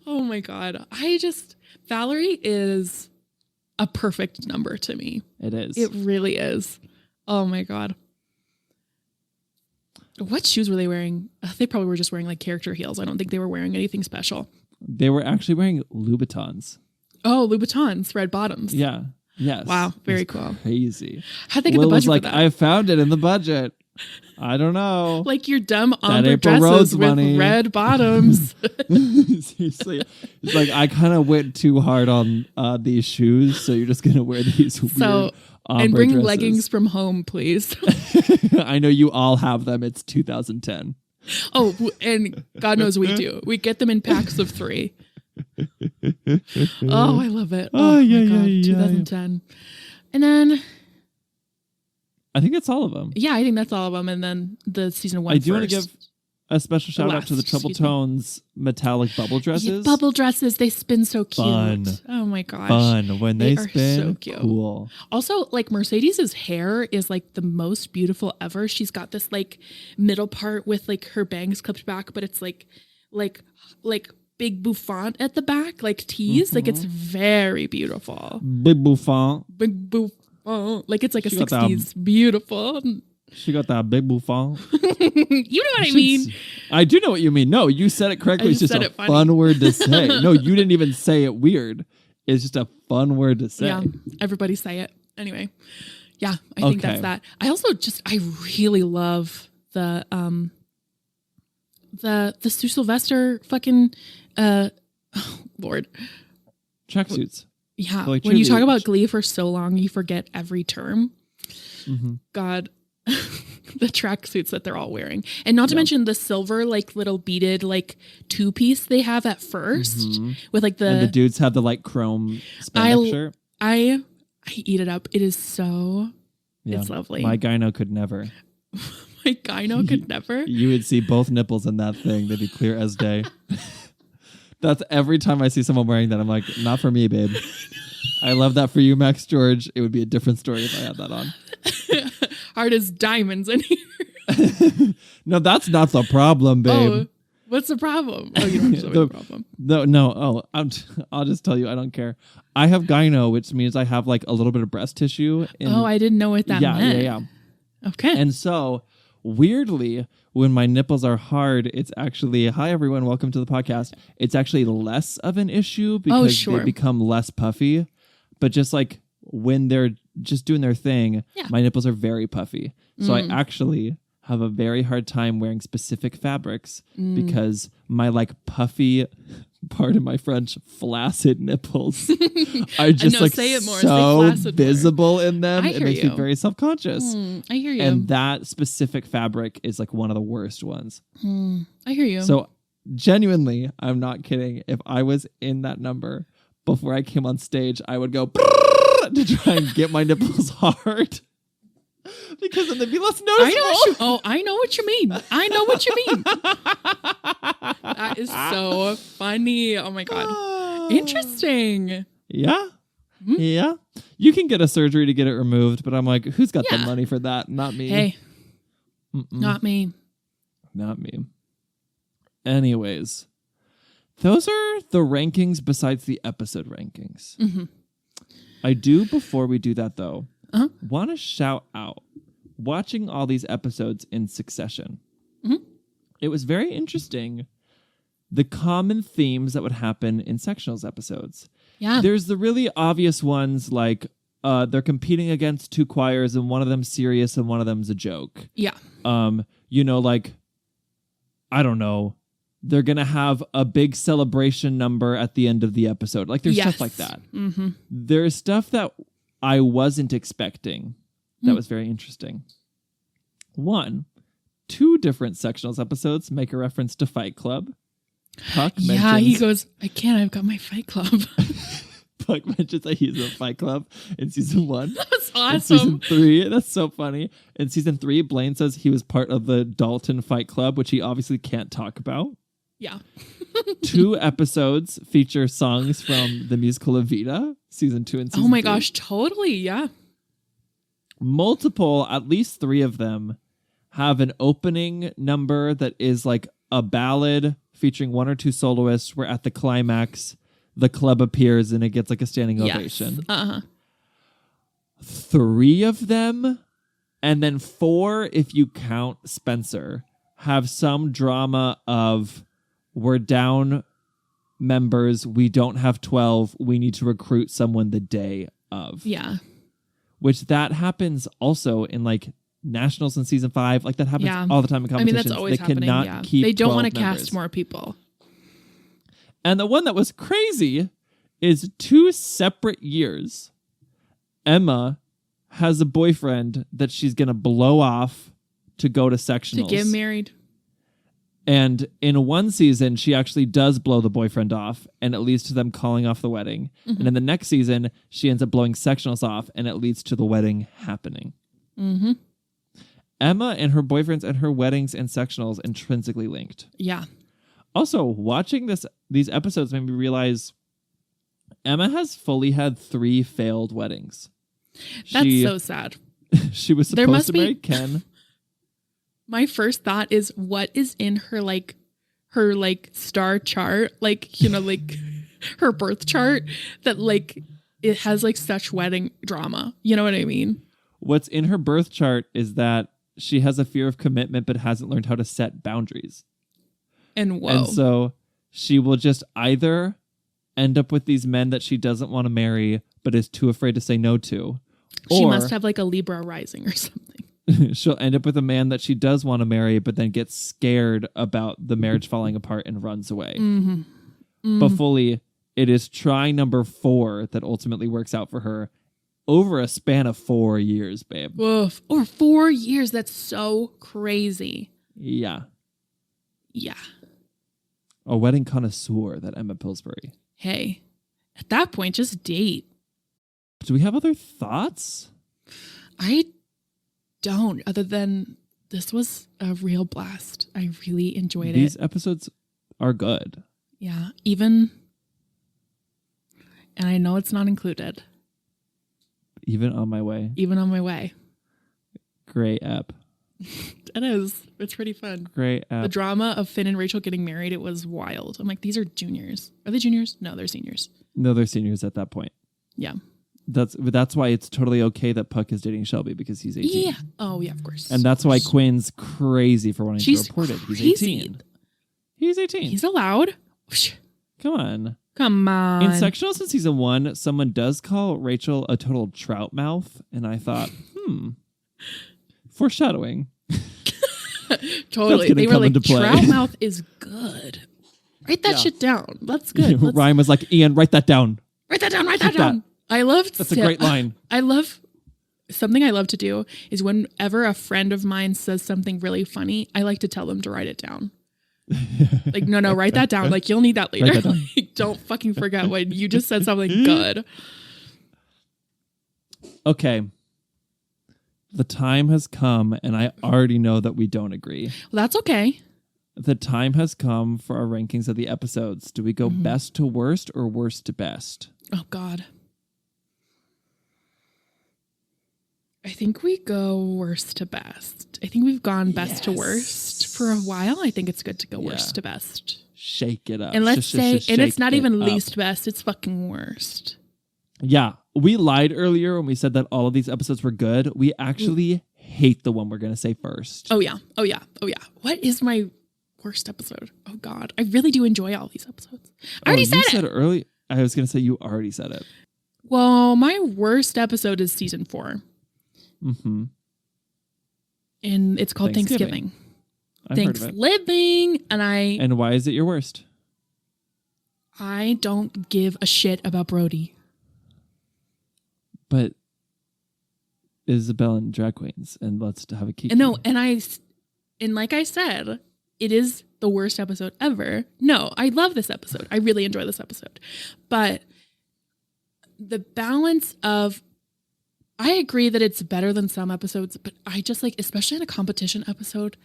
Oh my God. Valerie is a perfect number to me. It is. It really is. Oh my God. What shoes were they wearing? They probably were just wearing like character heels. I don't think they were wearing anything special. They were actually wearing Louboutins. Oh, Louboutins, red bottoms. Yeah. Yes. Wow. Very cool. Crazy. How'd they get Will the budget was like, for that? I found it in the budget. I don't know. Like your dumb ombre April dresses Rose with money. red bottoms. Seriously. It's like, I kind of went too hard on these shoes, so you're just going to wear these weird ombre and bring dresses. leggings from home, please. I know you all have them. It's 2010. Oh, and God knows we do. We get them in packs of 3. Oh, I love it. Oh, yeah, my God. yeah, 2010. And then... I think that's all of them. Yeah, I think that's all of them. And then the season 1 I do want first. to give a special shout out to the Trouble Tones metallic bubble dresses. Yeah, bubble dresses, they spin so cute. Fun. Oh my gosh. Fun. When they are spin, so cute. cool. Also, like Mercedes's hair is like the most beautiful ever. She's got this like middle part with like her bangs clipped back, but it's like big bouffant at the back, like tease. Like it's very beautiful. Big bouffant. Big bouffant. Like it's like She a got that- 60s. Beautiful. She got that big bouffant. You know what I mean? I do know what you mean. No, you said it correctly. I It's just just said a it funny. fun word to say. No, you didn't even say it weird. It's just a fun word to say. Yeah, everybody say it. Anyway, yeah, I think that's that. I also I really love the Sue Sylvester fucking Lord. Tracksuits. Yeah, Like when you talk cheerleaders. about Glee for so long, you forget every term. Mm-hmm. God, the tracksuits that they're all wearing, and not to mention the silver like little beaded like 2-piece they have at first with like And the dudes have the like chrome spandex shirt. I eat it up. It is so. Yeah. It's lovely. My gyno could never. My gyno could never. You would see both nipples in that thing. They'd be clear as day. That's every time I see someone wearing that, I'm like, not for me, babe. I love that for you, Max George. It would be a different story if I had that on. Hard as diamonds in here. No, that's not the problem, babe. Oh, what's the problem? Oh, you don't have the problem. No. I'll just tell you, I don't care. I have gyno, which means I have like a little bit of breast tissue. I didn't know what that meant. Yeah. Okay. And so, weirdly, when my nipples are hard, it's actually, hi everyone, welcome to the podcast. It's actually less of an issue because they become less puffy. But just like when they're just doing their thing, my nipples are very puffy. So I actually have a very hard time wearing specific fabrics because my like puffy pardon my French, flaccid nipples are just No, like say it more. Say so flaccid more. visible in them. I It hear makes you. me very self-conscious. I hear you. And that specific fabric is like one of the worst ones. I hear you. So genuinely, I'm not kidding. If I was in that number before I came on stage, I would go to try and get my nipples hard. Because then they'd be less noticeable. I know what you mean. I know what you mean. That is so funny. Oh my God. Interesting. Yeah. Yeah. You can get a surgery to get it removed, but I'm like, who's got the Yeah. money for that? Not me. Hey, not me. Not me. Anyways, those are the rankings besides the episode rankings. I do, before we do that though, want to shout out watching all these episodes in succession. It was very interesting, the common themes that would happen in Sectionals episodes. Yeah. There's the really obvious ones like they're competing against two choirs and one of them's serious and one of them's a joke. Yeah. Like, I don't know, they're going to have a big celebration number at the end of the episode. Like there's stuff like that. There's stuff that I wasn't expecting that was very interesting. 2 different Sectionals episodes make a reference to Fight Club. Puck mentions, he goes, I can't, I've got my Fight Club. Puck mentions that he's in Fight Club in season 1. That's awesome. In season 3, that's so funny. In season 3, Blaine says he was part of the Dalton Fight Club, which he obviously can't talk about. Yeah. 2 episodes feature songs from the musical Evita, season 2 and season 3. Oh my gosh, totally. Yeah. Multiple, at least 3 of them, have an opening number that is like a ballad featuring 1 or 2 soloists where at the climax, the club appears and it gets like a standing ovation. 3 of them, and then 4, if you count Spencer, have some drama of we're down members, we don't have 12, we need to recruit someone the day of. Yeah. Which that happens also in like nationals in season 5. Like that happens all the time in competitions. That's always they happening. cannot keep They don't want to 12 cast more people. And the one that was crazy is 2 separate years. Emma has a boyfriend that she's going to blow off to go to Sectionals. To get married. And in one season, she actually does blow the boyfriend off, and it leads to them calling off the wedding. And in the next season, she ends up blowing Sectionals off, and it leads to the wedding happening. Emma and her boyfriends and her weddings and Sectionals intrinsically linked. Yeah. Also, watching these episodes made me realize Emma has fully had 3 failed weddings. That's so sad. She was supposed to marry Ken. My first thought is, what is in her star chart, like her birth chart, that like it has like such wedding drama. You know what I mean? What's in her birth chart is that she has a fear of commitment but hasn't learned how to set boundaries. And so she will just either end up with these men that she doesn't want to marry but is too afraid to say no to. She must have like a Libra rising or something. She'll end up with a man that she does want to marry, but then gets scared about the marriage falling apart and runs away. But fully, it is try number 4 that ultimately works out for her over a span of 4 years, babe. Woof. Or 4 years. That's so crazy. Yeah. Yeah. A wedding connoisseur, that Emma Pillsbury. Hey, at that point, just date. Do we have other thoughts? I don't, other than this was a real blast. I really enjoyed These episodes are good. Yeah, and I know it's not included. Even on my way. Great app. It is. It's pretty fun. Great app. The drama of Finn and Rachel getting married, it was wild. I'm like, these are juniors. Are they juniors? No, they're seniors. No, they're seniors at that point. Yeah. That's why it's totally okay that Puck is dating Shelby, because he's 18. Yeah. Oh, yeah, of course. And that's why Quinn's crazy for wanting to report it. He's 18. He's 18. He's allowed. Come on. In Sectionals in season 1, someone does call Rachel a total trout mouth. And I thought, foreshadowing. Totally. They were like, trout mouth is good. Write that shit down. That's good. Ryan was like, Ian, write that down. Write that down. Write that down. I loved. That's a great line. I love. Something I love to do is whenever a friend of mine says something really funny, I like to tell them to write it down. Like, no, write that down. Like, you'll need that later. That Like, don't fucking forget when you just said something good. Okay. The time has come, and I already know that we don't agree. Well, that's okay. The time has come for our rankings of the episodes. Do we go best to worst or worst to best? Oh, God. I think we go worst to best. I think we've gone best to worst for a while. I think it's good to go worst to best. Shake it up. And let's say, and it's not even up. least best, it's fucking worst. Yeah. We lied earlier when we said that all of these episodes were good. We actually hate the one we're going to say first. Oh, yeah. What is my worst episode? Oh, God. I really do enjoy all these episodes. I already said it. Early. I was going to say you already said it. Well, my worst episode is season 4. Mm-hmm. And it's called Thanksgiving. I've heard of it. Thanksgiving. And why is it your worst? I don't give a shit about Brody. But Isabel and drag queens, and let's have a kiki. No, and like I said, it is the worst episode ever. No, I love this episode. I really enjoy this episode. But the balance of, I agree that it's better than some episodes, but I just like, especially in a competition episode,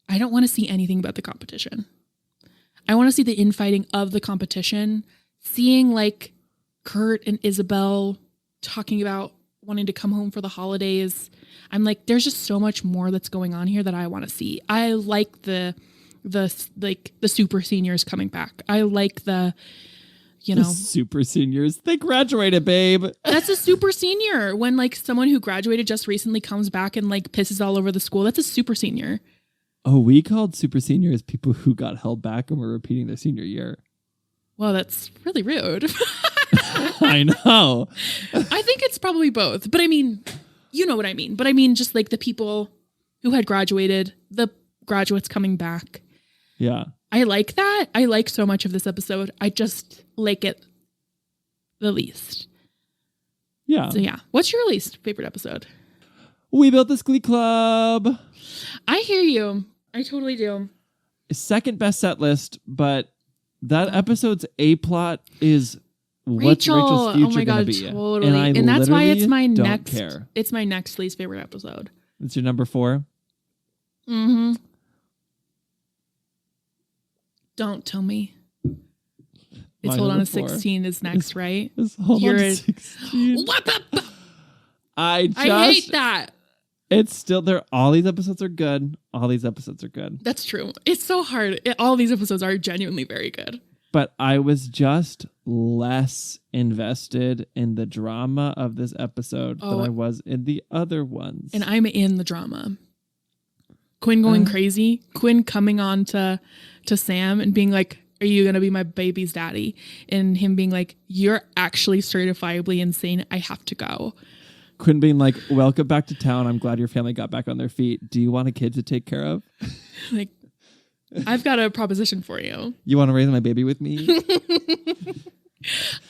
I don't want to see anything but the competition. I want to see the infighting of the competition, seeing like Kurt and Isabel talking about wanting to come home for the holidays. I'm like, there's just so much more that's going on here that I want to see. I like the super seniors coming back. I like the super seniors. They graduated, babe. That's a super senior. When like someone who graduated just recently comes back and like pisses all over the school, that's a super senior. Oh, we called super seniors people who got held back and were repeating their senior year. Well, that's really rude. I know. I think it's probably both. But I mean, you know what I mean. But I mean, just like the people who had graduated, the graduates coming back. Yeah. I like that. I like so much of this episode. I just like it the least. Yeah. So yeah. What's your least favorite episode? We built this Glee club. I hear you. I totally do. Second best set list, but that episode's A plot is what's Rachel's future going to be. Totally. And that's why it's my next. Care. It's my next least favorite episode. It's your number 4. Mm-hmm. Don't tell me. It's Hold On to 16 is next, right? Hold On to 16. What the? I hate that. It's still there. All these episodes are good. That's true. It's so hard. All these episodes are genuinely very good. But I was just less invested in the drama of this episode than I was in the other ones. And I'm in the drama. Quinn going crazy. Quinn coming on to Sam and being like, are you going to be my baby's daddy? And him being like, you're actually certifiably insane. I have to go. Quinn being like, welcome back to town. I'm glad your family got back on their feet. Do you want a kid to take care of? Like, I've got a proposition for you. You want to raise my baby with me?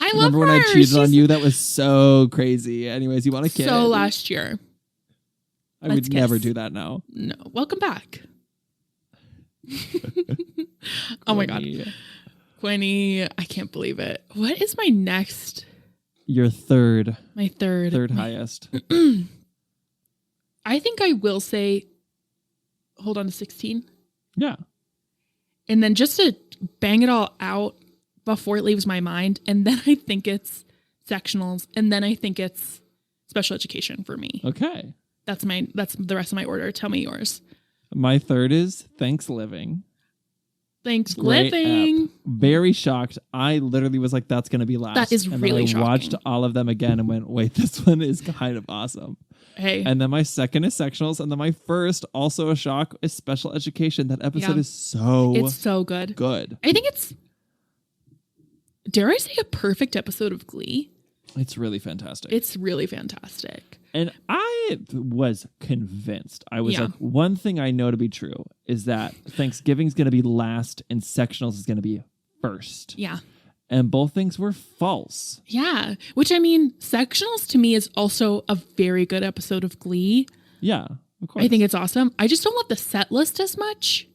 I love Remember when I cheated on you? That was so crazy. Anyways, you want a kid? So last year. I would never do that now. No. Welcome back. Oh my God. Quinny, I can't believe it. What is my next? Your third. My third. Third highest. I think I will say Hold On to 16. Yeah. And then just to bang it all out before it leaves my mind. And then I think it's Sectionals. And then I think it's Special Education for me. Okay. That's the rest of my order. Tell me yours. My third is Thanksgiving. Thanksgiving. Very shocked. I literally was like, that's going to be last. That is really shocking. I watched all of them again and went, wait, this one is kind of awesome. Hey. And then my second is Sectionals. And then my first, also a shock, is Special Education. That episode is it's so good. Good. I think it's, dare I say, a perfect episode of Glee. It's really fantastic. It's really fantastic. And I was convinced. I was like, one thing I know to be true is that Thanksgiving's going to be last and Sectionals is going to be first. Yeah. And both things were false. Yeah. Which, I mean, Sectionals to me is also a very good episode of Glee. Yeah, of course. I think it's awesome. I just don't love the set list as much.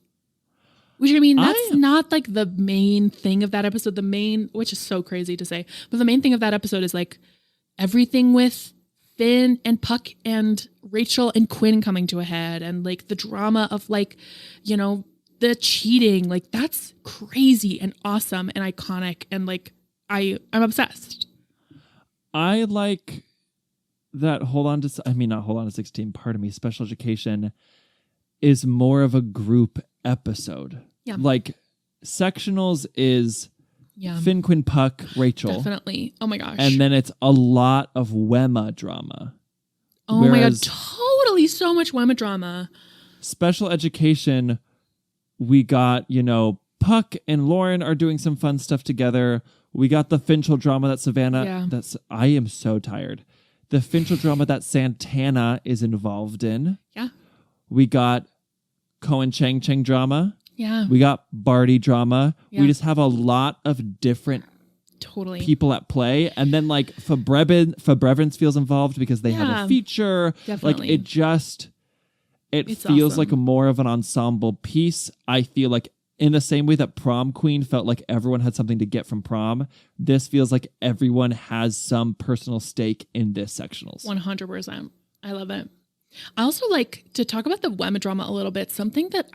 Which, I mean, that's not like the main thing of that episode. Which is so crazy to say, but the main thing of that episode is like everything with Finn and Puck and Rachel and Quinn coming to a head, and like the drama of like, you know, the cheating. Like that's crazy and awesome and iconic, and like I'm obsessed. I like that not Hold On to 16, pardon me, Special Education is more of a group episode. Yeah. Like Sectionals is Finn, Quinn, Puck, Rachel. Definitely. Oh my gosh. And then it's a lot of Wemma drama. Oh my God. Totally. So much Wemma drama. Special Education, we got, you know, Puck and Lauren are doing some fun stuff together. We got the Finchel drama that Savannah, I am so tired. The Finchel drama that Santana is involved in. Yeah. We got Cohen Chang drama. Yeah. We got Barty drama. Yeah. We just have a lot of different people at play. And then like Fabrevins feels involved because they have a feature. Definitely. Like it feels awesome. Like more of an ensemble piece. I feel like in the same way that Prom Queen felt like everyone had something to get from prom, this feels like everyone has some personal stake in this Sectionals. 100%. I love it. I also like to talk about the Wemma drama a little bit. Something that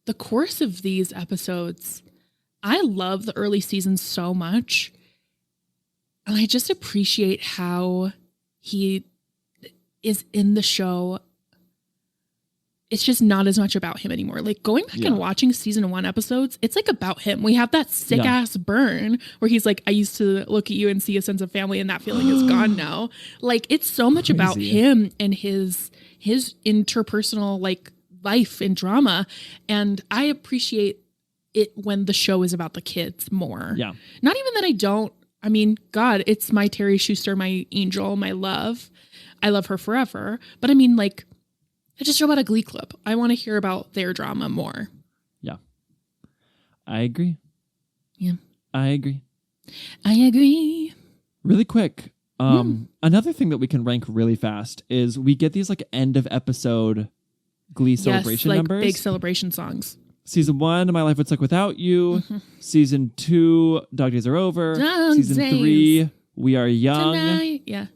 the course of these episodes, I love the early seasons so much. And I just appreciate how he is in the show. It's just not as much about him anymore. Like going back and watching season 1 episodes, it's like about him. We have that sick ass burn where he's like, I used to look at you and see a sense of family, and that feeling is gone now. Like it's so much about him and his interpersonal like life and drama. And I appreciate it when the show is about the kids more. Yeah. Not even that I don't. I mean, God, it's my Terry Schuster, my angel, my love. I love her forever. But I mean, like, I just show about a Glee clip. I want to hear about their drama more. Yeah. I agree. Yeah. I agree. Really quick. Another thing that we can rank really fast is we get these like end of episode Glee celebration numbers. Big celebration songs. Season 1, My Life Would Suck Without You. Mm-hmm. Season 2, Dog Days Are Over. Season 3, We Are Young. Tonight. Yeah.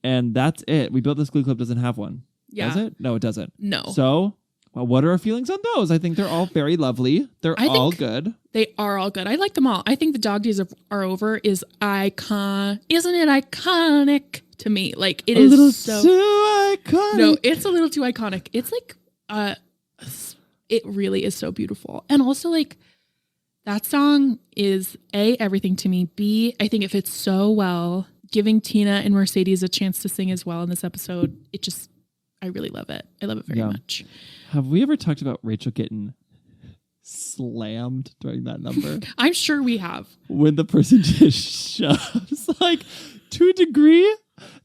And that's it. We built this Glee Club doesn't have one. Yeah. Does it? No, it doesn't. No. So, well, what are our feelings on those? I think they're all very lovely. They're all good. They are all good. I like them all. I think the Dog Days Are Over is isn't it iconic to me? Like it is a little too iconic. No, it's a little too iconic. It's like it really is so beautiful. And also like that song is A, everything to me. B, I think it fits so well. Giving Tina and Mercedes a chance to sing as well in this episode. I really love it. I love it very much. Have we ever talked about Rachel getting slammed during that number? I'm sure we have. When the person just shoves, like to a degree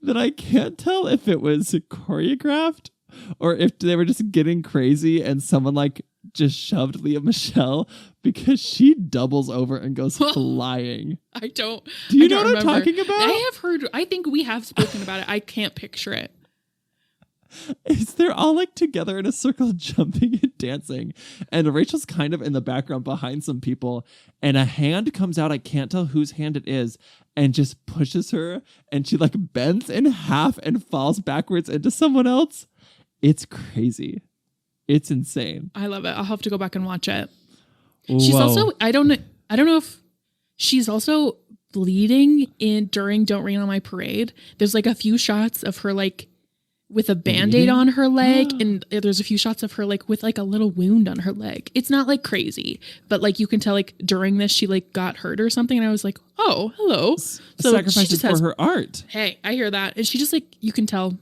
that I can't tell if it was choreographed or if they were just getting crazy and someone like just shoved Leah Michelle because she doubles over and goes flying. Do you know what I'm talking about? I think we have spoken about it. I can't picture it. They're all like together in a circle jumping and dancing, and Rachel's kind of in the background behind some people, and a hand comes out, I can't tell whose hand it is, and just pushes her, and she like bends in half and falls backwards into someone else. It's crazy. It's insane. I love it. I'll have to go back and watch it. She's also, I don't know if she's also bleeding during Don't Rain on My Parade. There's like a few shots of her like with a Band-Aid on her leg, and there's a few shots of her like with like a little wound on her leg. It's not like crazy, but like you can tell like during this she like got hurt or something, and I was like, oh, hello. So sacrifices for her art. Hey, I hear that. And she just like, you can tell,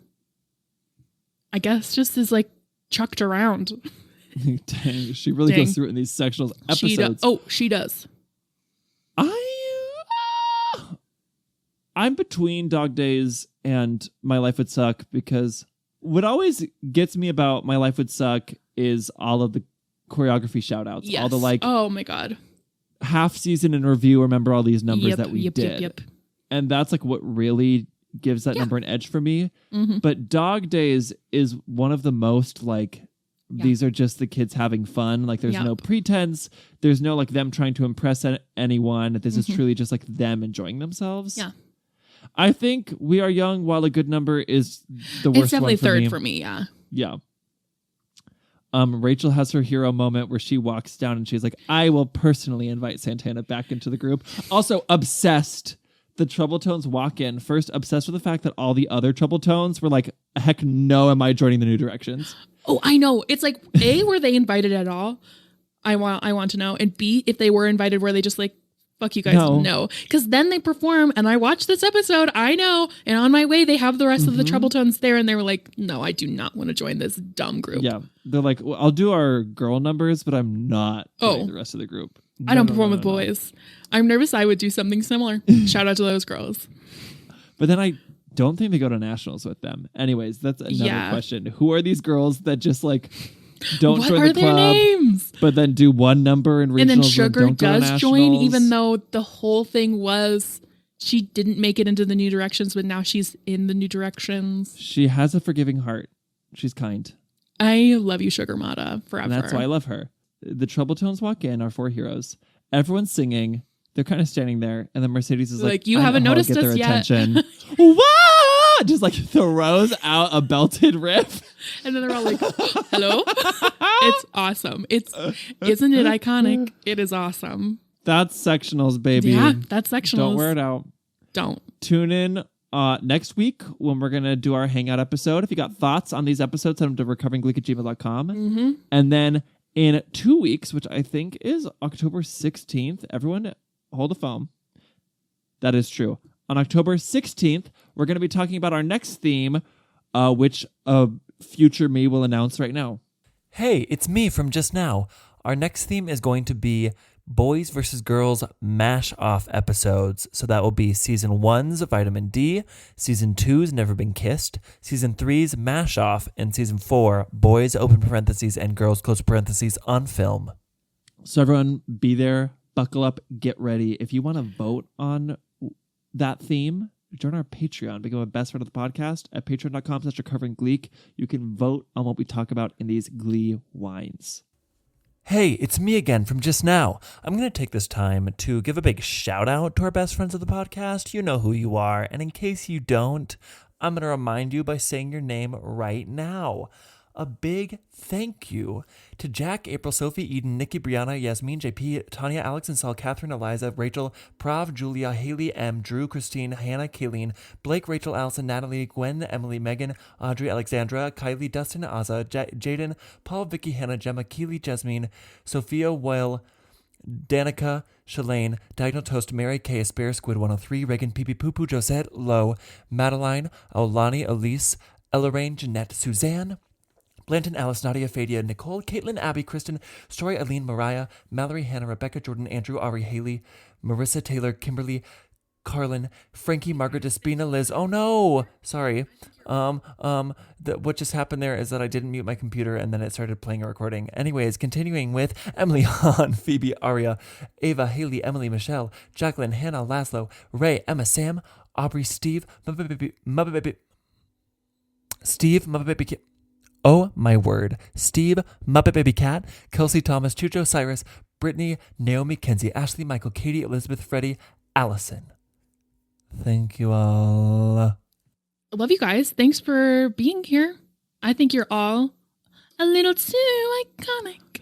I guess, just is like chucked around. Dang, she really goes through it in these Sectionals episodes. She does. I'm between Dog Days and My Life Would Suck because what always gets me about My Life Would Suck is all of the choreography shout outs. Yes. All the like oh my God. half season in review. Remember all these numbers that we did. Yep. And that's like what really gives that number an edge for me. Mm-hmm. But Dog Days is one of the most like, these are just the kids having fun. Like there's no pretense. There's no like them trying to impress anyone. This is truly just like them enjoying themselves. Yeah. I think We Are Young, while a good number, is the worst It's definitely one for third me. for me. Yeah. Yeah. Rachel has her hero moment where she walks down and she's like, I will personally invite Santana back into the group. Also obsessed. The Trouble Tones walk in. First, obsessed with the fact that all the other Trouble Tones were like, heck no, am I joining the New Directions? Oh, I know. It's like, A, were they invited at all? I want to know. And B, if they were invited, were they just like, fuck you guys? No. Because then they perform, and I watched this episode. I know. And on my way, they have the rest of the Trouble Tones there, and they were like, no, I do not want to join this dumb group. Yeah. They're like, well, I'll do our girl numbers, but I'm not joining the rest of the group. I don't perform with boys. I'm nervous I would do something similar. Shout out to those girls. But then I don't think they go to nationals with them. Anyways, that's another question. Who are these girls that just like don't join the club? What are their names? But then do one number in regionals and then Sugar don't does go to join, nationals? even though the whole thing was she didn't make it into the New Directions, but now she's in the New Directions. She has a forgiving heart. She's kind. I love you, Sugar Mata, forever. And that's why I love her. The Trouble Tones walk in, our four heroes. Everyone's singing. They're kind of standing there. And then Mercedes is like, you haven't noticed us yet. Whoa! Just like throws out a belted riff. And then they're all like, hello? It's awesome. Isn't it iconic? It is awesome. That's Sectionals, baby. Yeah, that's Sectionals. Don't wear it out. Don't. Tune in next week when we're going to do our Hangout episode. If you got thoughts on these episodes, send them to recoveringgleek@gmail.com. Mm-hmm. And then in 2 weeks, which I think is October 16th, everyone hold a phone. That is true. On October 16th, we're going to be talking about our next theme, which future me will announce right now. Hey, it's me from just now. Our next theme is going to be Boys vs. Girls mash-off episodes. So that will be Season 1's Vitamin D, Season 2's Never Been Kissed, Season 3's Mash-Off, and Season 4, Boys open parentheses and Girls close parentheses on film. So everyone be there, buckle up, get ready. If you want to vote on that theme, join our Patreon. Become a best friend of the podcast at patreon.com/recoveringgleek. You can vote on what we talk about in these Glee wines. Hey, it's me again from just now. I'm going to take this time to give a big shout out to our best friends of the podcast. You know who you are. And in case you don't, I'm going to remind you by saying your name right now. A big thank you to Jack, April, Sophie, Eden, Nikki, Brianna, Yasmin, JP, Tanya, Alex, and Saul, Catherine, Eliza, Rachel, Prav, Julia, Haley, M, Drew, Christine, Hannah, Kayleen, Blake, Rachel, Allison, Natalie, Gwen, Emily, Megan, Audrey, Alexandra, Kylie, Dustin, Azza, Jaden, Paul, Vicky, Hannah, Gemma, Keely, Jasmine, Sophia, Will, Danica, Shalane, Diagonal Toast, Mary K, Aspire, Squid 103, Reagan, Pee Poo Poo, Josette, Lowe, Madeline, Olani, Elise, Elleraine, Jeanette, Suzanne, Blanton, Alice, Nadia, Fadia, Nicole, Caitlin, Abby, Kristen, Story, Eileen, Mariah, Mallory, Hannah, Rebecca, Jordan, Andrew, Ari, Haley, Marissa, Taylor, Kimberly, Carlin, Frankie, Margaret, Despina, Liz. Oh no! Sorry. What just happened there is that I didn't mute my computer and then it started playing a recording. Anyways, continuing with Emily, Han, Phoebe, Aria, Ava, Haley, Emily, Michelle, Jacqueline, Hannah, Laszlo, Ray, Emma, Sam, Aubrey, Steve, oh my word. Steve, Muppet Baby Cat, Kelsey, Thomas, Chucho, Cyrus, Brittany, Naomi, Kenzie, Ashley, Michael, Katie, Elizabeth, Freddie, Allison. Thank you all. I love you guys. Thanks for being here. I think you're all a little too iconic.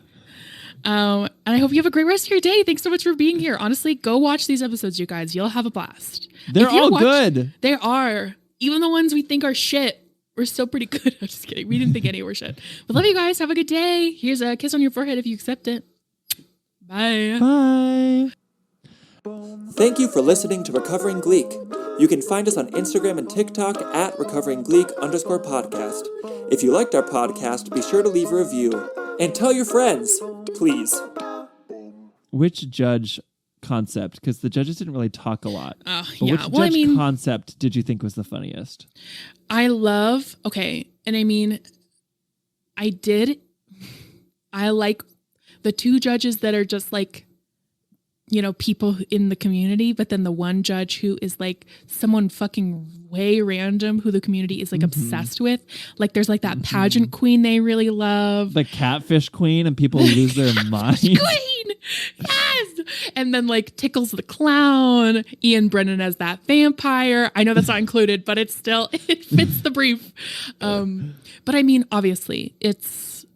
And I hope you have a great rest of your day. Thanks so much for being here. Honestly, go watch these episodes, you guys. You'll have a blast. They're all good. They are. Even the ones we think are shit. We're still pretty good. I'm just kidding. We didn't think any were shit. But love you guys. Have a good day. Here's a kiss on your forehead if you accept it. Bye. Bye. Thank you for listening to Recovering Gleek. You can find us on Instagram and TikTok at recoveringgleek_podcast. If you liked our podcast, be sure to leave a review. And tell your friends, please. Which judge concept? Because the judges didn't really talk a lot. But yeah. Which judge concept did you think was the funniest? I love, okay, and I mean, I like the two judges that are just like, you know, people in the community, but then the one judge who is like someone fucking way random who the community is like obsessed with. Like there's like that pageant queen they really love. The catfish queen, and people lose their minds. Queen! Yes! And then like Tickles the clown, Ian Brennan as that vampire. I know that's not included, but it's still, it fits the brief. But I mean, obviously, it's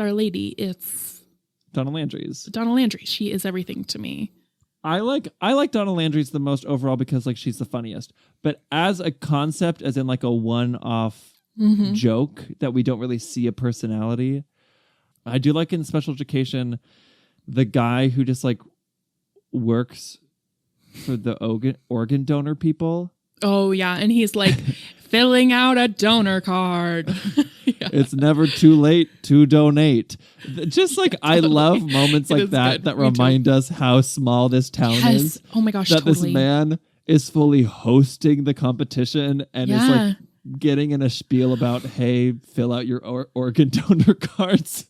Our Lady. It's Donna Landry's. Donna Landry. She is everything to me. I like Donna Landry's the most overall because like she's the funniest. But as a concept, as in like a one-off joke that we don't really see a personality, I do like in Special Education the guy who just like works for the organ donor people. Oh yeah, and he's like filling out a donor card. Yeah. It's never too late to donate. Just like I love moments like that remind us how small this town is. Oh my gosh, that totally. This man is fully hosting the competition and is like getting in a spiel about, hey, fill out your organ donor cards.